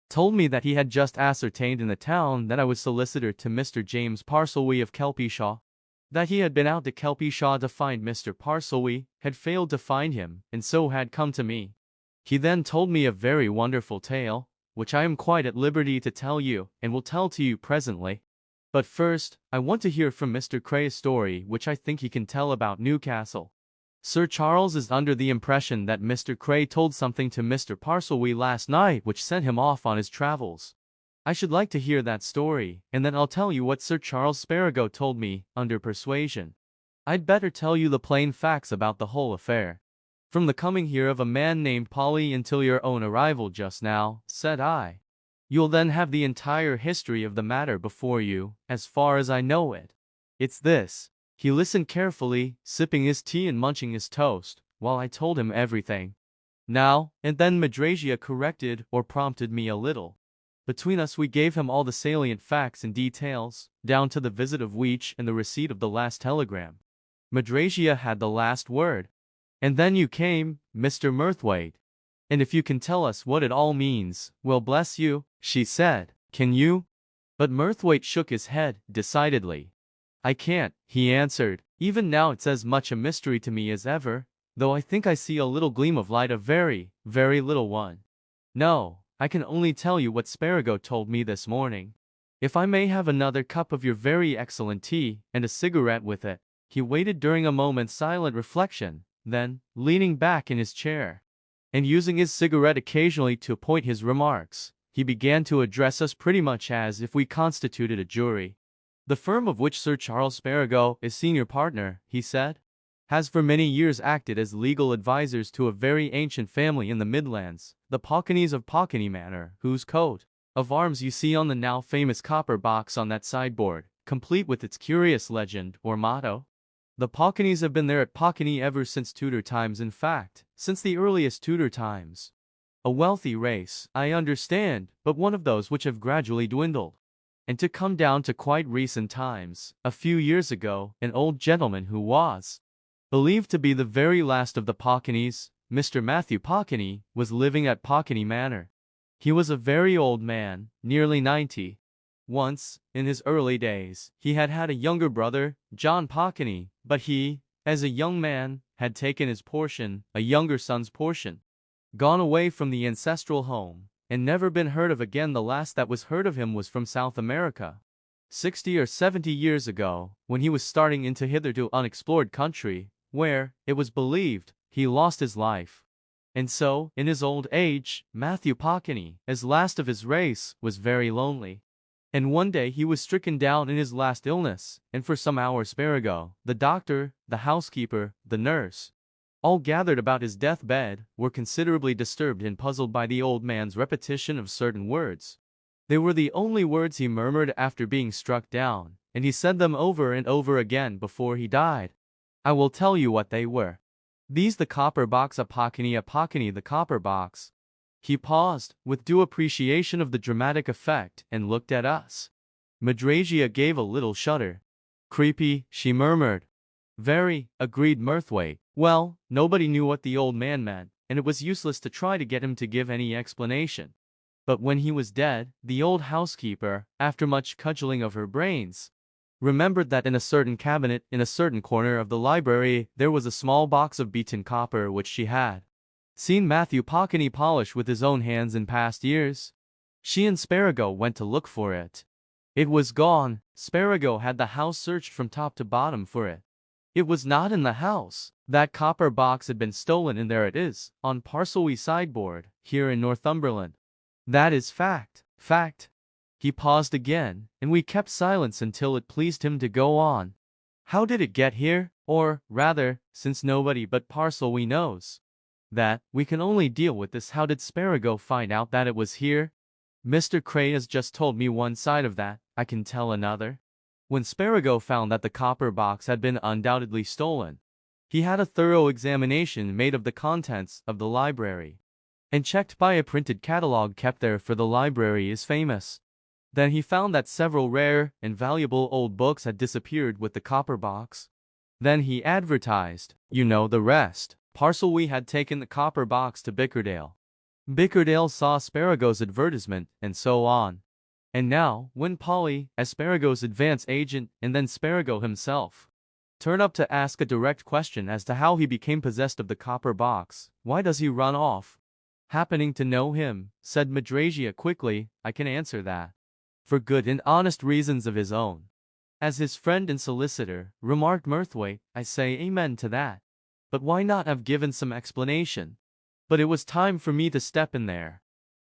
told me that he had just ascertained in the town that I was solicitor to Mr. James Parselwee of Kelpyshaw, that he had been out to Kelpyshaw to find Mr. Parselwee, had failed to find him, and so had come to me. He then told me a very wonderful tale, which I am quite at liberty to tell you, and will tell to you presently. But first, I want to hear from Mr. Cray's story, which I think he can tell about Newcastle. Sir Charles is under the impression that Mr. Cray told something to Mr. Parselwee last night which sent him off on his travels. I should like to hear that story, and then I'll tell you what Sir Charles Sparago told me, under persuasion. I'd better tell you the plain facts about the whole affair. From the coming here of a man named Polly until your own arrival just now," said I. "You'll then have the entire history of the matter before you, as far as I know it. It's this." He listened carefully, sipping his tea and munching his toast, while I told him everything. Now and then Madrasia corrected or prompted me a little. Between us we gave him all the salient facts and details, down to the visit of Weech and the receipt of the last telegram. Madrasia had the last word. "And then you came, Mr. Mirthwaite. And if you can tell us what it all means, well bless you," she said. "Can you?" But Mirthwaite shook his head, decidedly. "I can't," he answered. "Even now it's as much a mystery to me as ever, though I think I see a little gleam of light, a very, very little one. No, I can only tell you what Sparago told me this morning. If I may have another cup of your very excellent tea, and a cigarette with it." He waited during a moment's silent reflection, then, leaning back in his chair, and using his cigarette occasionally to point his remarks, he began to address us pretty much as if we constituted a jury. "The firm of which Sir Charles Sparago is senior partner," he said, "has for many years acted as legal advisers to a very ancient family in the Midlands, the Paukeneys of Paukeney Manor, whose coat of arms you see on the now famous copper box on that sideboard, complete with its curious legend, or motto. The Paukeneys have been there at Paukeney ever since Tudor times, in fact, since the earliest Tudor times. A wealthy race, I understand, but one of those which have gradually dwindled. And to come down to quite recent times, a few years ago, an old gentleman who was believed to be the very last of the Paukeneys, Mr. Matthew Paukeney, was living at Paukeney Manor. He was a very old man, nearly 90. Once, in his early days, he had had a younger brother, John Paukeney, but he, as a young man, had taken his portion, a younger son's portion, gone away from the ancestral home, and never been heard of again. The last that was heard of him was from South America, 60 or 70 years ago, when he was starting into hitherto unexplored country, where, it was believed, he lost his life. And so, in his old age, Matthew Paukeney, as last of his race, was very lonely. And one day he was stricken down in his last illness, and for some hours Sparago, the doctor, the housekeeper, the nurse, all gathered about his deathbed, were considerably disturbed and puzzled by the old man's repetition of certain words. They were the only words he murmured after being struck down, and he said them over and over again before he died. I will tell you what they were. "These the copper box a Paukeney the copper box." He paused, with due appreciation of the dramatic effect, and looked at us. Madrasia gave a little shudder. "Creepy," she murmured. "Very," agreed Mirthwaite. Well, nobody knew what the old man meant, and it was useless to try to get him to give any explanation. But when he was dead, the old housekeeper, after much cudgelling of her brains, remembered that in a certain cabinet in a certain corner of the library there was a small box of beaten copper which she had seen Matthew Paukeney polish with his own hands in past years. She and Sparago went to look for it. It was gone. Sparago had the house searched from top to bottom for it. It was not in the house. That copper box had been stolen, and there it is, on Parcelwee sideboard, here in Northumberland. That is fact. Fact. He paused again, and we kept silence until it pleased him to go on. How did it get here? Or, rather, since nobody but Parcelwee knows that, we can only deal with this. How did Sparago find out that it was here? Mr. Cray has just told me one side of that, I can tell another. When Sparago found that the copper box had been undoubtedly stolen, he had a thorough examination made of the contents of the library, and checked by a printed catalogue kept there, for the library is famous. Then he found that several rare and valuable old books had disappeared with the copper box. Then he advertised. You know the rest. Parcelwee had taken the copper box to Bickerdale. Bickerdale saw Sparago's advertisement, and so on. And now, when Polly, as Sparago's advance agent, and then Sparago himself, turn up to ask a direct question as to how he became possessed of the copper box, why does he run off? Happening to know him, said Madrasia quickly, I can answer that. For good and honest reasons of his own. As his friend and solicitor, remarked Murthwaite, I say amen to that. But why not have given some explanation? But it was time for me to step in there.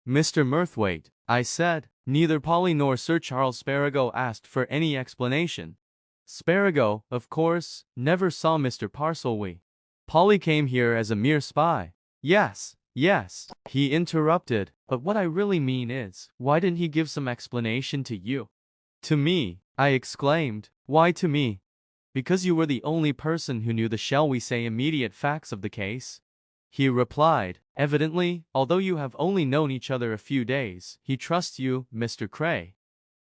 Mr. Murthwaite, I said, neither Polly nor Sir Charles Sparago asked for any explanation. Sparago, of course, never saw Mr. Parcelwee. Polly came here as a mere spy. Yes, he interrupted, but what I really mean is, why didn't he give some explanation to you? To me, I exclaimed. Why to me? Because you were the only person who knew the, shall we say, immediate facts of the case. He replied, evidently, although you have only known each other a few days, he trusts you, Mr. Cray.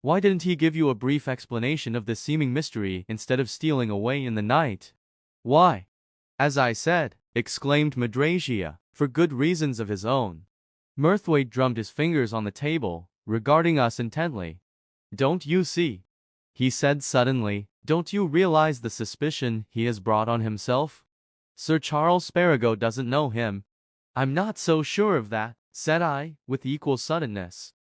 Why didn't he give you a brief explanation of this seeming mystery instead of stealing away in the night? Why? As I said, exclaimed Madrasia, for good reasons of his own. Murthwaite drummed his fingers on the table, regarding us intently. Don't you see? He said suddenly, don't you realize the suspicion he has brought on himself? Sir Charles Sparago doesn't know him. I'm not so sure of that, said I, with equal suddenness.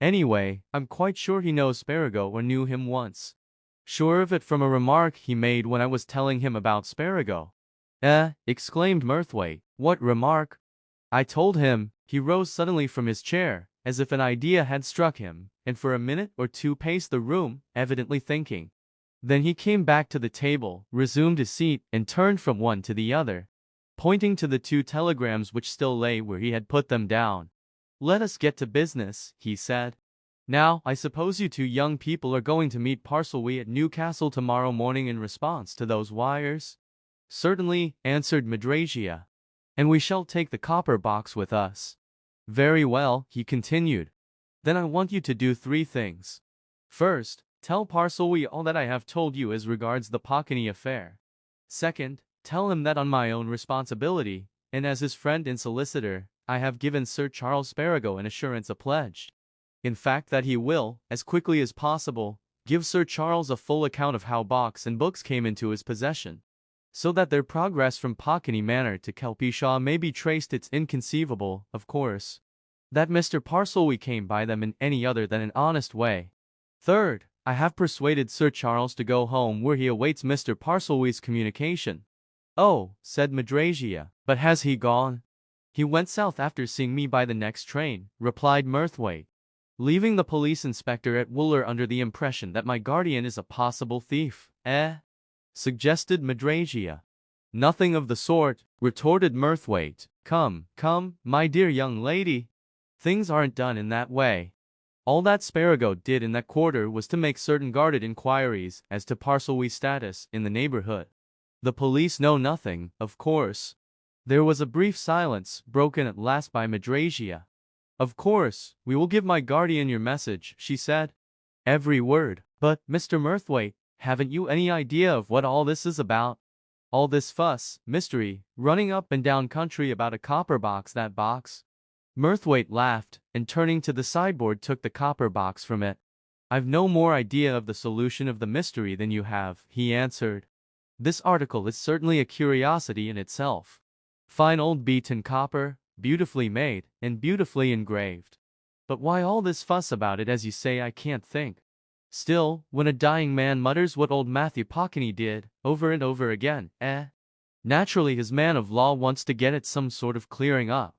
Anyway, I'm quite sure he knows Sparago or knew him once. Sure of it from a remark he made when I was telling him about Sparago. Exclaimed Murthwaite, what remark? I told him. He rose suddenly from his chair, as if an idea had struck him, and for a minute or two paced the room, evidently thinking. Then he came back to the table, resumed his seat, and turned from one to the other, pointing to the 2 telegrams which still lay where he had put them down. Let us get to business, he said. Now, I suppose you 2 young people are going to meet Parcelwee at Newcastle tomorrow morning in response to those wires? Certainly, answered Madrasia. And we shall take the copper box with us. Very well, he continued. Then I want you to do 3 things. First, tell Parcelwee all that I have told you as regards the Pockney affair. Second, tell him that on my own responsibility, and as his friend and solicitor, I have given Sir Charles Sparago an assurance, a pledge. In fact, that he will, as quickly as possible, give Sir Charles a full account of how box and books came into his possession, so that their progress from Pockney Manor to Kelpishaw may be traced. It's inconceivable, of course, that Mr. Parcelwee came by them in any other than an honest way. Third, I have persuaded Sir Charles to go home, where he awaits Mr. Parcelwee's communication. Oh, said Madrasia, but has he gone? He went south after seeing me by the next train, replied Murthwaite, leaving the police inspector at Wooler under the impression that my guardian is a possible thief. Suggested Madrasia. Nothing of the sort, retorted Murthwaite. Come, my dear young lady. Things aren't done in that way. All that Sparago did in that quarter was to make certain guarded inquiries as to Parcelwee's status in the neighborhood. The police know nothing, of course. There was a brief silence, broken at last by Madrasia. Of course, we will give my guardian your message, she said. Every word. But, Mr. Murthwaite, haven't you any idea of what all this is about? All this fuss, mystery, running up and down country about a copper box, that box? Murthwaite laughed, and turning to the sideboard took the copper box from it. I've no more idea of the solution of the mystery than you have, he answered. This article is certainly a curiosity in itself. Fine old beaten copper, beautifully made, and beautifully engraved. But why all this fuss about it, as you say? I can't think. Still, when a dying man mutters what old Matthew Pockney did, over and over again, naturally his man of law wants to get at some sort of clearing up.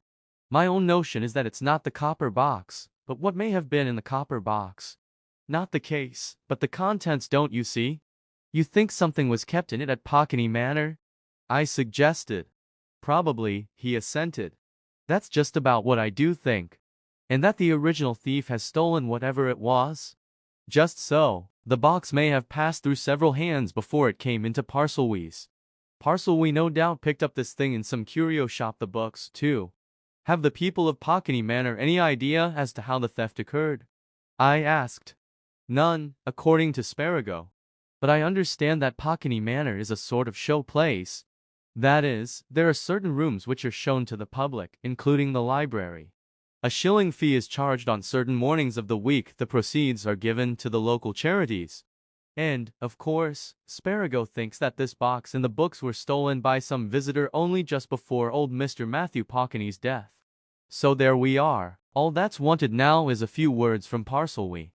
My own notion is that it's not the copper box, but what may have been in the copper box. Not the case, but the contents, don't you see? You think something was kept in it at Pockney Manor? I suggested. Probably, he assented. That's just about what I do think. And that the original thief has stolen whatever it was? Just so. The box may have passed through several hands before it came into Parselwee's. Parselwee no doubt picked up this thing in some curio shop. The books, too. Have the people of Pockney Manor any idea as to how the theft occurred? I asked. None, according to Sparago. But I understand that Pockney Manor is a sort of show place. That is, there are certain rooms which are shown to the public, including the library. A shilling fee is charged on certain mornings of the week. The proceeds are given to the local charities. And, of course, Sparago thinks that this box and the books were stolen by some visitor only just before old Mr. Matthew Pockney's death. So there we are. All that's wanted now is a few words from Parselwee.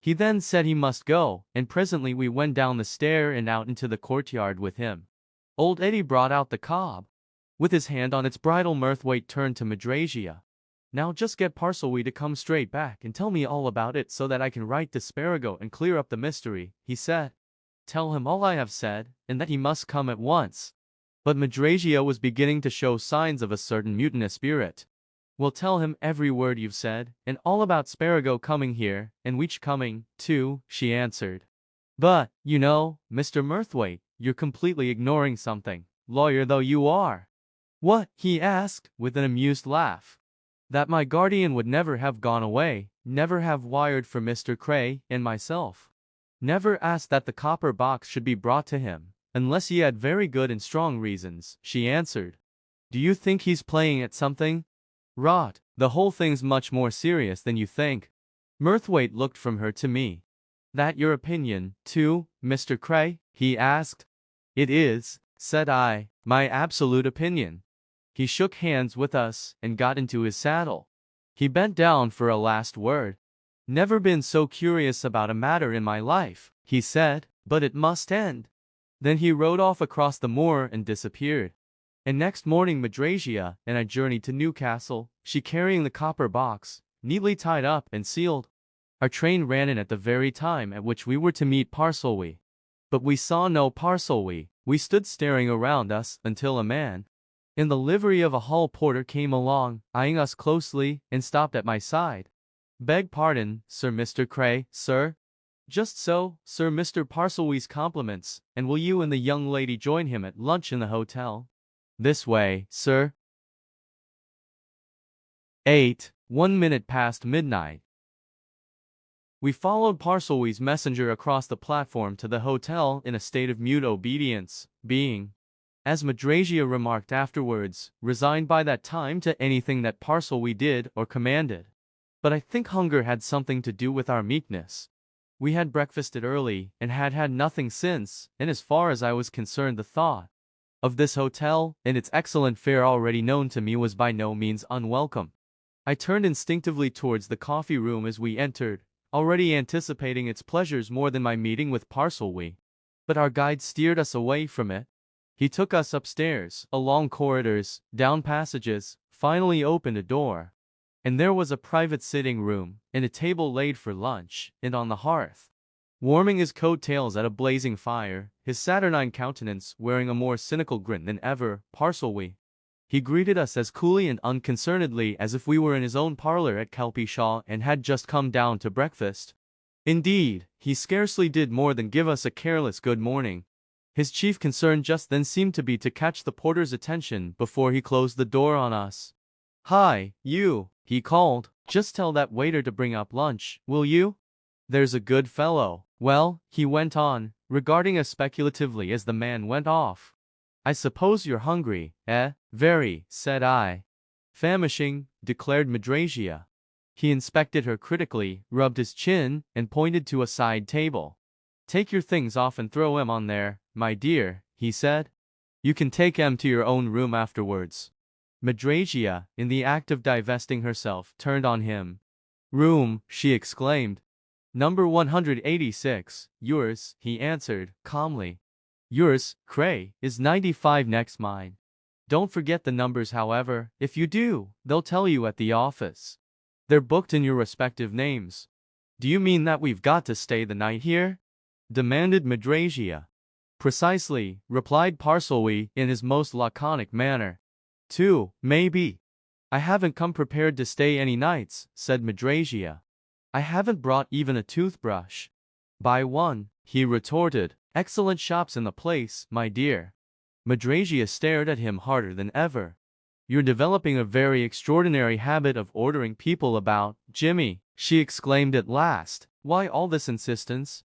He then said he must go, and presently we went down the stair and out into the courtyard with him. Old Eddie brought out the cob. With his hand on its bridle, Murthwaite turned to Madrasia. Now just get Parselwee to come straight back and tell me all about it so that I can write to Sparago and clear up the mystery, he said. Tell him all I have said, and that he must come at once. But Madrasia was beginning to show signs of a certain mutinous spirit. Well, tell him every word you've said, and all about Sparago coming here, and Weech coming, too, she answered. But, you know, Mr. Murthwaite, you're completely ignoring something, lawyer though you are. What? He asked, with an amused laugh. That my guardian would never have gone away, never have wired for Mr. Cray and myself. Never asked that the copper box should be brought to him, unless he had very good and strong reasons, she answered. Do you think he's playing at something? Rot, the whole thing's much more serious than you think. Murthwaite looked from her to me. That your opinion, too, Mr. Cray? He asked. It is, said I, my absolute opinion. He shook hands with us and got into his saddle. He bent down for a last word. Never been so curious about a matter in my life, he said, but it must end. Then he rode off across the moor and disappeared. And next morning Madrasia and I journeyed to Newcastle, she carrying the copper box, neatly tied up and sealed. Our train ran in at the very time at which we were to meet Parselwee. But we saw no Parselwee. We stood staring around us until a man in the livery of a hall porter came along, eyeing us closely, and stopped at my side. Beg pardon, Sir Mr. Cray, sir? Just so, Sir Mr. Parselwee's compliments, and will you and the young lady join him at lunch in the hotel? This way, sir. 1 minute past midnight. We followed Parselwee's messenger across the platform to the hotel in a state of mute obedience, being, as Madrasia remarked afterwards, resigned by that time to anything that Parselwee did or commanded. But I think hunger had something to do with our meekness. We had breakfasted early, and had had nothing since, and as far as I was concerned the thought of this hotel, and its excellent fare already known to me, was by no means unwelcome. I turned instinctively towards the coffee room as we entered, already anticipating its pleasures more than my meeting with Parselwee. But our guide steered us away from it. He took us upstairs, along corridors, down passages, finally opened a door. And there was a private sitting room, and a table laid for lunch, and on the hearth, warming his coat-tails at a blazing fire, his saturnine countenance wearing a more cynical grin than ever, Parselwee. He greeted us as coolly and unconcernedly as if we were in his own parlor at Kelpyshaw and had just come down to breakfast. Indeed, he scarcely did more than give us a careless good morning. His chief concern just then seemed to be to catch the porter's attention before he closed the door on us. "Hi, you," he called. "Just tell that waiter to bring up lunch, will you? There's a good fellow." "Well," he went on, regarding us speculatively as the man went off. "I suppose you're hungry, eh?" "Very," said I. "Famishing," declared Madrasia. He inspected her critically, rubbed his chin, and pointed to a side table. "Take your things off and throw 'em on there, my dear," he said. "You can take 'em to your own room afterwards." Madrasia, in the act of divesting herself, turned on him. "Room," she exclaimed. Number 186, yours, he answered, calmly. Yours, Cray, is 95 next mine. Don't forget the numbers, however. If you do, they'll tell you at the office. They're booked in your respective names. Do you mean that we've got to stay the night here? Demanded Madrasia. Precisely, replied Parselwy in his most laconic manner. 2, maybe. I haven't come prepared to stay any nights, said Madrasia. I haven't brought even a toothbrush. Buy one, he retorted. Excellent shops in the place, my dear. Madrasia stared at him harder than ever. You're developing a very extraordinary habit of ordering people about, Jimmy, she exclaimed at last. Why all this insistence?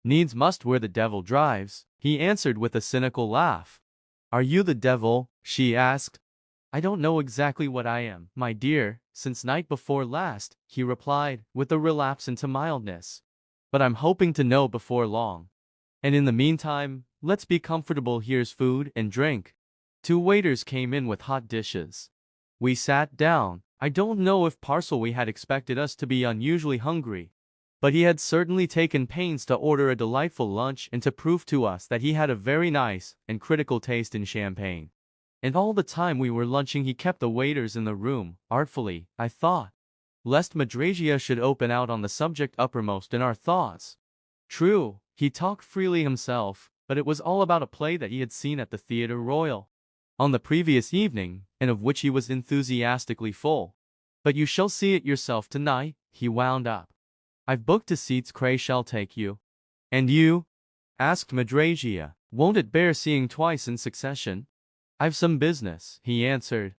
Needs must where the devil drives, he answered with a cynical laugh. Are you the devil? She asked. I don't know exactly what I am, my dear, since night before last, he replied, with a relapse into mildness. But I'm hoping to know before long. And in the meantime, let's be comfortable. Here's food and drink. 2 waiters came in with hot dishes. We sat down. I don't know if Parselwy had expected us to be unusually hungry, but he had certainly taken pains to order a delightful lunch and to prove to us that he had a very nice and critical taste in champagne. And all the time we were lunching he kept the waiters in the room, artfully, I thought, lest Madrasia should open out on the subject uppermost in our thoughts. True, he talked freely himself, but it was all about a play that he had seen at the Theatre Royal on the previous evening, and of which he was enthusiastically full. But you shall see it yourself tonight, he wound up. I've booked the seats Cray shall take you. And you? Asked Madrasia. Won't it bear seeing twice in succession? I've some business, he answered.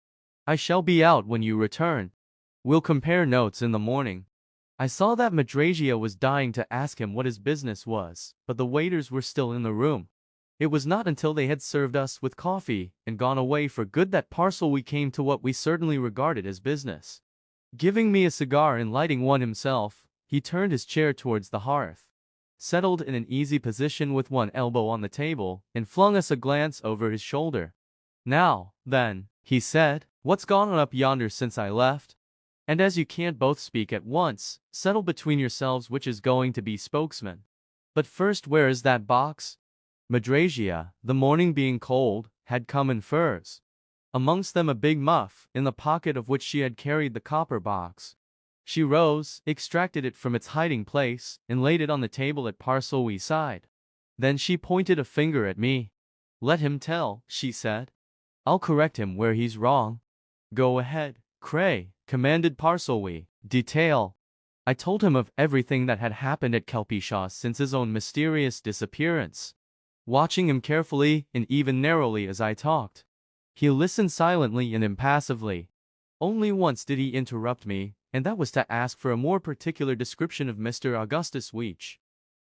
I shall be out when you return. We'll compare notes in the morning. I saw that Madrasia was dying to ask him what his business was, but the waiters were still in the room. It was not until they had served us with coffee and gone away for good that Parselwy came to what we certainly regarded as business. Giving me a cigar and lighting one himself, he turned his chair towards the hearth, settled in an easy position with one elbow on the table, and flung us a glance over his shoulder. Now, then, he said, what's gone on up yonder since I left? And as you can't both speak at once, settle between yourselves which is going to be spokesman. But first, where is that box? Madrasia, the morning being cold, had come in furs. Amongst them a big muff, in the pocket of which she had carried the copper box. She rose, extracted it from its hiding place, and laid it on the table at Parselwy's side. Then she pointed a finger at me. Let him tell, she said. I'll correct him where he's wrong. Go ahead, Cray, commanded Parselwy. Detail. I told him of everything that had happened at Kelpyshaw since his own mysterious disappearance. Watching him carefully and even narrowly as I talked, he listened silently and impassively. Only once did he interrupt me, and that was to ask for a more particular description of Mr. Augustus Weech.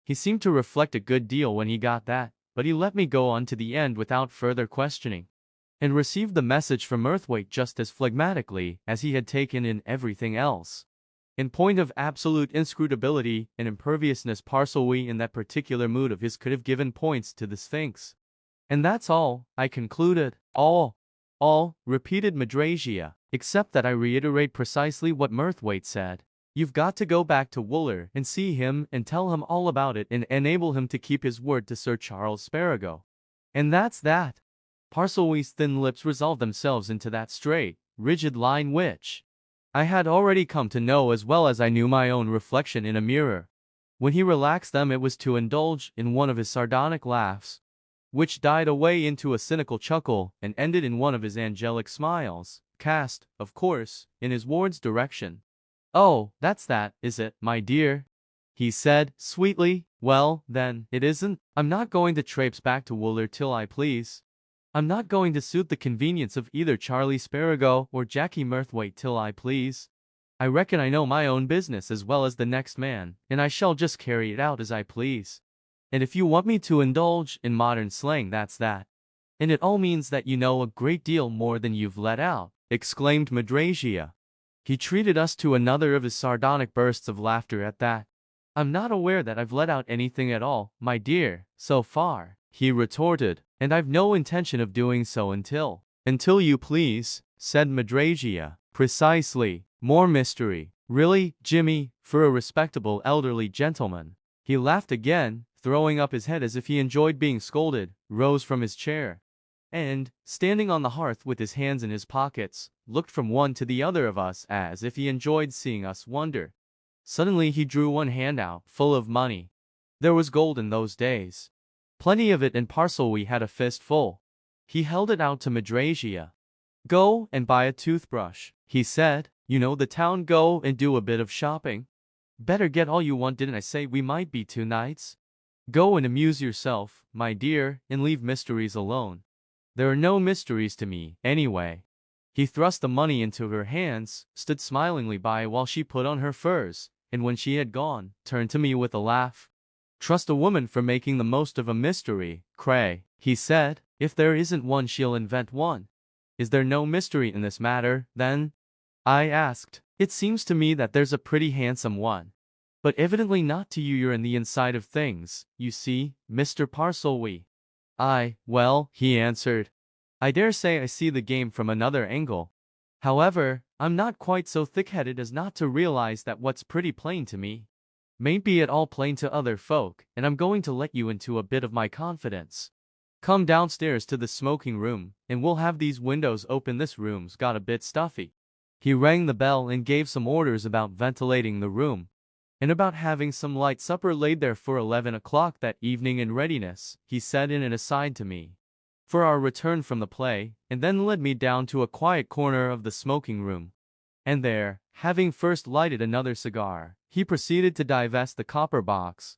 He seemed to reflect a good deal when he got that, but he let me go on to the end without further questioning, and received the message from Earthwaite just as phlegmatically as he had taken in everything else. In point of absolute inscrutability and imperviousness, Parselwy in that particular mood of his could have given points to the Sphinx. And that's all, I concluded. All, repeated Madrasia, except that I reiterate precisely what Murthwaite said. You've got to go back to Wooler and see him and tell him all about it and enable him to keep his word to Sir Charles Sparago. And that's that. Parselwy's thin lips resolved themselves into that straight, rigid line which I had already come to know as well as I knew my own reflection in a mirror. When he relaxed them, it was to indulge in one of his sardonic laughs, which died away into a cynical chuckle and ended in one of his angelic smiles, cast, of course, in his ward's direction. Oh, that's that, is it, my dear? He said, sweetly. Well, then, it isn't. I'm not going to traipse back to Wooler till I please. I'm not going to suit the convenience of either Charlie Sparago or Jackie Murthwaite till I please. I reckon I know my own business as well as the next man, and I shall just carry it out as I please. And if you want me to indulge in modern slang, that's that. And it all means that you know a great deal more than you've let out, exclaimed Madrasia. He treated us to another of his sardonic bursts of laughter at that. I'm not aware that I've let out anything at all, my dear, so far, he retorted, and I've no intention of doing so until you please, said Madrasia. Precisely. More mystery, Really, Jimmy, for a respectable elderly gentleman. He laughed again, throwing up his head as if he enjoyed being scolded, rose from his chair, and, standing on the hearth with his hands in his pockets, looked from one to the other of us as if he enjoyed seeing us wonder. Suddenly he drew one hand out, full of money. There was gold in those days. Plenty of it, and we had a fistful. He held it out to Madrasia. "Go and buy a toothbrush," he said. "You know the town, go and do a bit of shopping. Better get all you want, didn't I say we might be 2 nights? Go and amuse yourself, my dear, and leave mysteries alone. There are no mysteries to me, anyway." He thrust the money into her hands, stood smilingly by while she put on her furs, and when she had gone, turned to me with a laugh. "Trust a woman for making the most of a mystery, Cray," he said. "If there isn't one, she'll invent one." "Is there no mystery in this matter, then?" I asked. "It seems to me that there's a pretty handsome one. But evidently not to you. You're in the inside of things, you see, Mr. Parselwee." Well," he answered, "I dare say I see the game from another angle. However, I'm not quite so thick-headed as not to realize that what's pretty plain to me mayn't be at all plain to other folk, and I'm going to let you into a bit of my confidence. Come downstairs to the smoking room, and we'll have these windows open. This room's got a bit stuffy." He rang the bell and gave some orders about ventilating the room, and about having some light supper laid there for 11 o'clock that evening in readiness. He said in an aside to me, for our return from the play, and then led me down to a quiet corner of the smoking room. And there, having first lighted another cigar, he proceeded to divest the copper box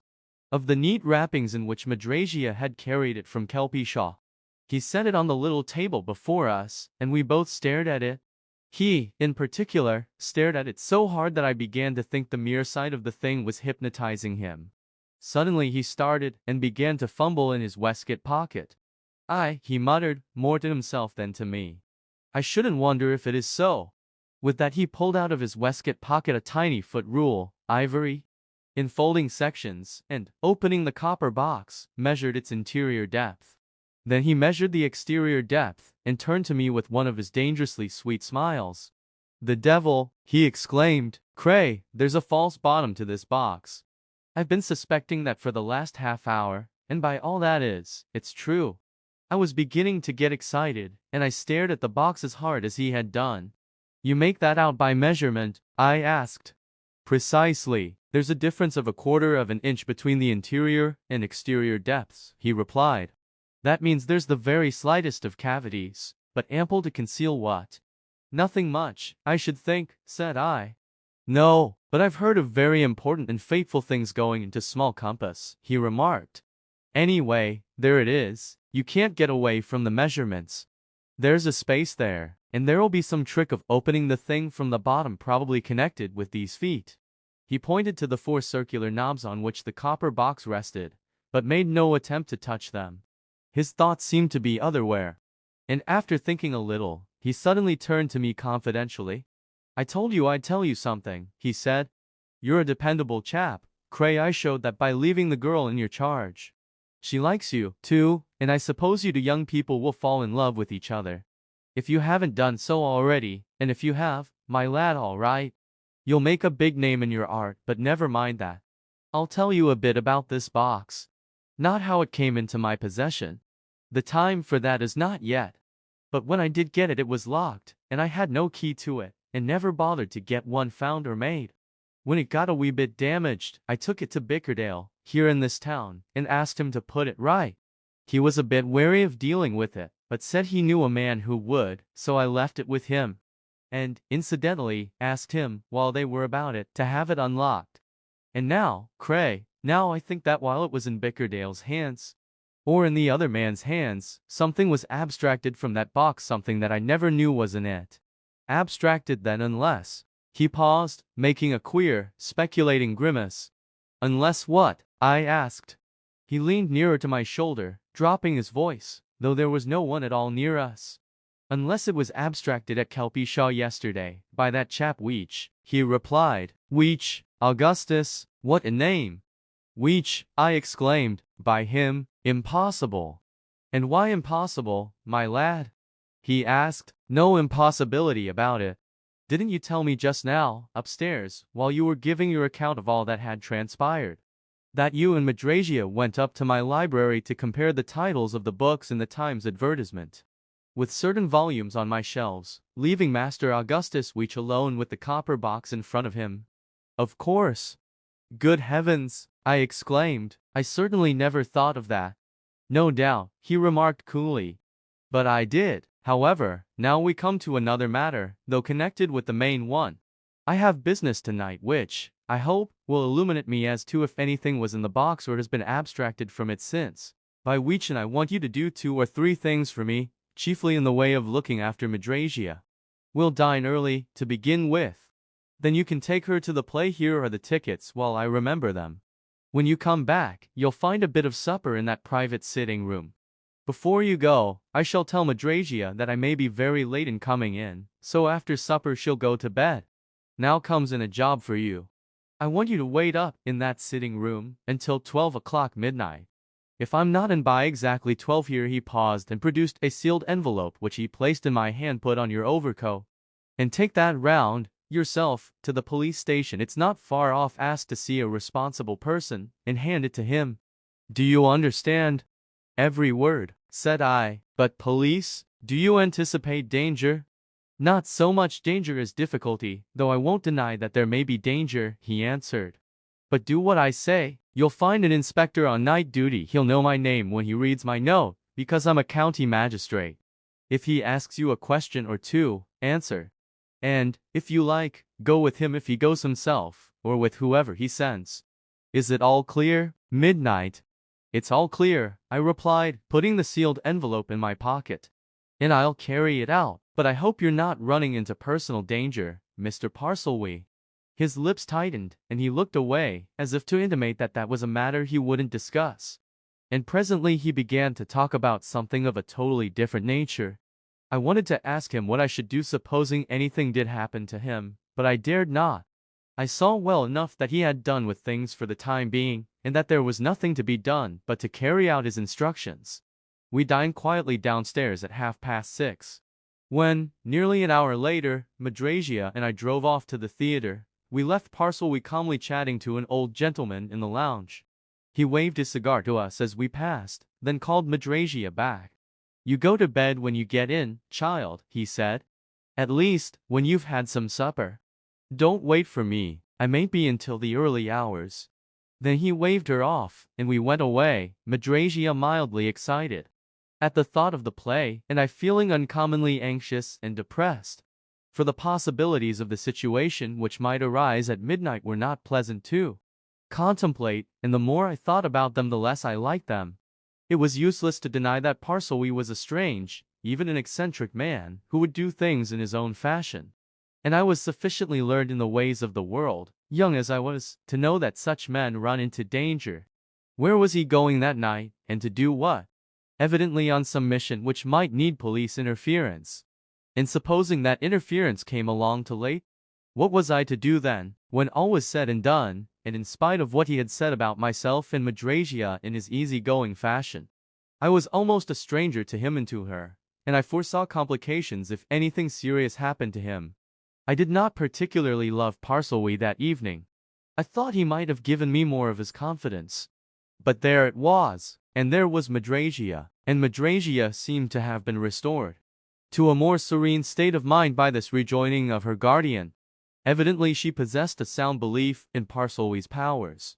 of the neat wrappings in which Madrasia had carried it from Kelpishaw. He set it on the little table before us, and we both stared at it. He, in particular, stared at it so hard that I began to think the mere sight of the thing was hypnotizing him. Suddenly he started and began to fumble in his waistcoat pocket. He muttered, more to himself than to me, "I shouldn't wonder if it is so." With that he pulled out of his waistcoat pocket a tiny foot rule, ivory, in folding sections, and, opening the copper box, measured its interior depth. Then he measured the exterior depth, and turned to me with one of his dangerously sweet smiles. "The devil!" he exclaimed. "Cray, there's a false bottom to this box. I've been suspecting that for the last half hour, and by all that is, it's true." I was beginning to get excited, and I stared at the box as hard as he had done. "You make that out by measurement?" I asked. "Precisely. There's a difference of 1/4 of an inch between the interior and exterior depths," he replied. "That means there's the very slightest of cavities, but ample to conceal what?" "Nothing much, I should think," said I. "No, but I've heard of very important and fateful things going into small compass," he remarked. "Anyway, there it is. You can't get away from the measurements. There's a space there, and there'll be some trick of opening the thing from the bottom, probably connected with these feet." He pointed to the 4 circular knobs on which the copper box rested, but made no attempt to touch them. His thoughts seemed to be otherwhere. And after thinking a little, he suddenly turned to me confidentially. "I told you I'd tell you something," he said. "You're a dependable chap, Cray. I showed that by leaving the girl in your charge. She likes you, too, and I suppose you 2 young people will fall in love with each other. If you haven't done so already, and if you have, my lad, all right. You'll make a big name in your art, but never mind that. I'll tell you a bit about this box. Not how it came into my possession. The time for that is not yet. But when I did get it, it was locked, and I had no key to it, and never bothered to get one found or made. When it got a wee bit damaged, I took it to Bickerdale, here in this town, and asked him to put it right. He was a bit wary of dealing with it, but said he knew a man who would, so I left it with him. And, incidentally, asked him, while they were about it, to have it unlocked. And now, Cray, now I think that while it was in Bickerdale's hands, or in the other man's hands, something was abstracted from that box, something that I never knew was in it. Abstracted then, unless—" He paused, making a queer, speculating grimace. "Unless what?" I asked. He leaned nearer to my shoulder, dropping his voice, though there was no one at all near us. "Unless it was abstracted at Kelpishaw yesterday, by that chap Weech," he replied. "Weech, Augustus, what a name!" "Weech," I exclaimed. "By him, impossible." "And why impossible, my lad?" he asked. "No impossibility about it. Didn't you tell me just now, upstairs, while you were giving your account of all that had transpired, that you and Madrasia went up to my library to compare the titles of the books in the Times advertisement with certain volumes on my shelves, leaving Master Augustus Weech alone with the copper box in front of him? Of course. Good heavens, I exclaimed. I certainly never thought of that. No doubt, he remarked coolly. But I did. However, now we come to another matter, though connected with the main one. I have business tonight which, I hope, will illuminate me as to if anything was in the box or has been abstracted from it since. By which and I want you to do 2 or 3 things for me, chiefly in the way of looking after Madrasia. We'll dine early, to begin with. Then you can take her to the play. Here are the tickets while I remember them. When you come back, you'll find a bit of supper in that private sitting room. Before you go, I shall tell Madrasia that I may be very late in coming in, so after supper she'll go to bed. Now comes in a job for you. I want you to wait up in that sitting room until 12 o'clock midnight. If I'm not in by exactly 12 here, he paused and produced a sealed envelope which he placed in my hand. Put on your overcoat and take that round yourself to the police station. It's not far off. Ask to see a responsible person and hand it to him. Do you understand? Every word, said I. But police? Do you anticipate danger? Not so much danger as difficulty, though I won't deny that there may be danger, he answered. But do what I say. You'll find an inspector on night duty. He'll know my name when he reads my note, because I'm a county magistrate. If he asks you a question or two, answer. And, if you like, go with him if he goes himself, or with whoever he sends. Is it all clear? Midnight. It's all clear, I replied, putting the sealed envelope in my pocket. And I'll carry it out. But I hope you're not running into personal danger, Mr. Parselwee. His lips tightened, and he looked away, as if to intimate that that was a matter he wouldn't discuss. And presently he began to talk about something of a totally different nature. I wanted to ask him what I should do supposing anything did happen to him, but I dared not. I saw well enough that he had done with things for the time being, and that there was nothing to be done but to carry out his instructions. We dined quietly downstairs at 6:30. When, nearly an hour later, Madrasia and I drove off to the theater, we left Parselwee calmly chatting to an old gentleman in the lounge. He waved his cigar to us as we passed, then called Madrasia back. You go to bed when you get in, child, he said. At least, when you've had some supper. Don't wait for me. I mayn't be until the early hours. Then he waved her off, and we went away, Madrasia mildly excited at the thought of the play, and I feeling uncommonly anxious and depressed. For the possibilities of the situation which might arise at midnight were not pleasant to contemplate, and the more I thought about them the less I liked them. It was useless to deny that Parselwee was a strange, even an eccentric man, who would do things in his own fashion. And I was sufficiently learned in the ways of the world, young as I was, to know that such men run into danger. Where was he going that night, and to do what? Evidently on some mission which might need police interference. And supposing that interference came along too late? What was I to do then, when all was said and done, and in spite of what he had said about myself and Madrasia in his easy-going fashion? I was almost a stranger to him and to her, and I foresaw complications if anything serious happened to him. I did not particularly love Parselwee that evening. I thought he might have given me more of his confidence. But there it was, and there was Madrasia, and Madrasia seemed to have been restored to a more serene state of mind by this rejoining of her guardian. Evidently she possessed a sound belief in Parselwee's powers.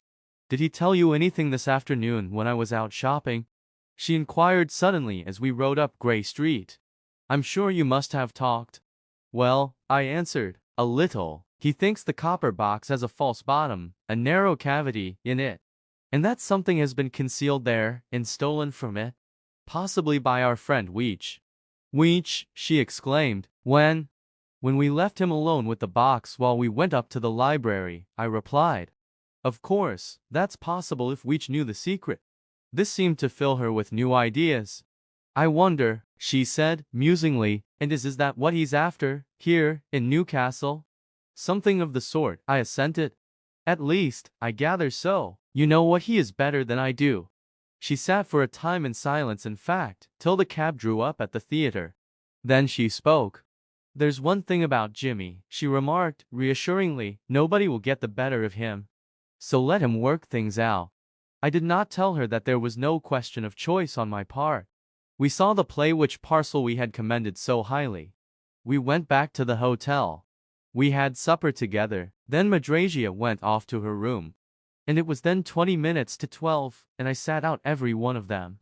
Did he tell you anything this afternoon when I was out shopping? She inquired suddenly as we rode up Grey Street. I'm sure you must have talked. Well, I answered, a little. He thinks the copper box has a false bottom, a narrow cavity in it, and that something has been concealed there and stolen from it, possibly by our friend Weech. Weech, she exclaimed. When we left him alone with the box while we went up to the library, I replied. Of course, that's possible if Weech knew the secret. This seemed to fill her with new ideas. I wonder, she said, musingly, and is that what he's after, here, in Newcastle? Something of the sort, I assented. At least, I gather so. You know what he is better than I do. She sat for a time in silence, in fact, till the cab drew up at the theater. Then she spoke. "There's one thing about Jimmy," she remarked, reassuringly, "nobody will get the better of him. So let him work things out." I did not tell her that there was no question of choice on my part. We saw the play which Parcel had commended so highly. We went back to the hotel. We had supper together, then Madrasia went off to her room. And it was then 20 minutes to 12, and I sat out every one of them.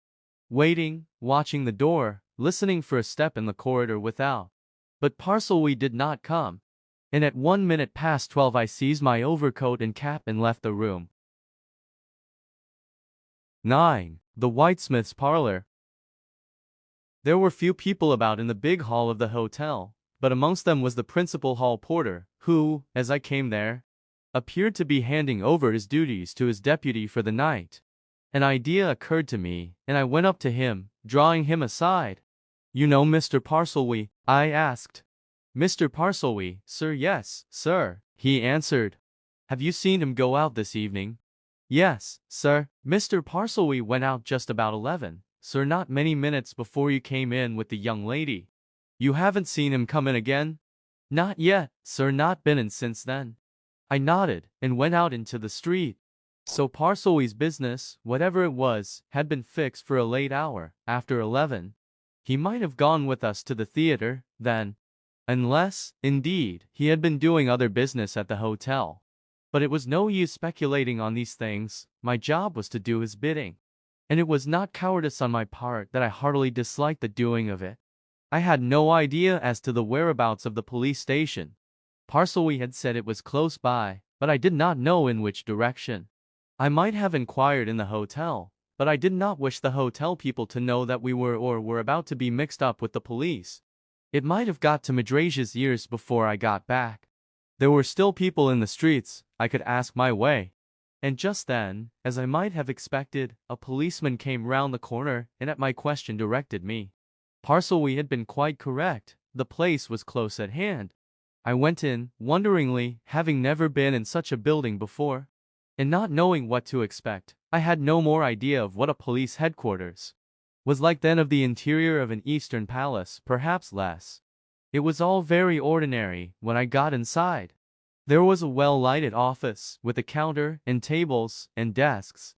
Waiting, watching the door, listening for a step in the corridor without. But Parcel did not come. And at 1 minute past 12 I seized my overcoat and cap and left the room. 9. The Whitesmith's Parlor. There were few people about in the big hall of the hotel, but amongst them was the principal hall porter, who, as I came there, appeared to be handing over his duties to his deputy for the night. An idea occurred to me, and I went up to him, drawing him aside. "You know Mr. Parselby?" I asked. "Mr. Parselby, sir? Yes, sir," he answered. "Have you seen him go out this evening?" "Yes, sir. Mr. Parselby went out just about 11, sir, not many minutes before you came in with the young lady." "You haven't seen him come in again?" "Not yet, sir, not been in since then." I nodded, and went out into the street. So Parselby's business, whatever it was, had been fixed for a late hour, after 11. He might have gone with us to the theater, then. Unless, indeed, he had been doing other business at the hotel. But it was no use speculating on these things. My job was to do his bidding. And it was not cowardice on my part that I heartily disliked the doing of it. I had no idea as to the whereabouts of the police station. Parselby had said it was close by, but I did not know in which direction. I might have inquired in the hotel, but I did not wish the hotel people to know that we were about to be mixed up with the police. It might have got to Madrasia's ears before I got back. There were still people in the streets. I could ask my way. And just then, as I might have expected, a policeman came round the corner and at my question directed me. Parselby had been quite correct. The place was close at hand. I went in, wonderingly, having never been in such a building before. And not knowing what to expect, I had no more idea of what a police headquarters was like than of the interior of an Eastern palace, perhaps less. It was all very ordinary when I got inside. There was a well-lighted office, with a counter, and tables, and desks.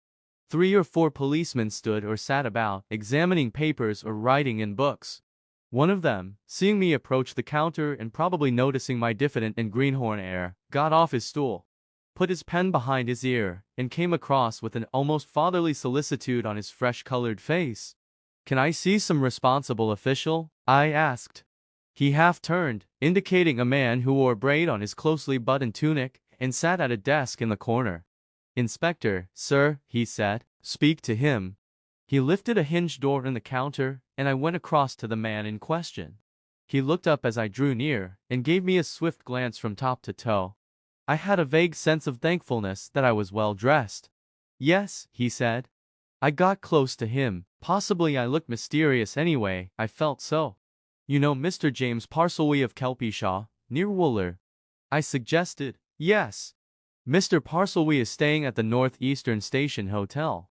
3 or 4 policemen stood or sat about, examining papers or writing in books. One of them, seeing me approach the counter and probably noticing my diffident and greenhorn air, got off his stool, put his pen behind his ear, and came across with an almost fatherly solicitude on his fresh-colored face. "Can I see some responsible official?" I asked. He half turned, indicating a man who wore braid on his closely buttoned tunic, and sat at a desk in the corner. "Inspector, sir," he said. "Speak to him." He lifted a hinged door in the counter, and I went across to the man in question. He looked up as I drew near, and gave me a swift glance from top to toe. I had a vague sense of thankfulness that I was well dressed. "Yes," he said. I got close to him. Possibly I looked mysterious anyway, I felt so. "You know Mr. James Parselby of Kelpishaw, near Wooler?" I suggested. "Yes. Mr. Parselby is staying at the Northeastern Station Hotel."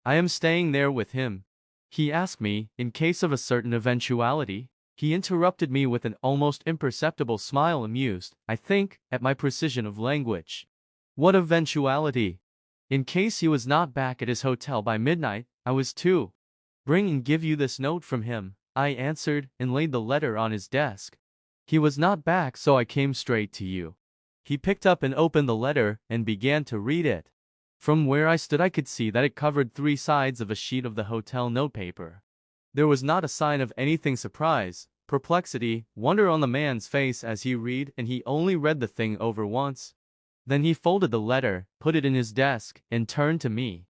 "I am staying there with him." He asked me, in case of a certain eventuality. He interrupted me with an almost imperceptible smile, amused, I think, at my precision of language. "What eventuality?" "In case he was not back at his hotel by midnight, I was to bring and give you this note from him," I answered, and laid the letter on his desk. "He was not back, so I came straight to you." He picked up and opened the letter, and began to read it. From where I stood I could see that it covered 3 sides of a sheet of the hotel notepaper. There was not a sign of anything surprise, perplexity, wonder on the man's face as he read, and he only read the thing over once. Then he folded the letter, put it in his desk, and turned to me.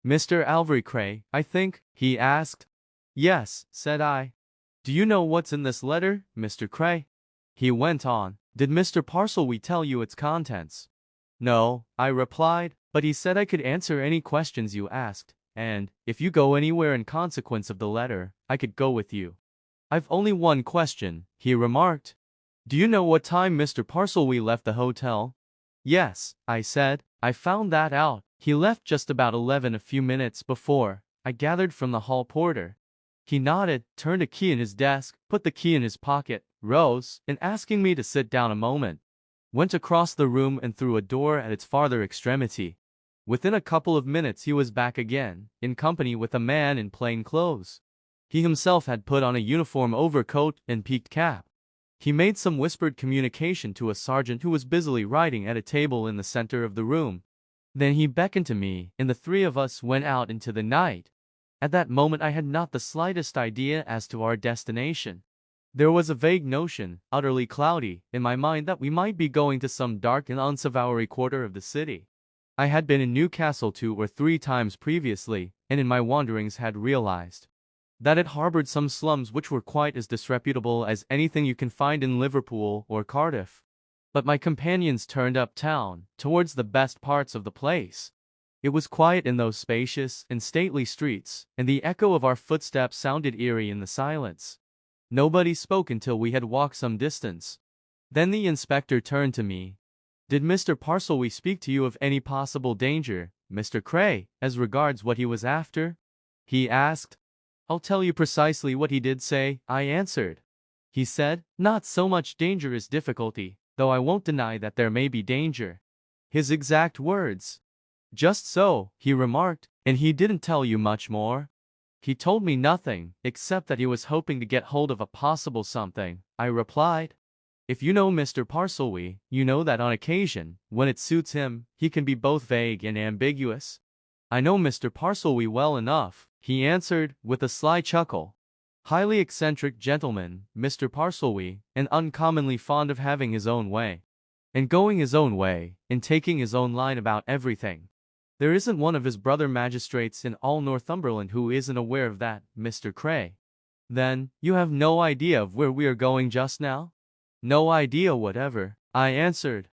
"Mr. Alvary Cray, I think?" he asked. "Yes," said I. "Do you know what's in this letter, Mr. Cray?" He went on. "Did Mr. Parselby tell you its contents?" "No," I replied, "but he said I could answer any questions you asked, and, if you go anywhere in consequence of the letter, I could go with you." "I've only one question," he remarked. "Do you know what time Mr. Parselby left the hotel?" "Yes," I said. "I found that out. He left just about 11 a few minutes before, I gathered from the hall porter." He nodded, turned a key in his desk, put the key in his pocket, rose, and asking me to sit down a moment, went across the room and through a door at its farther extremity. Within a couple of minutes he was back again, in company with a man in plain clothes. He himself had put on a uniform overcoat and peaked cap. He made some whispered communication to a sergeant who was busily writing at a table in the center of the room. Then he beckoned to me, and the three of us went out into the night. At that moment I had not the slightest idea as to our destination. There was a vague notion, utterly cloudy, in my mind that we might be going to some dark and unsavoury quarter of the city. I had been in Newcastle 2 or 3 times previously, and in my wanderings had realized that it harbored some slums which were quite as disreputable as anything you can find in Liverpool or Cardiff. But my companions turned uptown, towards the best parts of the place. It was quiet in those spacious and stately streets, and the echo of our footsteps sounded eerie in the silence. Nobody spoke until we had walked some distance. Then the inspector turned to me. "Did Mr. Parselby speak to you of any possible danger, Mr. Cray, as regards what he was after?" he asked. "I'll tell you precisely what he did say," I answered. "He said, not so much danger as difficulty, though I won't deny that there may be danger." His exact words. "Just so," he remarked, "and he didn't tell you much more?" "He told me nothing, except that he was hoping to get hold of a possible something," I replied. "If you know Mr. Parselby, you know that on occasion, when it suits him, he can be both vague and ambiguous." "I know Mr. Parselby well enough," he answered, with a sly chuckle. "Highly eccentric gentleman, Mr. Parselby, and uncommonly fond of having his own way, and going his own way, and taking his own line about everything. There isn't one of his brother magistrates in all Northumberland who isn't aware of that, Mr. Cray." "Then, you have no idea of where we are going just now?" "No idea whatever," I answered.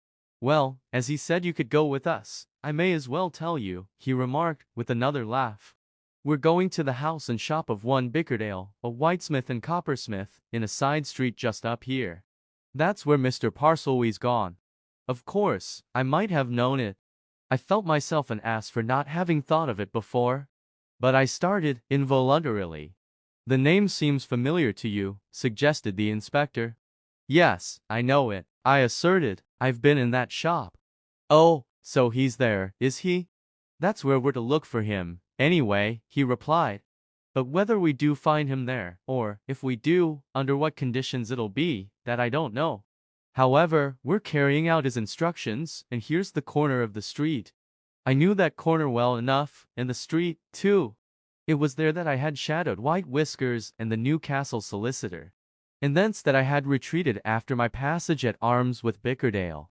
"Well, as he said you could go with us, I may as well tell you," he remarked, with another laugh. "We're going to the house and shop of one Bickerdale, a whitesmith and coppersmith, in a side street just up here. That's where Mr. Parselby's gone." Of course, I might have known it. I felt myself an ass for not having thought of it before. But I started, involuntarily. "The name seems familiar to you," suggested the inspector. "Yes, I know it," I asserted. "I've been in that shop." "Oh, so he's there, is he?" "That's where we're to look for him, anyway," he replied. "But whether we do find him there, or, if we do, under what conditions it'll be, that I don't know. However, we're carrying out his instructions, and here's the corner of the street." I knew that corner well enough, and the street, too. It was there that I had shadowed White Whiskers and the Newcastle solicitor, and thence that I had retreated after my passage at arms with Bickerdale.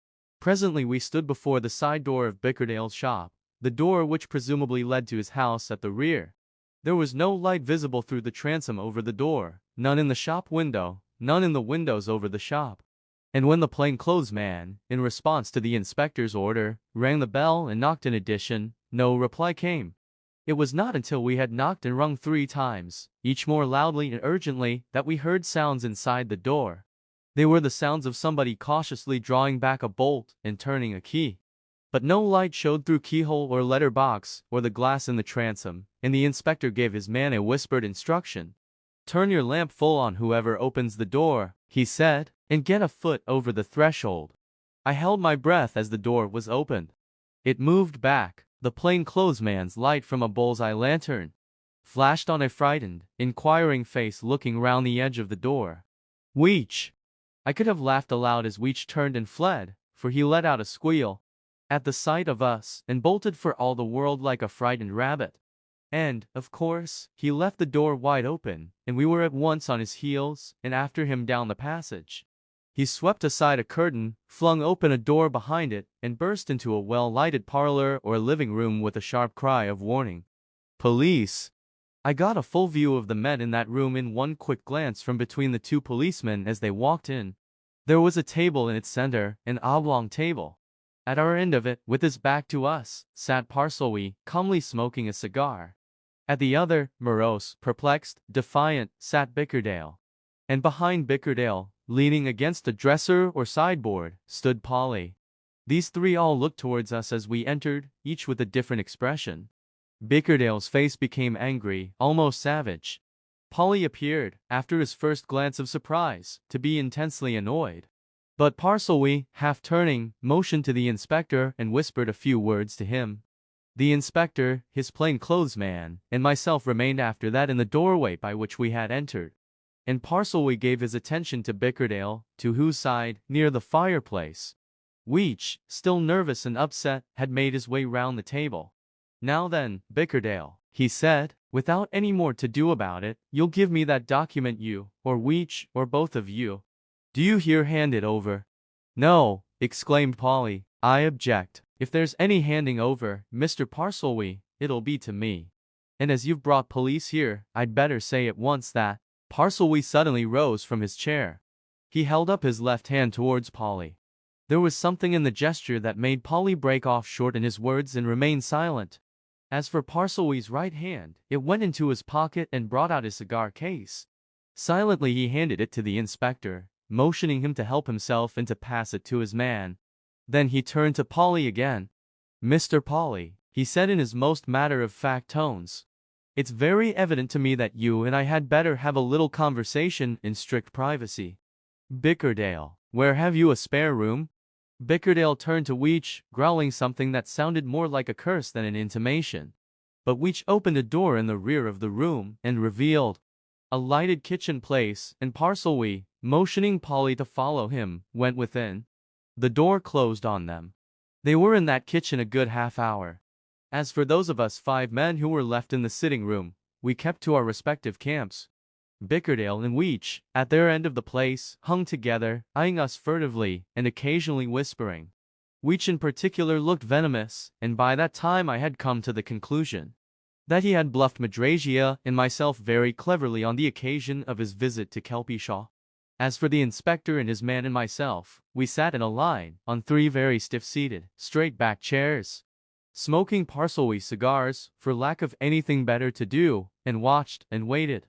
Presently we stood before the side door of Bickerdale's shop, the door which presumably led to his house at the rear. There was no light visible through the transom over the door, none in the shop window, none in the windows over the shop. And when the plainclothes man, in response to the inspector's order, rang the bell and knocked in addition, no reply came. It was not until we had knocked and rung 3 times, each more loudly and urgently, that we heard sounds inside the door. They were the sounds of somebody cautiously drawing back a bolt and turning a key. But no light showed through keyhole or letter box or the glass in the transom, and the inspector gave his man a whispered instruction. "Turn your lamp full on whoever opens the door," he said, "and get a foot over the threshold." I held my breath as the door was opened. It moved back. The plainclothes man's light from a bull's-eye lantern flashed on a frightened, inquiring face looking round the edge of the door. "Weech!" I could have laughed aloud as Weech turned and fled, for he let out a squeal at the sight of us, and bolted for all the world like a frightened rabbit. And, of course, he left the door wide open, and we were at once on his heels, and after him down the passage. He swept aside a curtain, flung open a door behind it, and burst into a well-lighted parlor or living room with a sharp cry of warning. "Police!" I got a full view of the men in that room in one quick glance from between the 2 policemen as they walked in. There was a table in its center, an oblong table. At our end of it, with his back to us, sat Parselby, calmly smoking a cigar. At the other, morose, perplexed, defiant, sat Bickerdale. And behind Bickerdale, leaning against a dresser or sideboard, stood Polly. These 3 all looked towards us as we entered, each with a different expression. Bickerdale's face became angry, almost savage. Polly appeared, after his first glance of surprise, to be intensely annoyed. But Parselby, half turning, motioned to the inspector and whispered a few words to him. The inspector, his plainclothes man, and myself remained after that in the doorway by which we had entered. And Parselby gave his attention to Bickerdale, to whose side, near the fireplace, Weech, still nervous and upset, had made his way round the table. "Now then, Bickerdale," he said, "without any more to do about it, you'll give me that document, you, or Weech, or both of you. Do you hear? Hand it over." "No," exclaimed Polly, "I object. If there's any handing over, Mr. Parselby, it'll be to me. And as you've brought police here, I'd better say at once that—" Parselby suddenly rose from his chair. He held up his left hand towards Polly. There was something in the gesture that made Polly break off short in his words and remain silent. As for Parselby's right hand, it went into his pocket and brought out his cigar case. Silently he handed it to the inspector, motioning him to help himself and to pass it to his man. Then he turned to Polly again. "Mr. Polly," he said in his most matter-of-fact tones, "it's very evident to me that you and I had better have a little conversation in strict privacy. Bickerdale, where have you a spare room?" Bickerdale turned to Weech, growling something that sounded more like a curse than an intimation. But Weech opened a door in the rear of the room and revealed a lighted kitchen place, and Parselby, motioning Polly to follow him, went within. The door closed on them. They were in that kitchen a good half hour. As for those of us 5 men who were left in the sitting room, we kept to our respective camps. Bickerdale and Weech, at their end of the place, hung together, eyeing us furtively, and occasionally whispering. Weech in particular looked venomous, and by that time I had come to the conclusion that he had bluffed Madrasia and myself very cleverly on the occasion of his visit to Kelpyshaw. As for the inspector and his man and myself, we sat in a line, on 3 very stiff-seated, straight-backed chairs, smoking Parselby cigars, for lack of anything better to do, and watched and waited.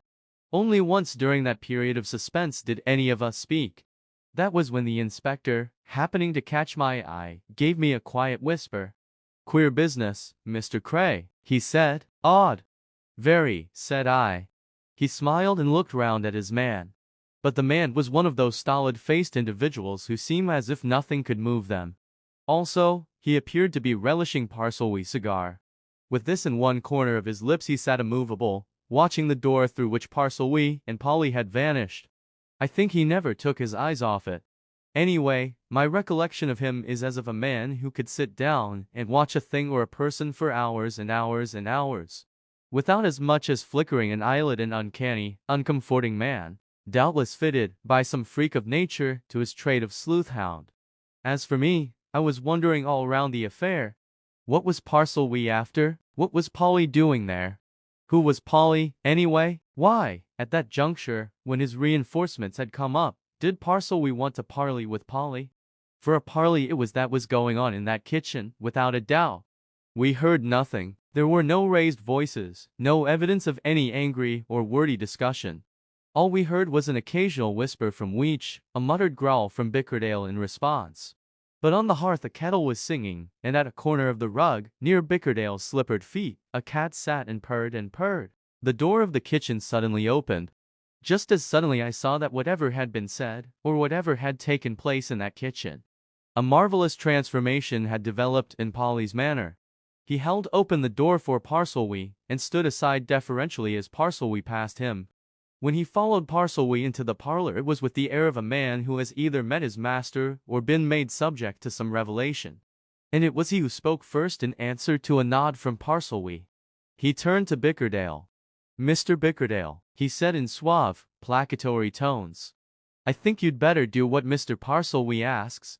Only once during that period of suspense did any of us speak. That was when the inspector, happening to catch my eye, gave me a quiet whisper. "Queer business, Mr. Cray," he said. "Odd." "Very," said I. He smiled and looked round at his man. But the man was one of those stolid-faced individuals who seem as if nothing could move them. Also, he appeared to be relishing Parselby's cigar. With this in one corner of his lips he sat immovable, watching the door through which Parselby and Polly had vanished. I think he never took his eyes off it. Anyway, my recollection of him is as of a man who could sit down and watch a thing or a person for hours and hours and hours, without as much as flickering an eyelid, an uncanny, uncomforting man, doubtless fitted, by some freak of nature, to his trade of sleuth-hound. As for me, I was wondering all round the affair. What was Parselby after? What was Polly doing there? Who was Polly, anyway? Why, at that juncture, when his reinforcements had come up, did Parselby want to parley with Polly? For a parley it was that was going on in that kitchen, without a doubt. We heard nothing. There were no raised voices, no evidence of any angry or wordy discussion. All we heard was an occasional whisper from Weech, a muttered growl from Bickerdale in response. But on the hearth a kettle was singing, and at a corner of the rug, near Bickerdale's slippered feet, a cat sat and purred and purred. The door of the kitchen suddenly opened. Just as suddenly I saw that whatever had been said, or whatever had taken place in that kitchen, a marvelous transformation had developed in Polly's manner. He held open the door for Parselby, and stood aside deferentially as Parselby passed him. When he followed Parselby into the parlor it was with the air of a man who has either met his master or been made subject to some revelation. And it was he who spoke first in answer to a nod from Parselby. He turned to Bickerdale. "Mr. Bickerdale," he said in suave, placatory tones, "I think you'd better do what Mr. Parselby asks.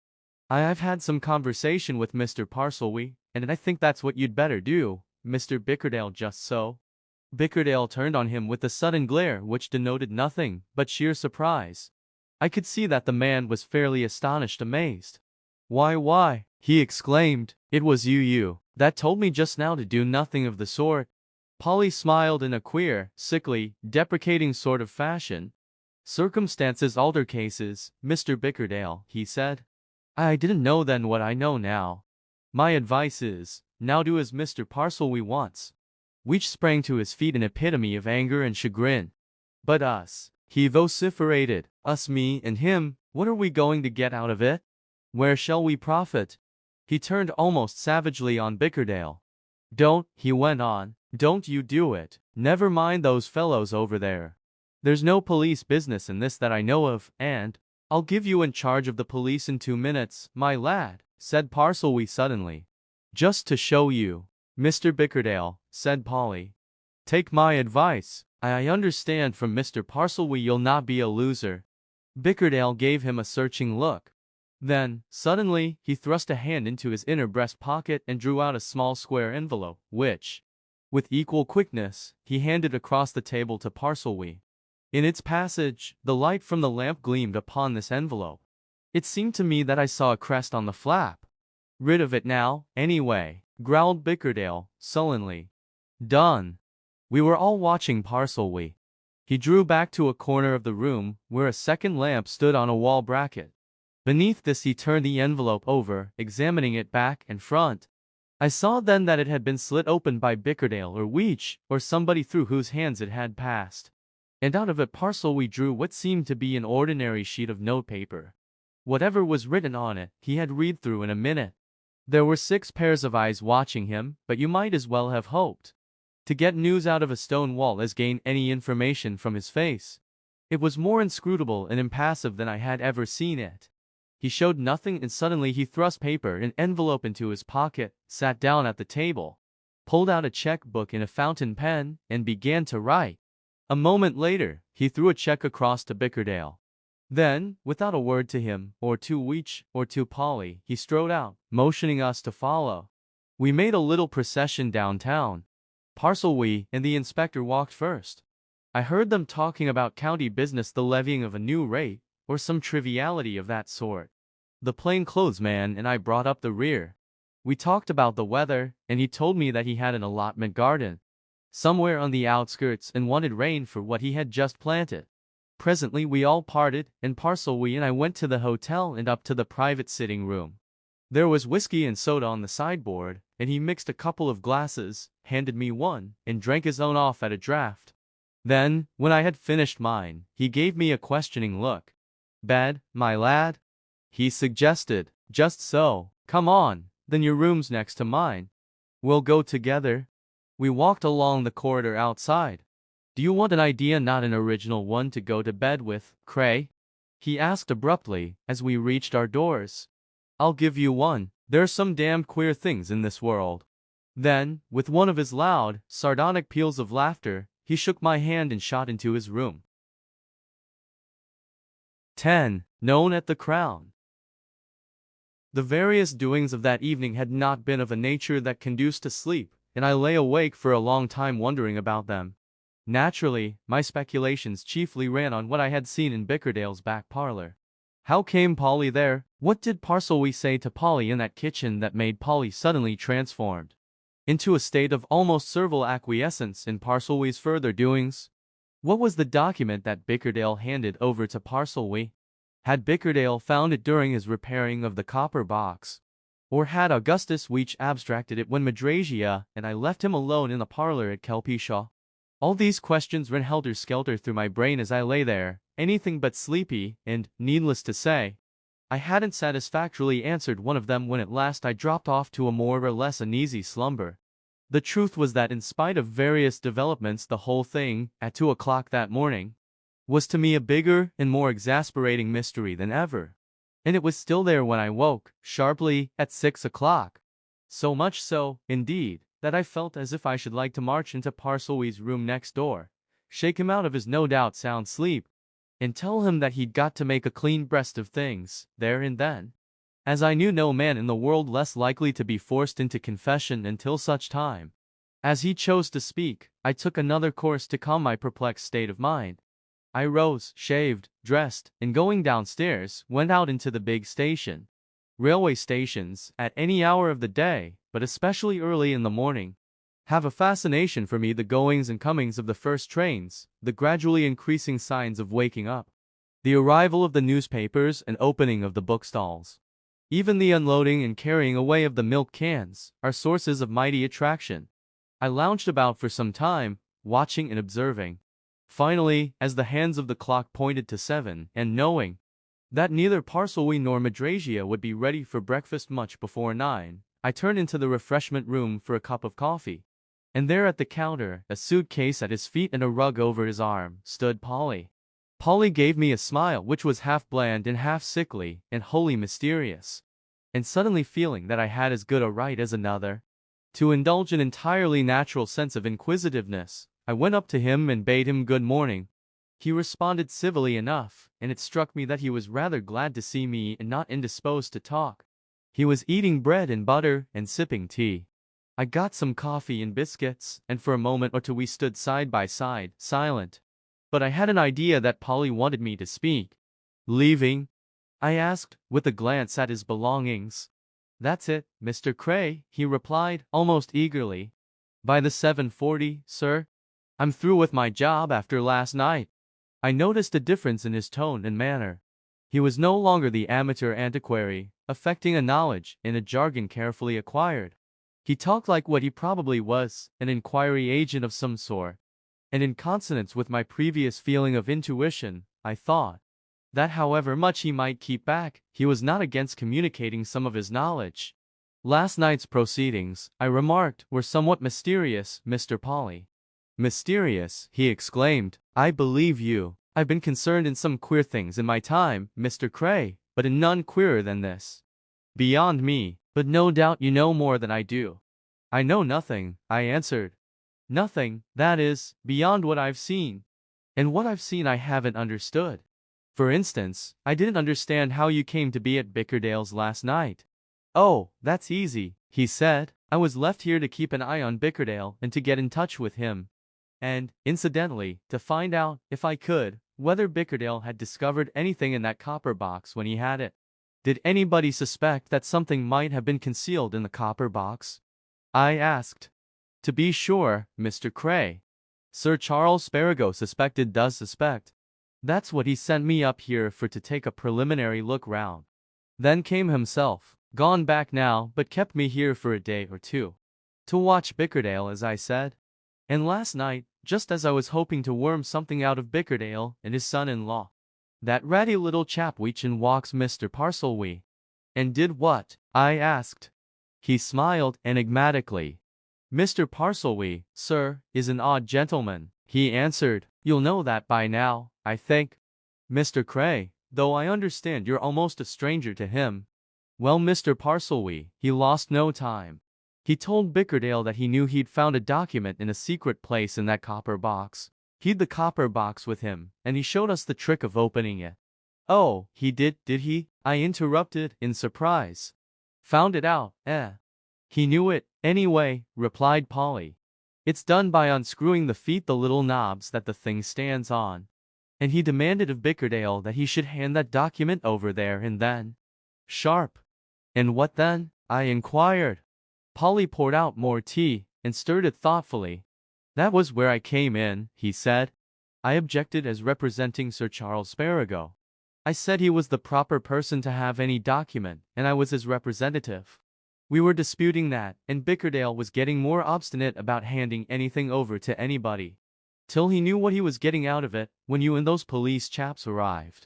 I've had some conversation with Mr. Parselby, and I think that's what you'd better do, Mr. Bickerdale, just so." Bickerdale turned on him with a sudden glare which denoted nothing but sheer surprise. I could see that the man was fairly astonished, amazed. Why, he exclaimed, "it was you that told me just now to do nothing of the sort." Polly smiled in a queer, sickly, deprecating sort of fashion. "Circumstances alter cases, Mr. Bickerdale," he said. "I didn't know then what I know now. My advice is, now do as Mr. Parselby wants." Weech sprang to his feet in epitome of anger and chagrin. But us, he vociferated, us, me, and him, what are we going to get out of it? Where shall we profit? He turned almost savagely on Bickerdale. Don't, he went on, don't you do it. Never mind those fellows over there. There's no police business in this that I know of, and I'll give you in charge of the police in 2 minutes, my lad, said Parsley suddenly. Just to show you. Mr. Bickerdale, said Polly. Take my advice. I understand from Mr. Parsley you'll not be a loser. Bickerdale gave him a searching look. Then, suddenly, he thrust a hand into his inner breast pocket and drew out a small square envelope, which, with equal quickness, he handed across the table to Parsley. In its passage, the light from the lamp gleamed upon this envelope. It seemed to me that I saw a crest on the flap. Rid of it now, anyway, growled Bickerdale, sullenly. Done. We were all watching Parsley. He drew back to a corner of the room, where a second lamp stood on a wall bracket. Beneath this he turned the envelope over, examining it back and front. I saw then that it had been slit open by Bickerdale or Weech, or somebody through whose hands it had passed. And out of it Parsley drew what seemed to be an ordinary sheet of notepaper. Whatever was written on it, he had read through in a minute. There were 6 pairs of eyes watching him, but you might as well have hoped to get news out of a stone wall as gain any information from his face. It was more inscrutable and impassive than I had ever seen it. He showed nothing, and suddenly he thrust paper and envelope into his pocket, sat down at the table, pulled out a checkbook and a fountain pen, and began to write. A moment later, he threw a check across to Bickerdale. Then, without a word to him, or to Weech, or to Polly, he strode out, motioning us to follow. We made a little procession downtown. Parsley and the inspector walked first. I heard them talking about county business, the levying of a new rate, or some triviality of that sort. The plainclothesman and I brought up the rear. We talked about the weather, and he told me that he had an allotment garden somewhere on the outskirts and wanted rain for what he had just planted. Presently we all parted, and Parsley and I went to the hotel and up to the private sitting room. There was whiskey and soda on the sideboard, and he mixed a couple of glasses, handed me one, and drank his own off at a draught. Then, when I had finished mine, he gave me a questioning look. Bed, my lad? He suggested. Just so. Come on, then your room's next to mine. We'll go together. We walked along the corridor outside. Do you want an idea, not an original one, to go to bed with, Cray? He asked abruptly, as we reached our doors. I'll give you one. There's some damned queer things in this world. Then, with one of his loud, sardonic peals of laughter, he shook my hand and shot into his room. 10. Known at the Crown. The various doings of that evening had not been of a nature that conduced to sleep, and I lay awake for a long time wondering about them. Naturally, my speculations chiefly ran on what I had seen in Bickerdale's back parlor. How came Polly there? What did Parsley say to Polly in that kitchen that made Polly suddenly transformed into a state of almost servile acquiescence in Parsley's further doings? What was the document that Bickerdale handed over to Parsley? Had Bickerdale found it during his repairing of the copper box? Or had Augustus Weech abstracted it when Madrasia and I left him alone in the parlor at Kelpishaw? All these questions ran helter-skelter through my brain as I lay there, anything but sleepy, and, needless to say, I hadn't satisfactorily answered one of them when at last I dropped off to a more or less uneasy slumber. The truth was that in spite of various developments the whole thing, at 2 o'clock that morning, was to me a bigger and more exasperating mystery than ever. And it was still there when I woke, sharply, at 6 o'clock. So much so, indeed, that I felt as if I should like to march into Parsley's room next door, shake him out of his no doubt sound sleep, and tell him that he'd got to make a clean breast of things, there and then. As I knew no man in the world less likely to be forced into confession until such time as he chose to speak, I took another course to calm my perplexed state of mind. I rose, shaved, dressed, and going downstairs, went out into the big station. Railway stations, at any hour of the day, but especially early in the morning, have a fascination for me. The goings and comings of the first trains, the gradually increasing signs of waking up, the arrival of the newspapers and opening of the bookstalls, even the unloading and carrying away of the milk cans, are sources of mighty attraction. I lounged about for some time, watching and observing. Finally, as the hands of the clock pointed to 7, and knowing that neither Parselby nor Madrasia would be ready for breakfast much before 9, I turned into the refreshment room for a cup of coffee. And there at the counter, a suitcase at his feet and a rug over his arm, stood Polly. Polly gave me a smile which was half bland and half sickly, and wholly mysterious. And suddenly feeling that I had as good a right as another to indulge an entirely natural sense of inquisitiveness, I went up to him and bade him good morning. He responded civilly enough, and it struck me that he was rather glad to see me and not indisposed to talk. He was eating bread and butter and sipping tea. I got some coffee and biscuits, and for a moment or two we stood side by side, silent. But I had an idea that Polly wanted me to speak. "Leaving?" I asked, with a glance at his belongings. "That's it, Mr. Cray," he replied, almost eagerly. "By the 7:40, sir. I'm through with my job after last night." I noticed a difference in his tone and manner. He was no longer the amateur antiquary, affecting a knowledge in a jargon carefully acquired. He talked like what he probably was, an inquiry agent of some sort. And in consonance with my previous feeling of intuition, I thought that however much he might keep back, he was not against communicating some of his knowledge. "Last night's proceedings," I remarked, "were somewhat mysterious, Mr. Polly." "Mysterious?" he exclaimed. "I believe you. I've been concerned in some queer things in my time, Mr. Cray, but in none queerer than this. Beyond me, but no doubt you know more than I do." "I know nothing," I answered. "Nothing, that is, beyond what I've seen. And what I've seen I haven't understood. For instance, I didn't understand how you came to be at Bickerdale's last night." "Oh, that's easy," he said. "I was left here to keep an eye on Bickerdale and to get in touch with him. And, incidentally, to find out, if I could, whether Bickerdale had discovered anything in that copper box when he had it." "Did anybody suspect that something might have been concealed in the copper box?" I asked. "To be sure, Mr. Cray. Sir Charles Sparago does suspect. That's what he sent me up here for, to take a preliminary look round. Then came himself, gone back now, but kept me here for a day or two. To watch Bickerdale, as I said. And last night, just as I was hoping to worm something out of Bickerdale and his son-in-law, that ratty little chap Weechin walks Mr. Parselby." "And did what?" I asked. He smiled enigmatically. "Mr. Parselby, sir, is an odd gentleman," he answered. "You'll know that by now, I think, Mr. Cray, though I understand you're almost a stranger to him. Well, Mr. Parselby, he lost no time. He told Bickerdale that he knew he'd found a document in a secret place in that copper box. He'd the copper box with him, and he showed us the trick of opening it." "Oh, he did he?" I interrupted, in surprise. "Found it out, eh?" "He knew it, anyway," replied Polly. "It's done by unscrewing the little knobs that the thing stands on. And he demanded of Bickerdale that he should hand that document over there and then." "Sharp. And what then?" I inquired. Polly poured out more tea, and stirred it thoughtfully. "That was where I came in," he said. "I objected as representing Sir Charles Sparago. I said he was the proper person to have any document, and I was his representative. We were disputing that, and Bickerdale was getting more obstinate about handing anything over to anybody, till he knew what he was getting out of it, when you and those police chaps arrived.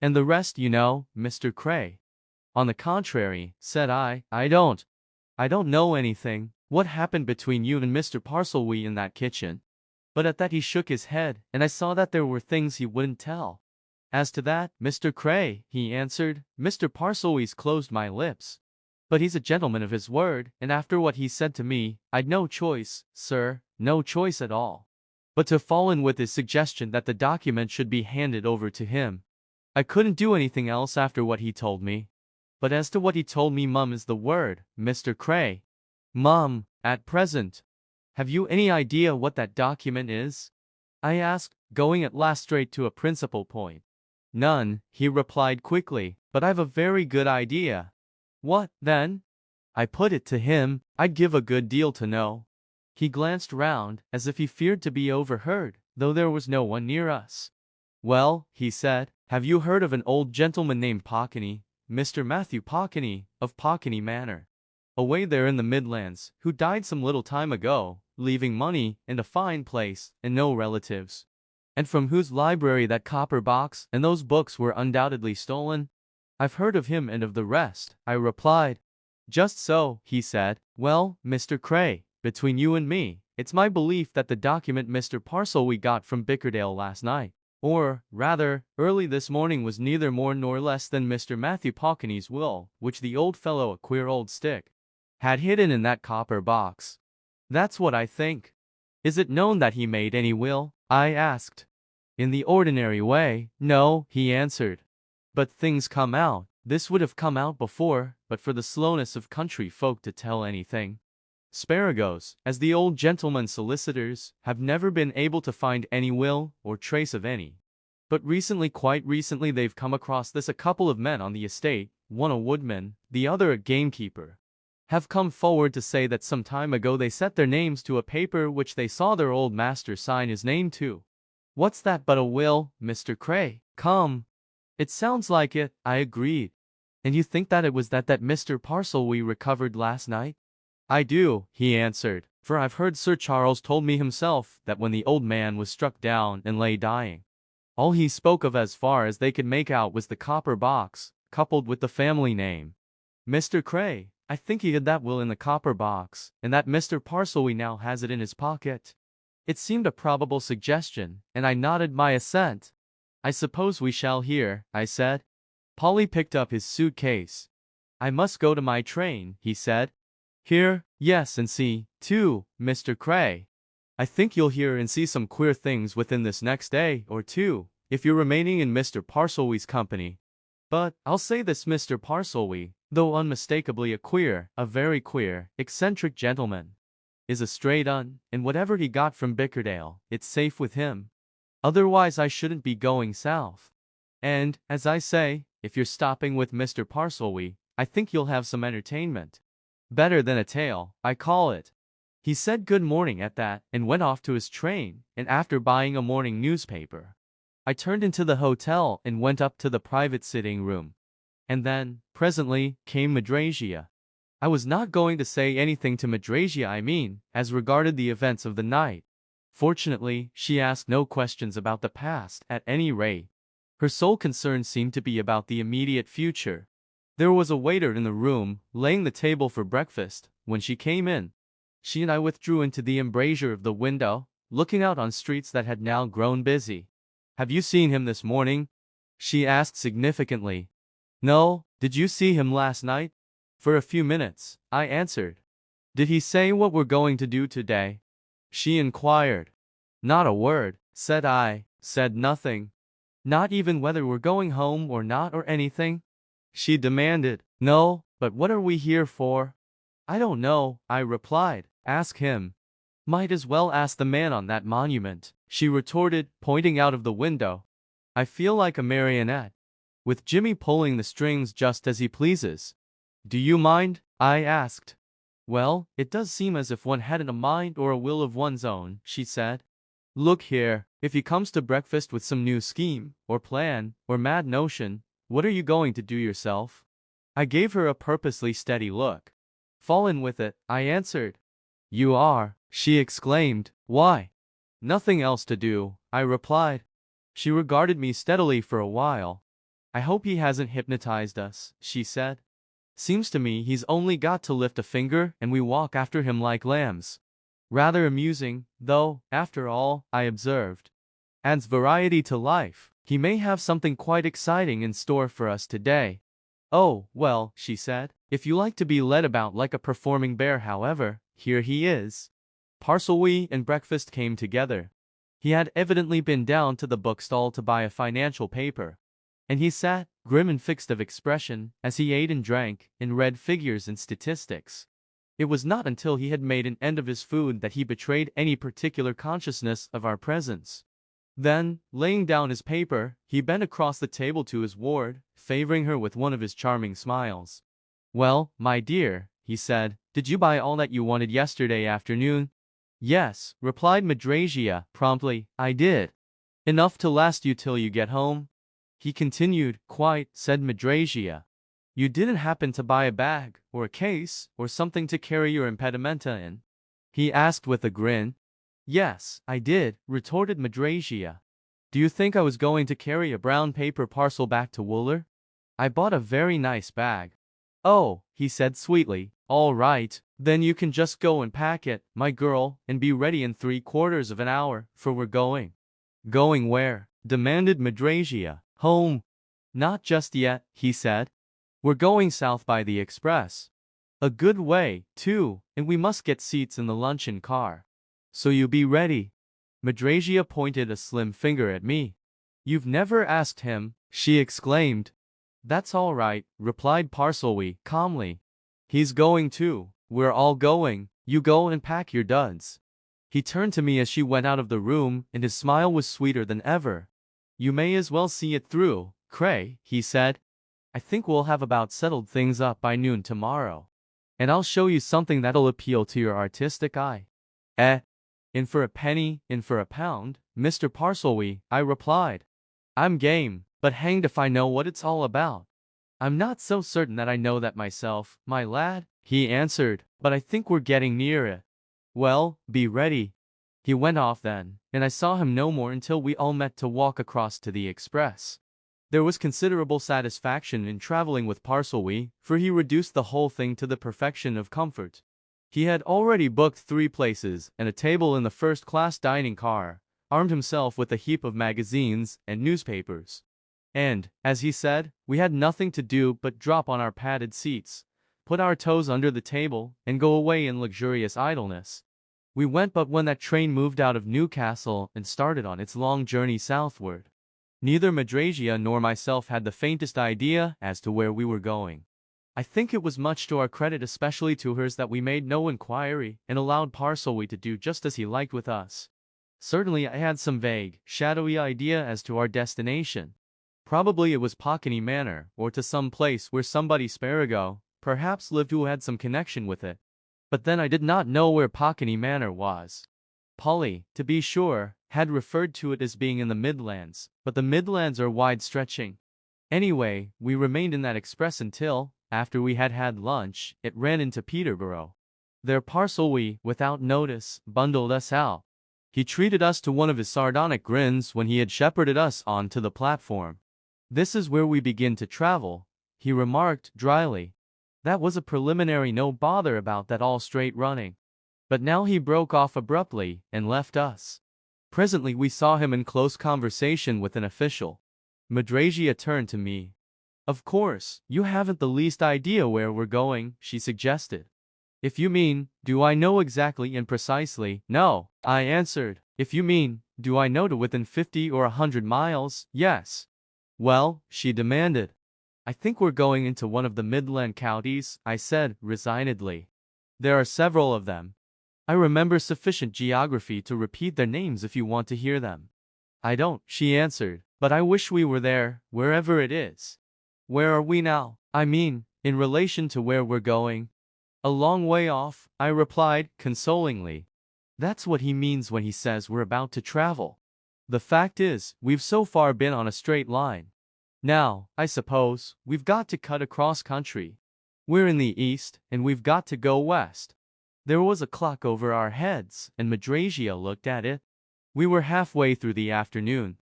And the rest you know, Mr. Cray." "On the contrary," said I don't know anything. What happened between you and Mr. Parselby in that kitchen?" But at that he shook his head, and I saw that there were things he wouldn't tell. "As to that, Mr. Cray," he answered, "Mr. Parselby's closed my lips. But he's a gentleman of his word, and after what he said to me, I'd no choice, sir, no choice at all, but to fall in with his suggestion that the document should be handed over to him. I couldn't do anything else after what he told me. But as to what he told me, mum is the word, Mr. Cray. Mum, at present. Have you any idea what that document is?" I asked, going at last straight to a principal point. "None," he replied quickly, "but I've a very good idea." "What, then?" I put it to him. I'd give a good deal to know. He glanced round, as if he feared to be overheard, though there was no one near us. "Well," he said, "have you heard of an old gentleman named Pockany, Mr. Matthew Pockany, of Pockany Manor, away there in the Midlands, who died some little time ago, leaving money, and a fine place, and no relatives?" And from whose library that copper box and those books were undoubtedly stolen? I've heard of him and of the rest, I replied. Just so, he said. Well, Mr. Cray, between you and me, it's my belief that the document Mr. Parcel we got from Bickerdale last night, or, rather, early this morning, was neither more nor less than Mr. Matthew Pawkiny's will, which the old fellow, a queer old stick, had hidden in that copper box. That's what I think. Is it known that he made any will? I asked. In the ordinary way, no, he answered. But things come out. This would have come out before, but for the slowness of country folk to tell anything. Sparrowgoes, as the old gentleman's solicitors, have never been able to find any will, or trace of any. But recently, quite recently, they've come across this. A couple of men on the estate, one a woodman, the other a gamekeeper, have come forward to say that some time ago they set their names to a paper which they saw their old master sign his name to. What's that but a will, Mr. Cray? Come. It sounds like it, I agreed. And you think that it was that Mr. Parcel we recovered last night? I do, he answered, for I've heard Sir Charles told me himself that when the old man was struck down and lay dying, all he spoke of as far as they could make out was the copper box, coupled with the family name. Mr. Cray, I think he hid that will in the copper box, and that Mr. Parcel we now has it in his pocket. It seemed a probable suggestion, and I nodded my assent. I suppose we shall hear, I said. Polly picked up his suitcase. I must go to my train, he said. Hear, yes, and see, too, Mr. Cray. I think you'll hear and see some queer things within this next day or two, if you're remaining in Mr. Parcelwe's company. But, I'll say this, Mr. Parcelwe, though unmistakably a very queer, eccentric gentleman, is a straight un, and whatever he got from Bickerdale, it's safe with him. Otherwise I shouldn't be going south. And, as I say, if you're stopping with Mr. Parcelwe, I think you'll have some entertainment. Better than a tale, I call it. He said good morning at that, and went off to his train, and after buying a morning newspaper, I turned into the hotel and went up to the private sitting room. And then, presently, came Madrasia. I was not going to say anything to Madrasia, as regarded the events of the night. Fortunately, she asked no questions about the past, at any rate. Her sole concern seemed to be about the immediate future. There was a waiter in the room, laying the table for breakfast, when she came in. She and I withdrew into the embrasure of the window, looking out on streets that had now grown busy. Have you seen him this morning? She asked significantly. No, did you see him last night? For a few minutes, I answered. Did he say what we're going to do today? She inquired. Not a word, said I. Said nothing. Not even whether we're going home or not or anything? She demanded. No, but what are we here for? I don't know, I replied. Ask him. Might as well ask the man on that monument, she retorted, pointing out of the window. I feel like a marionette, with Jimmy pulling the strings just as he pleases. Do you mind? I asked. Well, it does seem as if one hadn't a mind or a will of one's own, she said. Look here, if he comes to breakfast with some new scheme, or plan, or mad notion, what are you going to do yourself? I gave her a purposely steady look. Fall in with it, I answered. You are, she exclaimed. Why? Nothing else to do, I replied. She regarded me steadily for a while. I hope he hasn't hypnotized us, she said. Seems to me he's only got to lift a finger and we walk after him like lambs. Rather amusing, though, after all, I observed. Adds variety to life. He may have something quite exciting in store for us today. Oh, well, she said, if you like to be led about like a performing bear, however, here he is. Parcelwe and breakfast came together. He had evidently been down to the bookstall to buy a financial paper, and he sat, grim and fixed of expression, as he ate and drank, and read figures and statistics. It was not until he had made an end of his food that he betrayed any particular consciousness of our presence. Then, laying down his paper, he bent across the table to his ward, favoring her with one of his charming smiles. Well, my dear, he said, did you buy all that you wanted yesterday afternoon? Yes, replied Madrasia promptly, I did. Enough to last you till you get home? He continued. Quite, said Madrasia. You didn't happen to buy a bag, or a case, or something to carry your impedimenta in? He asked with a grin. Yes, I did, retorted Madrasia. Do you think I was going to carry a brown paper parcel back to Wooler? I bought a very nice bag. Oh, he said sweetly, all right, then you can just go and pack it, my girl, and be ready in 3/4 of an hour, for we're going. Going where? Demanded Madrasia. Home. Not just yet, he said. We're going south by the express. A good way, too, and we must get seats in the luncheon car. So you be ready. Madrasia pointed a slim finger at me. You've never asked him, she exclaimed. That's all right, replied Parselwee calmly. He's going too. We're all going. You go and pack your duds. He turned to me as she went out of the room, and his smile was sweeter than ever. You may as well see it through, Cray, he said. I think we'll have about settled things up by noon tomorrow. And I'll show you something that'll appeal to your artistic eye. In for a penny, in for a pound, Mr. Parselwee, I replied. I'm game, but hanged if I know what it's all about. I'm not so certain that I know that myself, my lad, he answered, but I think we're getting near it. Well, be ready. He went off then, and I saw him no more until we all met to walk across to the express. There was considerable satisfaction in traveling with Parselwee, for he reduced the whole thing to the perfection of comfort. He had already booked 3 places and a table in the first-class dining car, armed himself with a heap of magazines and newspapers. And, as he said, we had nothing to do but drop on our padded seats, put our toes under the table, and go away in luxurious idleness. We went but when that train moved out of Newcastle and started on its long journey southward. Neither Madrasia nor myself had the faintest idea as to where we were going. I think it was much to our credit, especially to hers, that we made no inquiry and allowed Parselwee to do just as he liked with us. Certainly I had some vague, shadowy idea as to our destination. Probably it was Pockney Manor, or to some place where somebody Sparago, perhaps, lived who had some connection with it. But then I did not know where Pockney Manor was. Polly, to be sure, had referred to it as being in the Midlands, but the Midlands are wide-stretching. Anyway, we remained in that express until, after we had had lunch, it ran into Peterborough. There Parselwee, without notice, bundled us out. He treated us to one of his sardonic grins when he had shepherded us on to the platform. This is where we begin to travel, he remarked dryly. That was a preliminary, no bother about that all straight running. But now he broke off abruptly and left us. Presently we saw him in close conversation with an official. Madrasia turned to me. Of course, you haven't the least idea where we're going, she suggested. If you mean, do I know exactly and precisely? No, I answered. If you mean, do I know to within 50 or 100 miles? Yes. Well, she demanded. I think we're going into one of the Midland counties, I said resignedly. There are several of them. I remember sufficient geography to repeat their names if you want to hear them. I don't, she answered, but I wish we were there, wherever it is. Where are we now? I mean, in relation to where we're going. A long way off, I replied, consolingly. That's what he means when he says we're about to travel. The fact is, we've so far been on a straight line. Now, I suppose, we've got to cut across country. We're in the east, and we've got to go west. There was a clock over our heads, and Madrasia looked at it. We were halfway through the afternoon.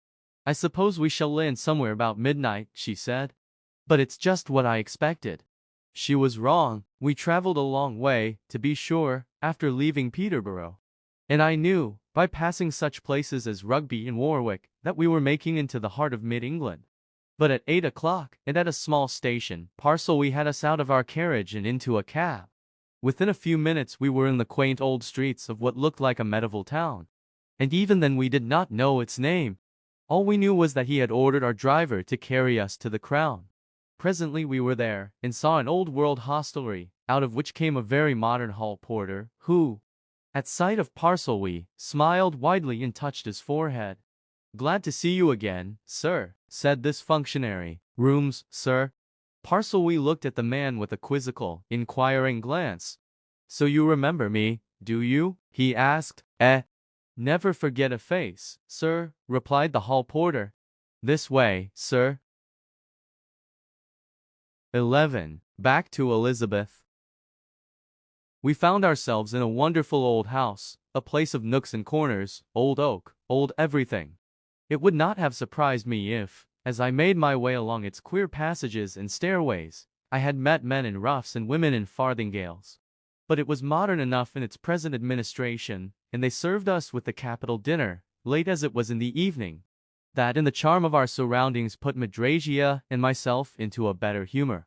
I suppose we shall land somewhere about midnight, she said. But it's just what I expected. She was wrong. We traveled a long way, to be sure, after leaving Peterborough. And I knew, by passing such places as Rugby and Warwick, that we were making into the heart of mid-England. But at 8 o'clock, and at a small station, Parselwee had us out of our carriage and into a cab. Within a few minutes we were in the quaint old streets of what looked like a medieval town. And even then we did not know its name. All we knew was that he had ordered our driver to carry us to the Crown. Presently we were there, and saw an old-world hostelry, out of which came a very modern hall porter, who, at sight of Parselwee, smiled widely and touched his forehead. Glad to see you again, sir, said this functionary. Rooms, sir? Parselwee looked at the man with a quizzical, inquiring glance. So you remember me, do you? He asked. Never forget a face, sir, replied the hall porter. This way, sir. 11. Back to Elizabeth. We found ourselves in a wonderful old house, a place of nooks and corners, old oak, old everything. It would not have surprised me if, as I made my way along its queer passages and stairways, I had met men in ruffs and women in farthingales. But it was modern enough in its present administration, and they served us with the capital dinner, late as it was in the evening, that in the charm of our surroundings put Madrasia and myself into a better humor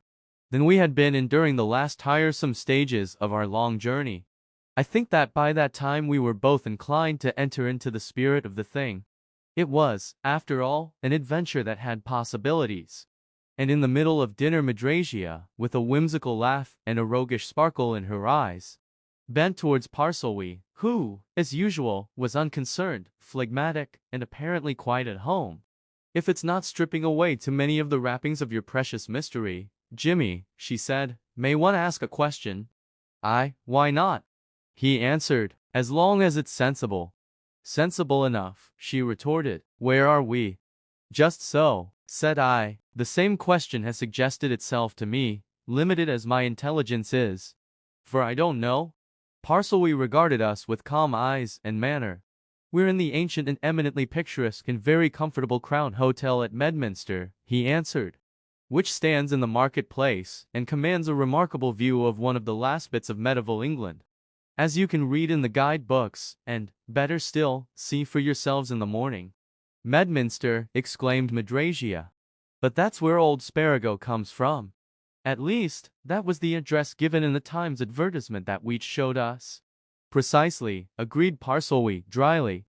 than we had been in during the last tiresome stages of our long journey. I think that by that time we were both inclined to enter into the spirit of the thing. It was, after all, an adventure that had possibilities. And in the middle of dinner Madrasia, with a whimsical laugh and a roguish sparkle in her eyes, bent towards Parselwy, who, as usual, was unconcerned, phlegmatic, and apparently quite at home. "If it's not stripping away too many of the wrappings of your precious mystery, Jimmy," she said, "may one ask a question?" "Aye, why not?" he answered, "as long as it's sensible." "Sensible enough," she retorted. "Where are we?" "Just so," said I. "The same question has suggested itself to me, limited as my intelligence is. For I don't know." Parselwy regarded us with calm eyes and manner. "We're in the ancient and eminently picturesque and very comfortable Crown Hotel at Medminster," he answered, "which stands in the market-place, and commands a remarkable view of one of the last bits of medieval England, as you can read in the guide-books, and, better still, see for yourselves in the morning." "Medminster!" exclaimed Madrasia. "But that's where old Sparago comes from. At least, that was the address given in the Times advertisement that Weech showed us." "Precisely," agreed Parselwy, dryly.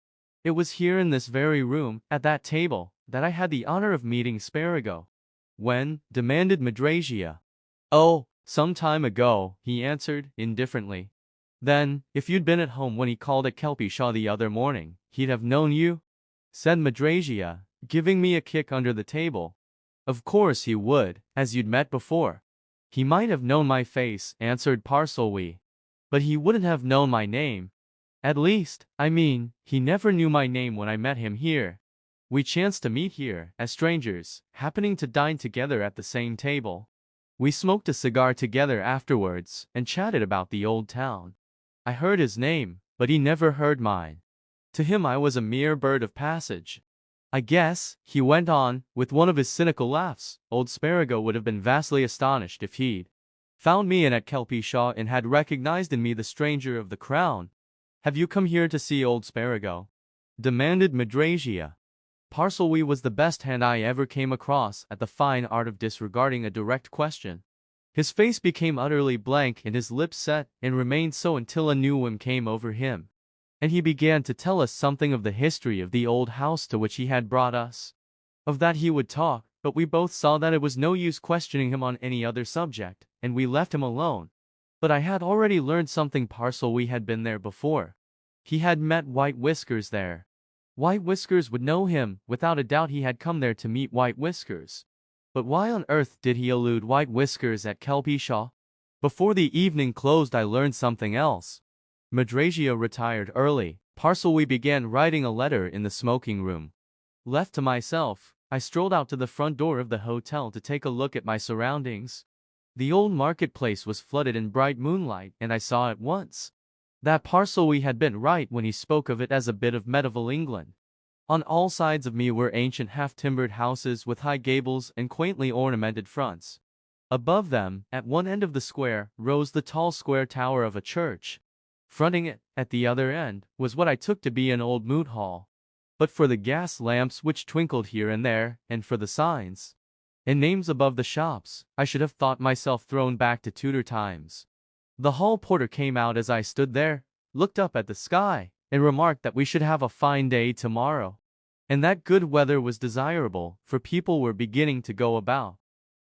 "It was here in this very room, at that table, that I had the honor of meeting Sparago." "When?" demanded Madrasia. "Oh, some time ago," he answered, indifferently. "Then, if you'd been at home when he called at Kelpyshaw the other morning, he'd have known you?" said Madrasia, giving me a kick under the table. "Of course he would, as you'd met before." "He might have known my face," answered Parselwy, "but he wouldn't have known my name. At least, I mean, he never knew my name when I met him here. We chanced to meet here, as strangers, happening to dine together at the same table. We smoked a cigar together afterwards, and chatted about the old town. I heard his name, but he never heard mine. To him I was a mere bird of passage. I guess," he went on, with one of his cynical laughs, "old Sparago would have been vastly astonished if he'd found me in at Kelpyshaw and had recognized in me the stranger of the Crown." "Have you come here to see old Sparago?" demanded Madrasia. Parselwy was the best hand I ever came across at the fine art of disregarding a direct question. His face became utterly blank and his lips set, and remained so until a new whim came over him, and he began to tell us something of the history of the old house to which he had brought us. Of that he would talk, but we both saw that it was no use questioning him on any other subject, and we left him alone. But I had already learned something. Parselwy had been there before. He had met White Whiskers there. White Whiskers would know him. Without a doubt he had come there to meet White Whiskers. But why on earth did he elude White Whiskers at Kelpyshaw? Before the evening closed I learned something else. Madrasia retired early. Parselwy began writing a letter in the smoking room. Left to myself, I strolled out to the front door of the hotel to take a look at my surroundings. The old marketplace was flooded in bright moonlight, and I saw at once that Parselwy had been right when he spoke of it as a bit of medieval England. On all sides of me were ancient half-timbered houses with high gables and quaintly ornamented fronts. Above them, at one end of the square, rose the tall square tower of a church. Fronting it, at the other end, was what I took to be an old moot hall. But for the gas lamps which twinkled here and there, and for the signs and names above the shops, I should have thought myself thrown back to Tudor times. The hall porter came out as I stood there, looked up at the sky, and remarked that we should have a fine day tomorrow, and that good weather was desirable, for people were beginning to go about.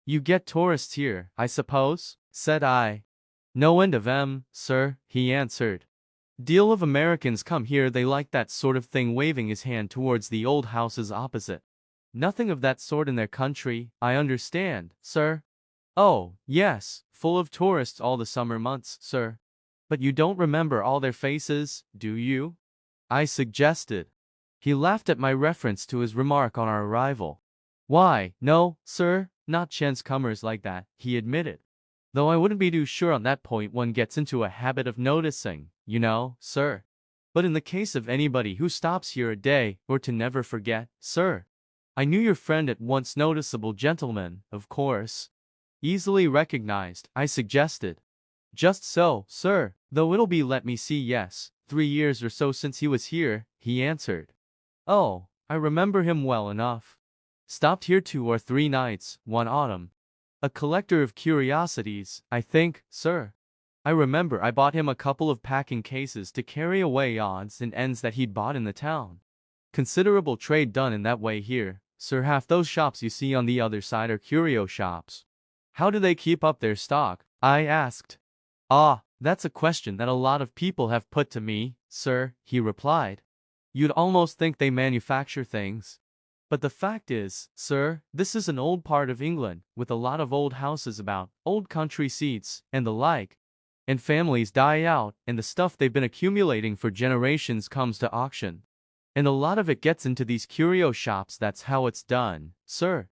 "You get tourists here, I suppose?" said I. "No end of 'em, sir," he answered. "Deal of Americans come here. They like that sort of thing," waving his hand towards the old houses opposite. "Nothing of that sort in their country, I understand, sir." "Oh, yes, full of tourists all the summer months, sir. But you don't remember all their faces, do you?" I suggested. He laughed at my reference to his remark on our arrival. "Why, no, sir, not chance-comers like that," he admitted. "Though I wouldn't be too sure on that point. One gets into a habit of noticing, you know, sir." But in the case of anybody who stops here a day, or to never forget, sir. I knew your friend at once, noticeable gentleman, of course. Easily recognized, I suggested. Just so, sir, though it'll be, let me see, yes, 3 years or so since he was here, he answered. Oh, I remember him well enough. Stopped here 2 or 3 nights, one autumn. A collector of curiosities, I think, sir. I remember I bought him a couple of packing cases to carry away odds and ends that he'd bought in the town. Considerable trade done in that way here, sir. Half those shops you see on the other side are curio shops. How do they keep up their stock? I asked. Ah, that's a question that a lot of people have put to me, sir, he replied. You'd almost think they manufacture things. But the fact is, sir, this is an old part of England, with a lot of old houses about, old country seats, and the like. And families die out, and the stuff they've been accumulating for generations comes to auction. And a lot of it gets into these curio shops. That's how it's done, sir.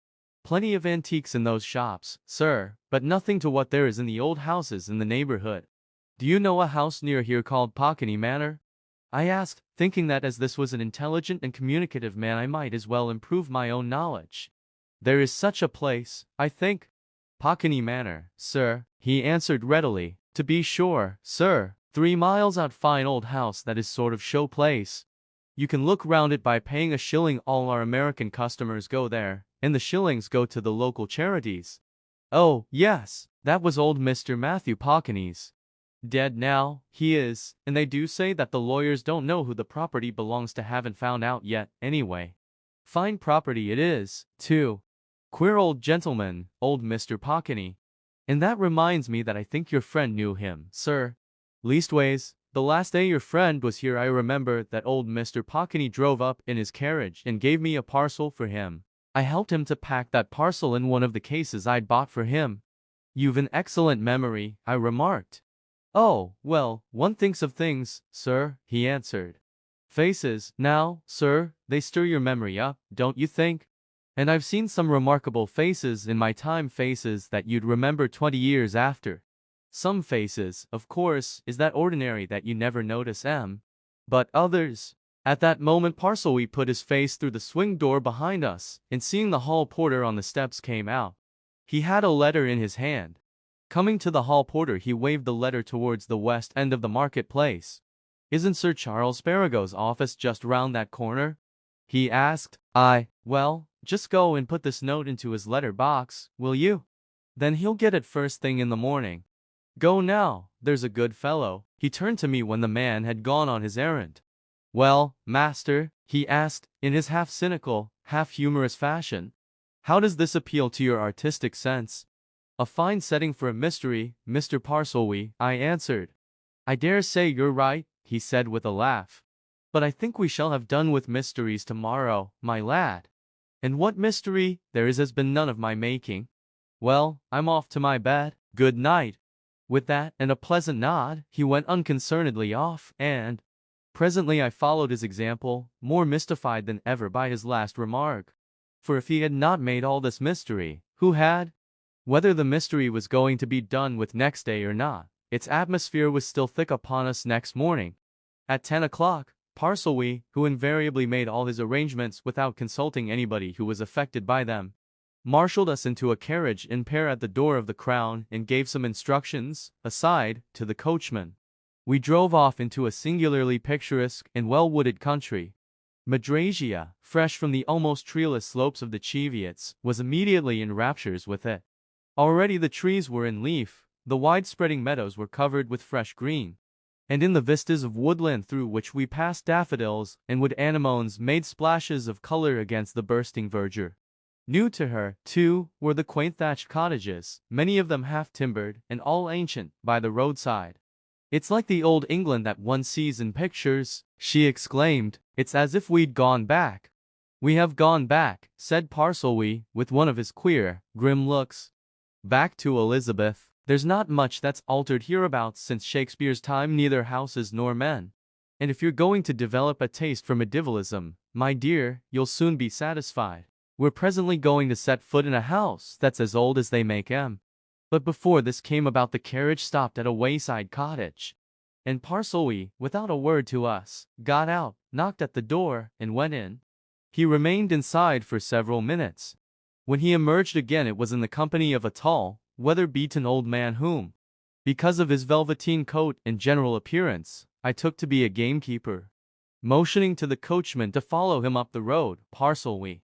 Plenty of antiques in those shops, sir, but nothing to what there is in the old houses in the neighborhood. Do you know a house near here called Pockney Manor? I asked, thinking that as this was an intelligent and communicative man I might as well improve my own knowledge. There is such a place, I think. Pockney Manor, sir, he answered readily. To be sure, sir, 3 miles out. Fine old house that is sort of show place. You can look round it by paying a shilling. All our American customers go there, and the shillings go to the local charities. Oh, yes, that was old Mr. Matthew Pockney's. Dead now, he is, and they do say that the lawyers don't know who the property belongs to. Haven't found out yet, anyway. Fine property it is, too. Queer old gentleman, old Mr. Pockney. And that reminds me that I think your friend knew him, sir. Leastways, the last day your friend was here I remember that old Mr. Pockney drove up in his carriage and gave me a parcel for him. I helped him to pack that parcel in one of the cases I'd bought for him. You've an excellent memory, I remarked. Oh, well, one thinks of things, sir, he answered. Faces, now, sir, they stir your memory up, don't you think? And I've seen some remarkable faces in my time, faces that you'd remember 20 years after. Some faces, of course, is that ordinary that you never notice but others. At that moment Parsley put his face through the swing door behind us, and seeing the hall porter on the steps came out. He had a letter in his hand. Coming to the hall porter he waved the letter towards the west end of the marketplace. Isn't Sir Charles Sparago's office just round that corner? He asked. Well, just go and put this note into his letter box, will you? Then he'll get it first thing in the morning. Go now, there's a good fellow. He turned to me when the man had gone on his errand. Well, master, he asked, in his half-cynical, half-humorous fashion, how does this appeal to your artistic sense? A fine setting for a mystery, Mr. Parsley, I answered. I dare say you're right, he said with a laugh. But I think we shall have done with mysteries tomorrow, my lad. And what mystery there is has been none of my making. Well, I'm off to my bed. Good night. With that and a pleasant nod, he went unconcernedly off, and presently I followed his example, more mystified than ever by his last remark. For if he had not made all this mystery, who had? Whether the mystery was going to be done with next day or not, its atmosphere was still thick upon us next morning. At 10 o'clock, Parsley, who invariably made all his arrangements without consulting anybody who was affected by them, marshaled us into a carriage in pair at the door of the Crown and gave some instructions, aside, to the coachman. We drove off into a singularly picturesque and well-wooded country. Madrasia, fresh from the almost treeless slopes of the Cheviots, was immediately in raptures with it. Already the trees were in leaf, the wide-spreading meadows were covered with fresh green, and in the vistas of woodland through which we passed daffodils and wood anemones made splashes of color against the bursting verdure. New to her, too, were the quaint thatched cottages, many of them half-timbered and all ancient, by the roadside. It's like the old England that one sees in pictures, she exclaimed. It's as if we'd gone back. We have gone back, said Parsley, with one of his queer, grim looks. Back to Elizabeth. There's not much that's altered hereabouts since Shakespeare's time, neither houses nor men. And if you're going to develop a taste for medievalism, my dear, you'll soon be satisfied. We're presently going to set foot in a house that's as old as they make 'em. But before this came about the carriage stopped at a wayside cottage. And Parsley, without a word to us, got out, knocked at the door, and went in. He remained inside for several minutes. When he emerged again, it was in the company of a tall, weather-beaten old man whom, because of his velveteen coat and general appearance, I took to be a gamekeeper. Motioning to the coachman to follow him up the road, Parsley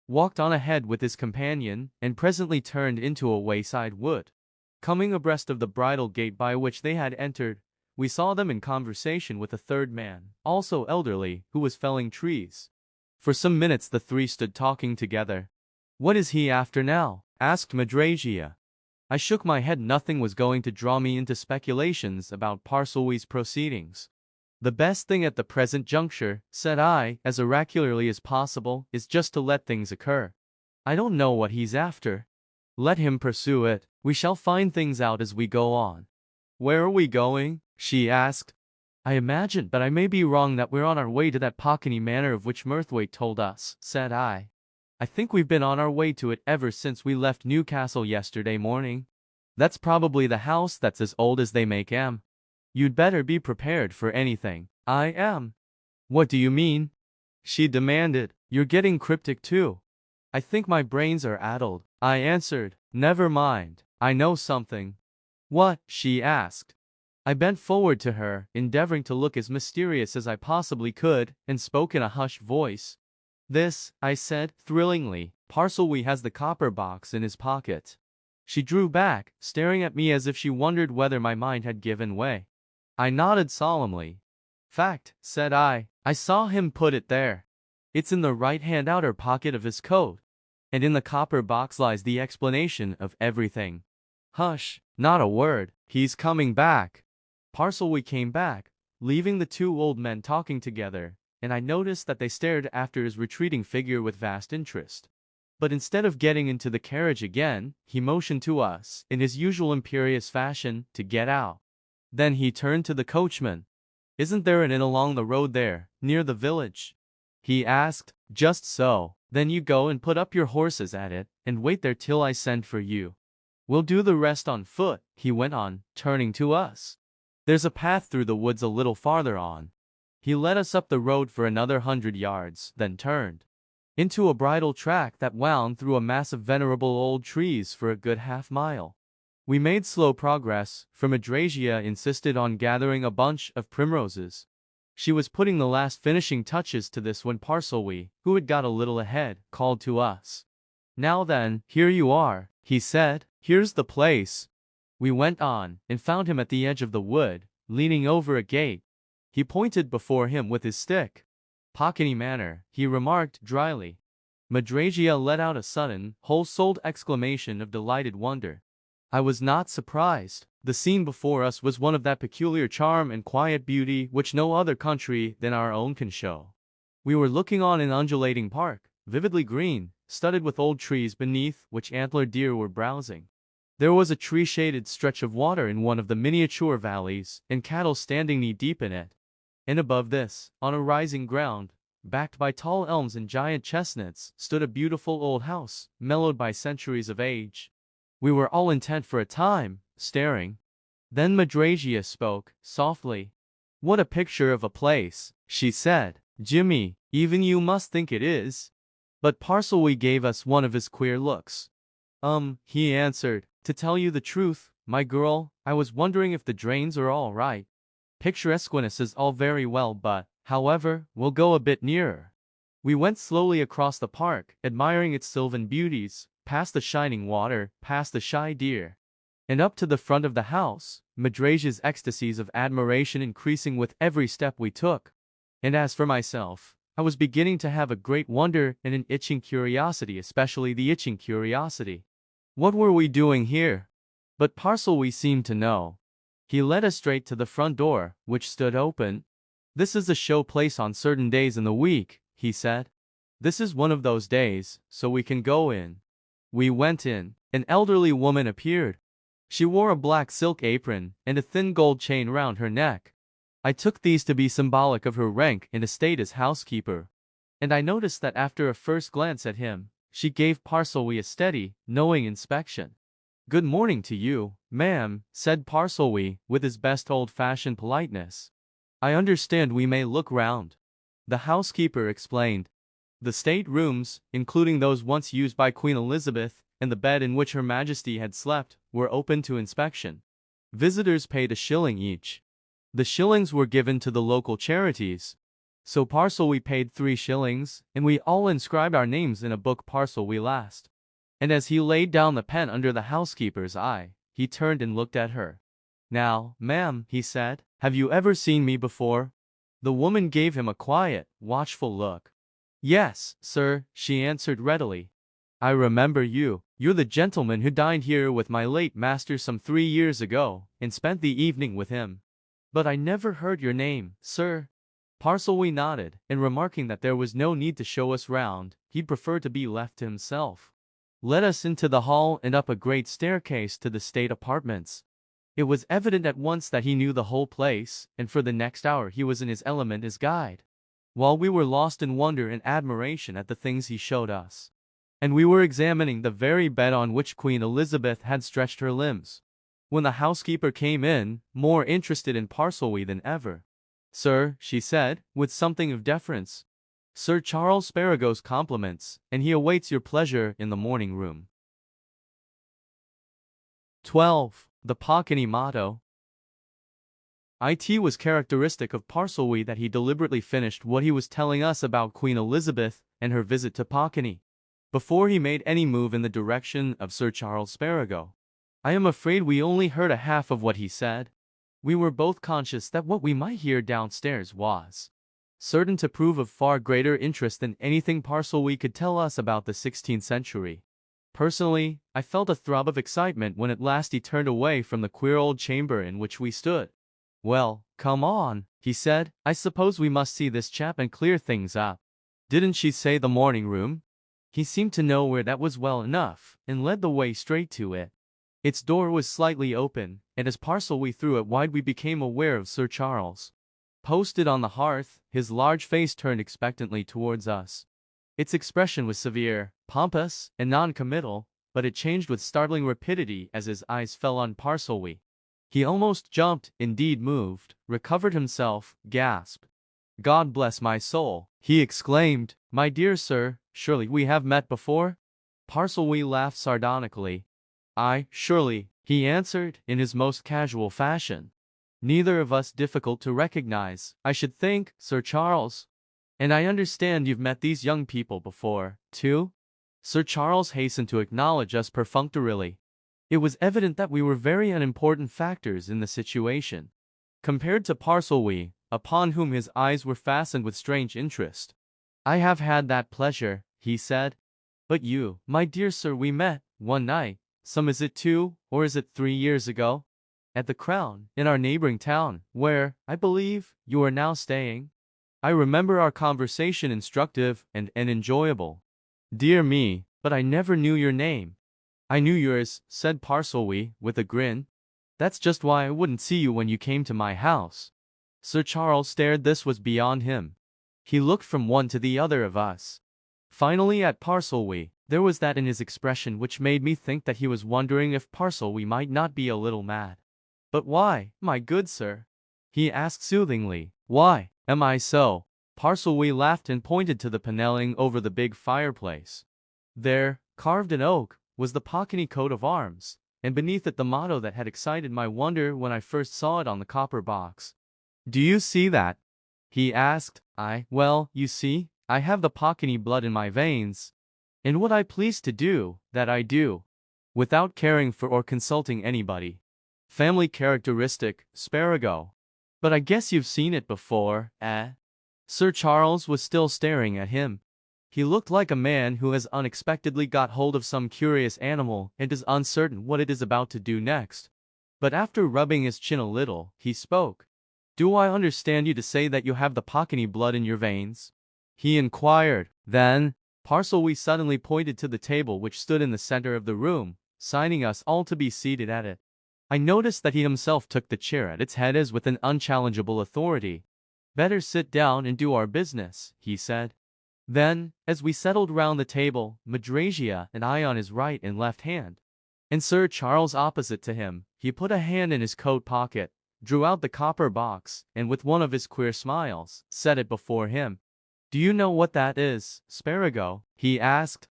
walked on ahead with his companion, and presently turned into a wayside wood. Coming abreast of the bridle gate by which they had entered, we saw them in conversation with a third man, also elderly, who was felling trees. For some minutes the three stood talking together. "What is he after now?" asked Madragia. I shook my head. Nothing was going to draw me into speculations about Parsley's proceedings. "The best thing at the present juncture," said I, as oracularly as possible, "is just to let things occur. I don't know what he's after. Let him pursue it. We shall find things out as we go on." "Where are we going?" she asked. "I imagine, but I may be wrong, that we're on our way to that Pockany Manor of which Mirthwaite told us," said I. "I think we've been on our way to it ever since we left Newcastle yesterday morning. That's probably the house that's as old as they make 'em. You'd better be prepared for anything." "I am." "What do you mean?" she demanded. "You're getting cryptic too." "I think my brains are addled," I answered. "Never mind, I know something." "What?" she asked. I bent forward to her, endeavoring to look as mysterious as I possibly could, and spoke in a hushed voice. "This," I said, thrillingly, "Parsley has the copper box in his pocket." She drew back, staring at me as if she wondered whether my mind had given way. I nodded solemnly. "Fact," said I saw him put it there. It's in the right-hand outer pocket of his coat. And in the copper box lies the explanation of everything." "Hush, not a word, he's coming back." Parsley came back, leaving the two old men talking together, and I noticed that they stared after his retreating figure with vast interest. But instead of getting into the carriage again, he motioned to us, in his usual imperious fashion, to get out. Then he turned to the coachman. "Isn't there an inn along the road there, near the village?" he asked. "Just so. Then you go and put up your horses at it, and wait there till I send for you. We'll do the rest on foot," he went on, turning to us. "There's a path through the woods a little farther on." He led us up the road for another 100 yards, then turned into a bridle track that wound through a mass of venerable old trees for a good half-mile. We made slow progress, for Madragia insisted on gathering a bunch of primroses. She was putting the last finishing touches to this when Parsley, who had got a little ahead, called to us. "Now then, here you are," he said. "Here's the place." We went on, and found him at the edge of the wood, leaning over a gate. He pointed before him with his stick. "Pockany Manor," he remarked dryly. Madragia let out a sudden, whole-souled exclamation of delighted wonder. I was not surprised. The scene before us was one of that peculiar charm and quiet beauty which no other country than our own can show. We were looking on an undulating park, vividly green, studded with old trees beneath which antlered deer were browsing. There was a tree-shaded stretch of water in one of the miniature valleys, and cattle standing knee-deep in it. And above this, on a rising ground, backed by tall elms and giant chestnuts, stood a beautiful old house, mellowed by centuries of age. We were all intent for a time, staring. Then Madragia spoke, softly. "What a picture of a place," she said. "Jimmy, even you must think it is." But Parsley gave us one of his queer looks. He answered. "To tell you the truth, my girl, I was wondering if the drains are all right. Picturesqueness is all very well, but, however, we'll go a bit nearer." We went slowly across the park, admiring its sylvan beauties, past the shining water, past the shy deer, and up to the front of the house, Madragia's ecstasies of admiration increasing with every step we took. And as for myself, I was beginning to have a great wonder and an itching curiosity, especially the itching curiosity. What were we doing here? But Parsley seemed to know. He led us straight to the front door, which stood open. "This is a show place on certain days in the week," he said. "This is one of those days, so we can go in." We went in. An elderly woman appeared. She wore a black silk apron, and a thin gold chain round her neck. I took these to be symbolic of her rank and estate as housekeeper. And I noticed that after a first glance at him, she gave Parsley a steady, knowing inspection. "Good morning to you, "Ma'am," said Parselwee, with his best old-fashioned politeness. "I understand we may look round." The housekeeper explained. The state rooms, including those once used by Queen Elizabeth, and the bed in which Her Majesty had slept, were open to inspection. Visitors paid a shilling each. The shillings were given to the local charities. So Parselwee paid 3 shillings, and we all inscribed our names in a book Parselwee last. And as he laid down the pen under the housekeeper's eye, he turned and looked at her. "Now, ma'am," he said, "have you ever seen me before?" The woman gave him a quiet, watchful look. "Yes, sir," she answered readily. "I remember you. You're the gentleman who dined here with my late master some 3 years ago, and spent the evening with him. But I never heard your name, sir." Parselwee nodded, and remarking that there was no need to show us round, he'd prefer to be left to himself, led us into the hall and up a great staircase to the state apartments. It was evident at once that he knew the whole place, and for the next hour he was in his element as guide, while we were lost in wonder and admiration at the things he showed us. And we were examining the very bed on which Queen Elizabeth had stretched her limbs, when the housekeeper came in, more interested in Parselwee than ever. "Sir," she said, with something of deference, "Sir Charles Sparrow's compliments, and he awaits your pleasure in the morning room." 12. The Pockany Motto. It was characteristic of Parselwee that he deliberately finished what he was telling us about Queen Elizabeth and her visit to Pockany before he made any move in the direction of Sir Charles Sparrow. I am afraid we only heard a half of what he said. We were both conscious that what we might hear downstairs was certain to prove of far greater interest than anything Parselwee could tell us about the 16th century. Personally, I felt a throb of excitement when at last he turned away from the queer old chamber in which we stood. "Well, come on," he said. "I suppose we must see this chap and clear things up. Didn't she say the morning room?" He seemed to know where that was well enough, and led the way straight to it. Its door was slightly open, and as Parselwee threw it wide we became aware of Sir Charles, posted on the hearth, his large face turned expectantly towards us. Its expression was severe, pompous, and non-committal, but it changed with startling rapidity as his eyes fell on Parselwee. He almost jumped, indeed moved, recovered himself, gasped. "God bless my soul!" he exclaimed. "My dear sir, surely we have met before?" Parselwee laughed sardonically. "Aye, surely," he answered, in his most casual fashion. "Neither of us difficult to recognize, I should think, Sir Charles. And I understand you've met these young people before, too?" Sir Charles hastened to acknowledge us perfunctorily. It was evident that we were very unimportant factors in the situation, compared to Parselwee, upon whom his eyes were fastened with strange interest. "I have had that pleasure," he said. "But you, my dear sir, we met, one night, is it 2, or is it 3 years ago? At the Crown, in our neighboring town, where, I believe, you are now staying. I remember our conversation instructive and enjoyable. Dear me, but I never knew your name." "I knew yours," said Parselwee, with a grin. "That's just why I wouldn't see you when you came to my house." Sir Charles stared. This was beyond him. He looked from one to the other of us, finally at Parselwee. There was that in his expression which made me think that he was wondering if Parselwee might not be a little mad. "But why, my good sir?" he asked soothingly. "Why, am I so?" Parselwee laughed and pointed to the paneling over the big fireplace. There, carved in oak, was the Pockany coat of arms, and beneath it the motto that had excited my wonder when I first saw it on the copper box. "Do you see that?" he asked. Well, you see, I have the Pockany blood in my veins, and what I please to do, that I do, without caring for or consulting anybody. Family characteristic, Sparrow. But I guess you've seen it before, eh?" Sir Charles was still staring at him. He looked like a man who has unexpectedly got hold of some curious animal and is uncertain what it is about to do next. But after rubbing his chin a little, he spoke. "Do I understand you to say that you have the Pockany blood in your veins?" he inquired. Then, Parselwee suddenly pointed to the table which stood in the center of the room, signing us all to be seated at it. I noticed that he himself took the chair at its head as with an unchallengeable authority. "Better sit down and do our business," he said. Then, as we settled round the table, Madrasia and I on his right and left hand, And Sir Charles opposite to him, he put a hand in his coat pocket, drew out the copper box, and with one of his queer smiles, set it before him. "Do you know what that is, Sparago?" he asked.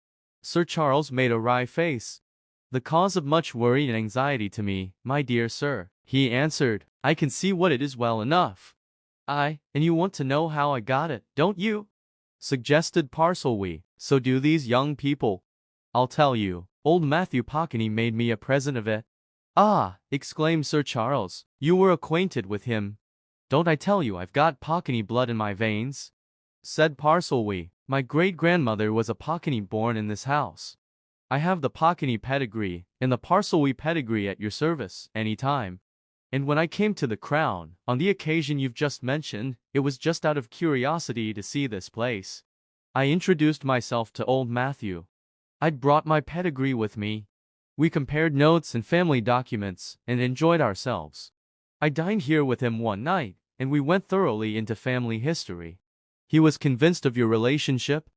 Sir Charles made a wry face. "The cause of much worry and anxiety to me, my dear sir," he answered. "I can see what it is well enough." "Aye, and you want to know how I got it, don't you?" suggested Parselwee. "So do these young people. I'll tell you. Old Matthew Pockney made me a present of it." "Ah!" exclaimed Sir Charles. "You were acquainted with him." "Don't I tell you I've got Pockney blood in my veins?" said Parselwee. "My great-grandmother was a Pockney born in this house. I have the Pockney pedigree, and the Parselwee pedigree at your service, any time. And when I came to the Crown, on the occasion you've just mentioned, it was just out of curiosity to see this place. I introduced myself to old Matthew. I'd brought my pedigree with me. We compared notes and family documents, and enjoyed ourselves. I dined here with him one night, and we went thoroughly into family history." "He was convinced of your relationship?"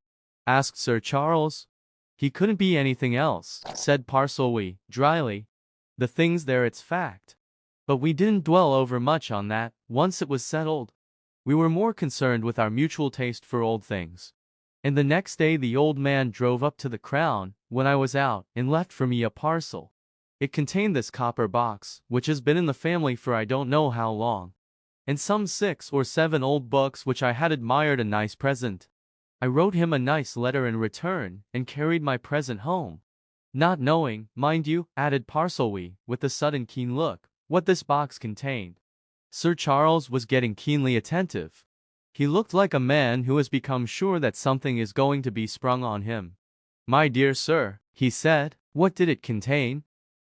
asked Sir Charles. "He couldn't be anything else," said Parselwee, dryly. "The thing's there, it's fact. But we didn't dwell over much on that, once it was settled. We were more concerned with our mutual taste for old things. And the next day the old man drove up to the Crown, when I was out, and left for me a parcel. It contained this copper box, which has been in the family for I don't know how long, and some 6 or 7 old books which I had admired. A nice present. I wrote him a nice letter in return, and carried my present home. Not knowing, mind you," added Parselwee, with a sudden keen look, "what this box contained." Sir Charles was getting keenly attentive. He looked like a man who has become sure that something is going to be sprung on him. "My dear sir," he said, "what did it contain?"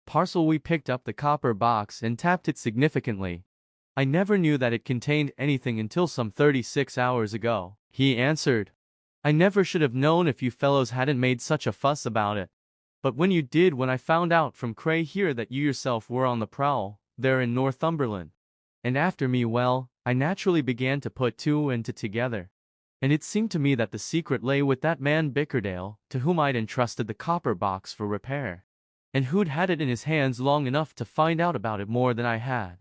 Parselwee picked up the copper box and tapped it significantly. "I never knew that it contained anything until some 36 hours ago," he answered. "I never should have known if you fellows hadn't made such a fuss about it. But when you did, when I found out from Cray here that you yourself were on the prowl, there in Northumberland, and after me, well, I naturally began to put 2 and 2 together. And it seemed to me that the secret lay with that man Bickerdale, to whom I'd entrusted the copper box for repair, and who'd had it in his hands long enough to find out about it more than I had.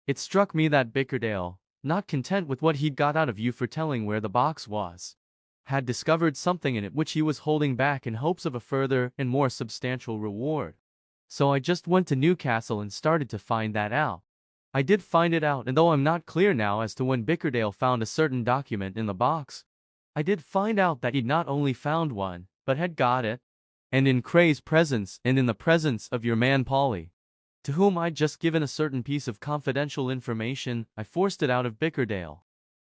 It struck me that Bickerdale, not content with what he'd got out of you for telling where the box was, had discovered something in it which he was holding back in hopes of a further and more substantial reward. So I just went to Newcastle and started to find that out. I did find it out, and though I'm not clear now as to when Bickerdale found a certain document in the box, I did find out that he'd not only found one, but had got it, and in Cray's presence and in the presence of your man Polly, to whom I'd just given a certain piece of confidential information. I forced it out of Bickerdale.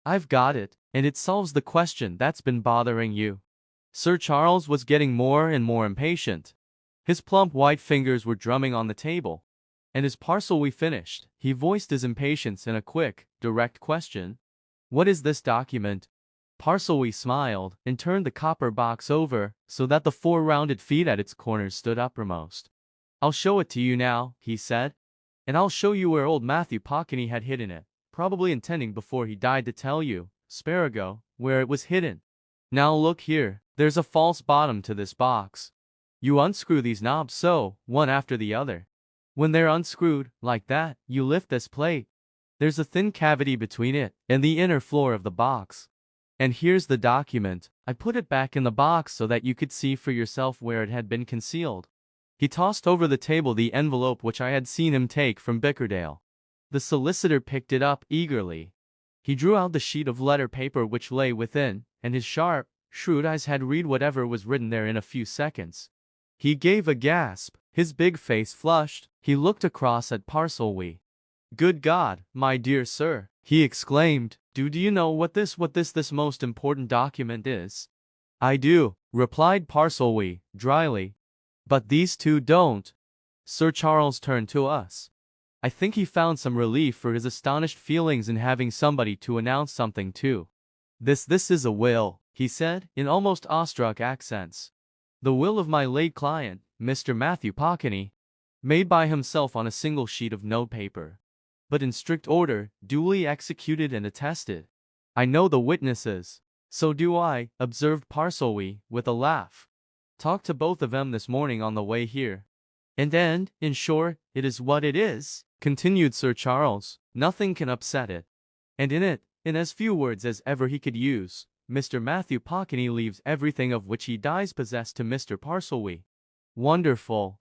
I've got it, and it solves the question that's been bothering you." Sir Charles was getting more and more impatient. His plump white fingers were drumming on the table. And as Parselwee finished, he voiced his impatience in a quick, direct question. "What is this document?" Parselwee smiled, and turned the copper box over, so that the 4 rounded feet at its corners stood uppermost. "I'll show it to you now," he said. "And I'll show you where old Matthew Pockney had hidden it, probably intending before he died to tell you, Sparago, where it was hidden. Now look here, there's a false bottom to this box. You unscrew these knobs so, one after the other. When they're unscrewed, like that, you lift this plate. There's a thin cavity between it and the inner floor of the box. And here's the document. I put it back in the box so that you could see for yourself where it had been concealed." He tossed over the table the envelope which I had seen him take from Bickerdale. The solicitor picked it up eagerly. He drew out the sheet of letter paper which lay within, and his sharp, shrewd eyes had read whatever was written there in a few seconds. He gave a gasp. His big face flushed. He looked across at Parselwee. "Good God, my dear sir," he exclaimed, Do you know what this most important document is?" "I do," replied Parselwee, dryly. "But these 2 don't." Sir Charles turned to us. I think he found some relief for his astonished feelings in having somebody to announce something to. This is a will," he said, in almost awestruck accents. "The will of my late client, Mr. Matthew Pockney, made by himself on a single sheet of notepaper, but in strict order, duly executed and attested. I know the witnesses." "So do I," observed Parselwee, with a laugh. "Talked to both of 'em this morning on the way here. And, in short, it is what it is, continued Sir Charles. Nothing can upset it. And in as few words as ever he could use, Mr. Matthew Pockney leaves everything of which he dies possessed to Mr. Parselwee. Wonderful.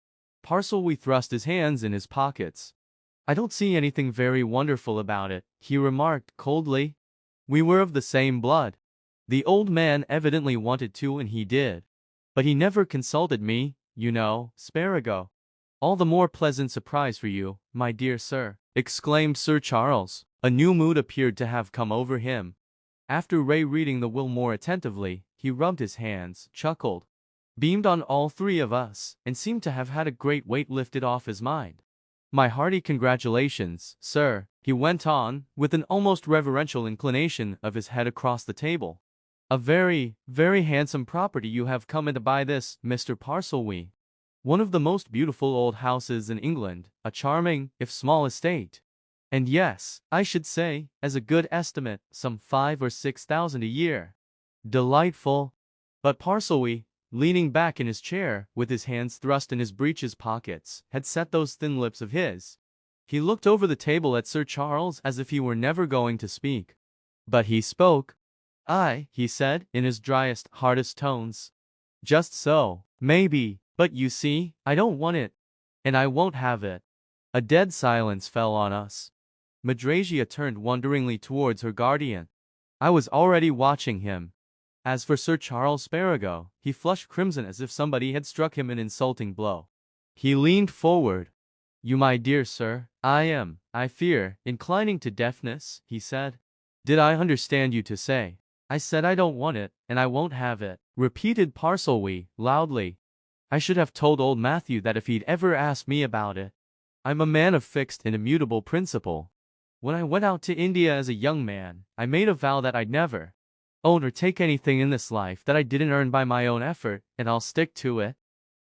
Parselwee thrust his hands in his pockets. I don't see anything very wonderful about it, he remarked coldly. We were of the same blood. The old man evidently wanted to, and he did. But he never consulted me, you know, Sparago. All the more pleasant surprise for you, my dear sir, exclaimed Sir Charles. A new mood appeared to have come over him. After reading the will more attentively, he rubbed his hands, chuckled, beamed on all three of us, and seemed to have had a great weight lifted off his mind. My hearty congratulations, sir, he went on, with an almost reverential inclination of his head across the table. A very, very handsome property you have come in to buy this, Mr. Parselwee. One of the most beautiful old houses in England, a charming, if small estate. And yes, I should say, as a good estimate, some 5,000 or 6,000 a year. Delightful. But Parselwee, leaning back in his chair, with his hands thrust in his breeches pockets, had set those thin lips of his. He looked over the table at Sir Charles as if he were never going to speak. But he spoke. "Aye," he said, in his driest, hardest tones. "Just so, maybe, but you see, I don't want it. And I won't have it." A dead silence fell on us. Madrasia turned wonderingly towards her guardian. I was already watching him. As for Sir Charles Sparago, he flushed crimson as if somebody had struck him an insulting blow. He leaned forward. "You, my dear sir, I am, I fear, inclining to deafness," he said. "Did I understand you to say?" "I said I don't want it, and I won't have it," repeated Parselwee, loudly. "I should have told old Matthew that if he'd ever asked me about it. I'm a man of fixed and immutable principle. When I went out to India as a young man, I made a vow that I'd never own or take anything in this life that I didn't earn by my own effort, and I'll stick to it.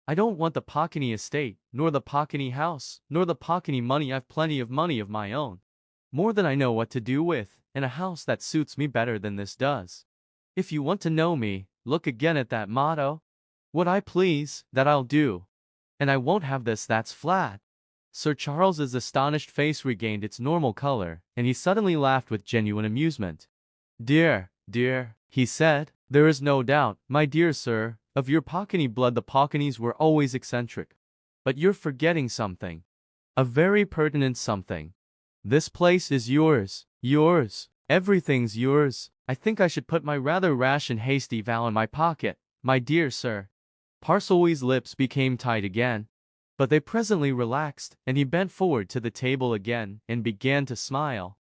I don't want the Pockney estate, nor the Pockney house, nor the Pockney money. I've plenty of money of my own. More than I know what to do with, and a house that suits me better than this does. If you want to know me, look again at that motto. What I please, that I'll do. And I won't have this, that's flat." Sir Charles's astonished face regained its normal color, and he suddenly laughed with genuine amusement. Dear, he said, "there is no doubt, my dear sir, of your Pockney blood. The Pockneys were always eccentric. But you're forgetting something. A very pertinent something. This place is yours. Yours. Everything's yours. I think I should put my rather rash and hasty vow in my pocket, my dear sir." Parselwee's lips became tight again. But they presently relaxed, and he bent forward to the table again, and began to smile.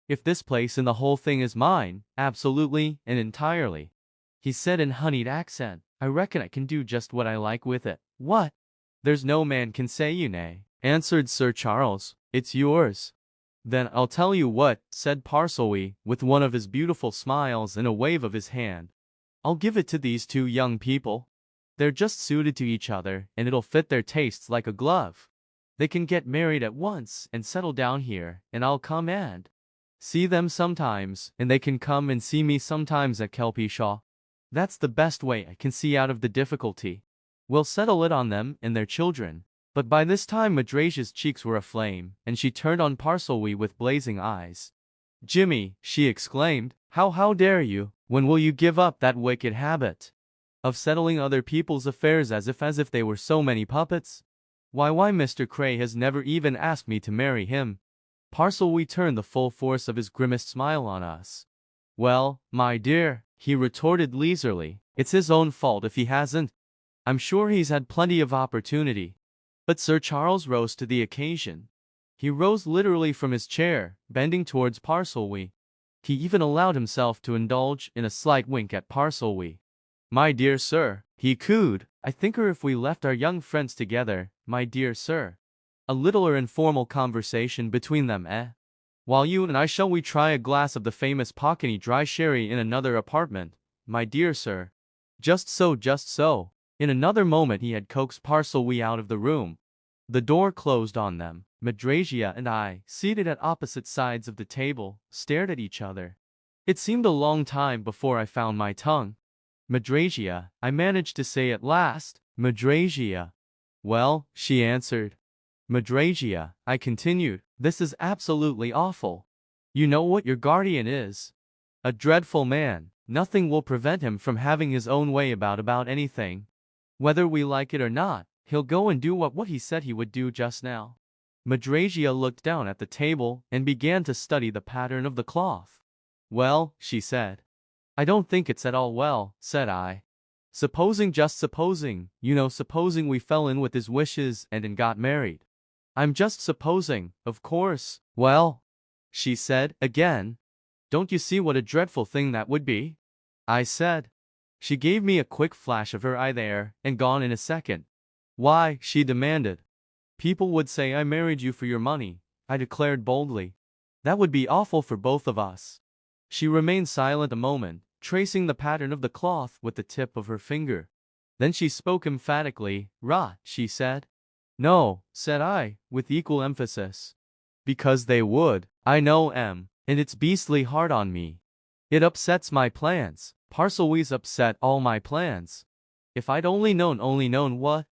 "If this place and the whole thing is mine, absolutely and entirely," he said in honeyed accent, "I reckon I can do just what I like with it." "What?" "There's no man can say you nay," answered Sir Charles. "It's yours." "Then I'll tell you what," said Parselwee, with one of his beautiful smiles and a wave of his hand. "I'll give it to these two young people. They're just suited to each other, and it'll fit their tastes like a glove. They can get married at once and settle down here, and I'll come and see them sometimes, and they can come and see me sometimes at Kelpishaw. That's the best way I can see out of the difficulty. We'll settle it on them and their children." But by this time Madrasia's cheeks were aflame, and she turned on Parselwee with blazing eyes. "Jimmy," she exclaimed, how dare you? When will you give up that wicked habit of settling other people's affairs as if they were so many puppets? Why, Mr. Cray has never even asked me to marry him." Parselwee turned the full force of his grimmest smile on us. "Well, my dear," he retorted leisurely, "it's his own fault if he hasn't. I'm sure he's had plenty of opportunity." But Sir Charles rose to the occasion. He rose literally from his chair, bending towards Parselwee. He even allowed himself to indulge in a slight wink at Parselwee. "My dear sir," he cooed, "I think if we left our young friends together, my dear sir, a little informal conversation between them, while you and I shall we try a glass of the famous Pockney dry sherry in another apartment, my dear sir." Just so. In another moment he had coaxed Parselwee out of the room. The door closed on them. Madrasia and I, seated at opposite sides of the table, stared at each other. It seemed a long time before I found my tongue. "Madrasia," I managed to say at last. "Madrasia." Well, she answered. Madragia, I continued, this is absolutely awful. You know what your guardian is. A dreadful man. Nothing will prevent him from having his own way about anything. Whether we like it or not, he'll go and do what he said he would do just now. Madragia looked down at the table and began to study the pattern of the cloth. Well, she said. I don't think it's at all well, said I. Supposing, just supposing, supposing we fell in with his wishes and got married. I'm just supposing, of course. Well, she said, again. Don't you see what a dreadful thing that would be? I said. She gave me a quick flash of her eye there, and gone in a second. Why, she demanded. People would say I married you for your money, I declared boldly. That would be awful for both of us. She remained silent a moment, tracing the pattern of the cloth with the tip of her finger. Then she spoke emphatically. Rah, she said. No, said I, with equal emphasis. Because they would. I know, Em, and it's beastly hard on me. It upsets my plans. Parcelwe's upset all my plans. If I'd only known what?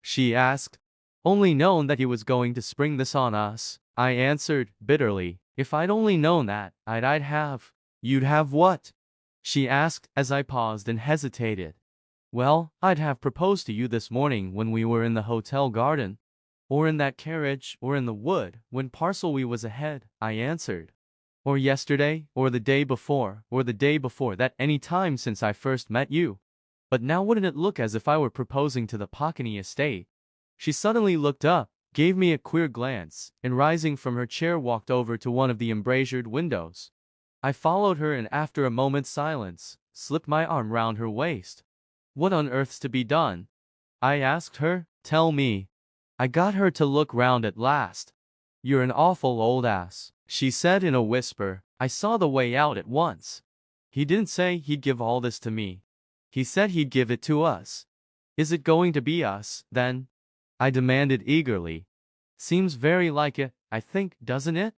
She asked. Only known that he was going to spring this on us, I answered, bitterly. If I'd only known that, I'd have. You'd have what? She asked, as I paused and hesitated. Well, I'd have proposed to you this morning when we were in the hotel garden. Or in that carriage, or in the wood, when Parcelwe was ahead, I answered. Or yesterday, or the day before that, any time since I first met you. But now wouldn't it look as if I were proposing to the Pockney estate? She suddenly looked up, gave me a queer glance, and rising from her chair walked over to one of the embrasured windows. I followed her and after a moment's silence, slipped my arm round her waist. What on earth's to be done? I asked her. Tell me. I got her to look round at last. You're an awful old ass, she said in a whisper. I saw the way out at once. He didn't say he'd give all this to me. He said he'd give it to us. Is it going to be us, then? I demanded eagerly. Seems very like it, I think, doesn't it?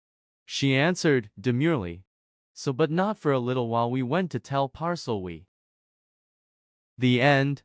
She answered, demurely. So but not for a little while we went to tell Parcelwe. The end.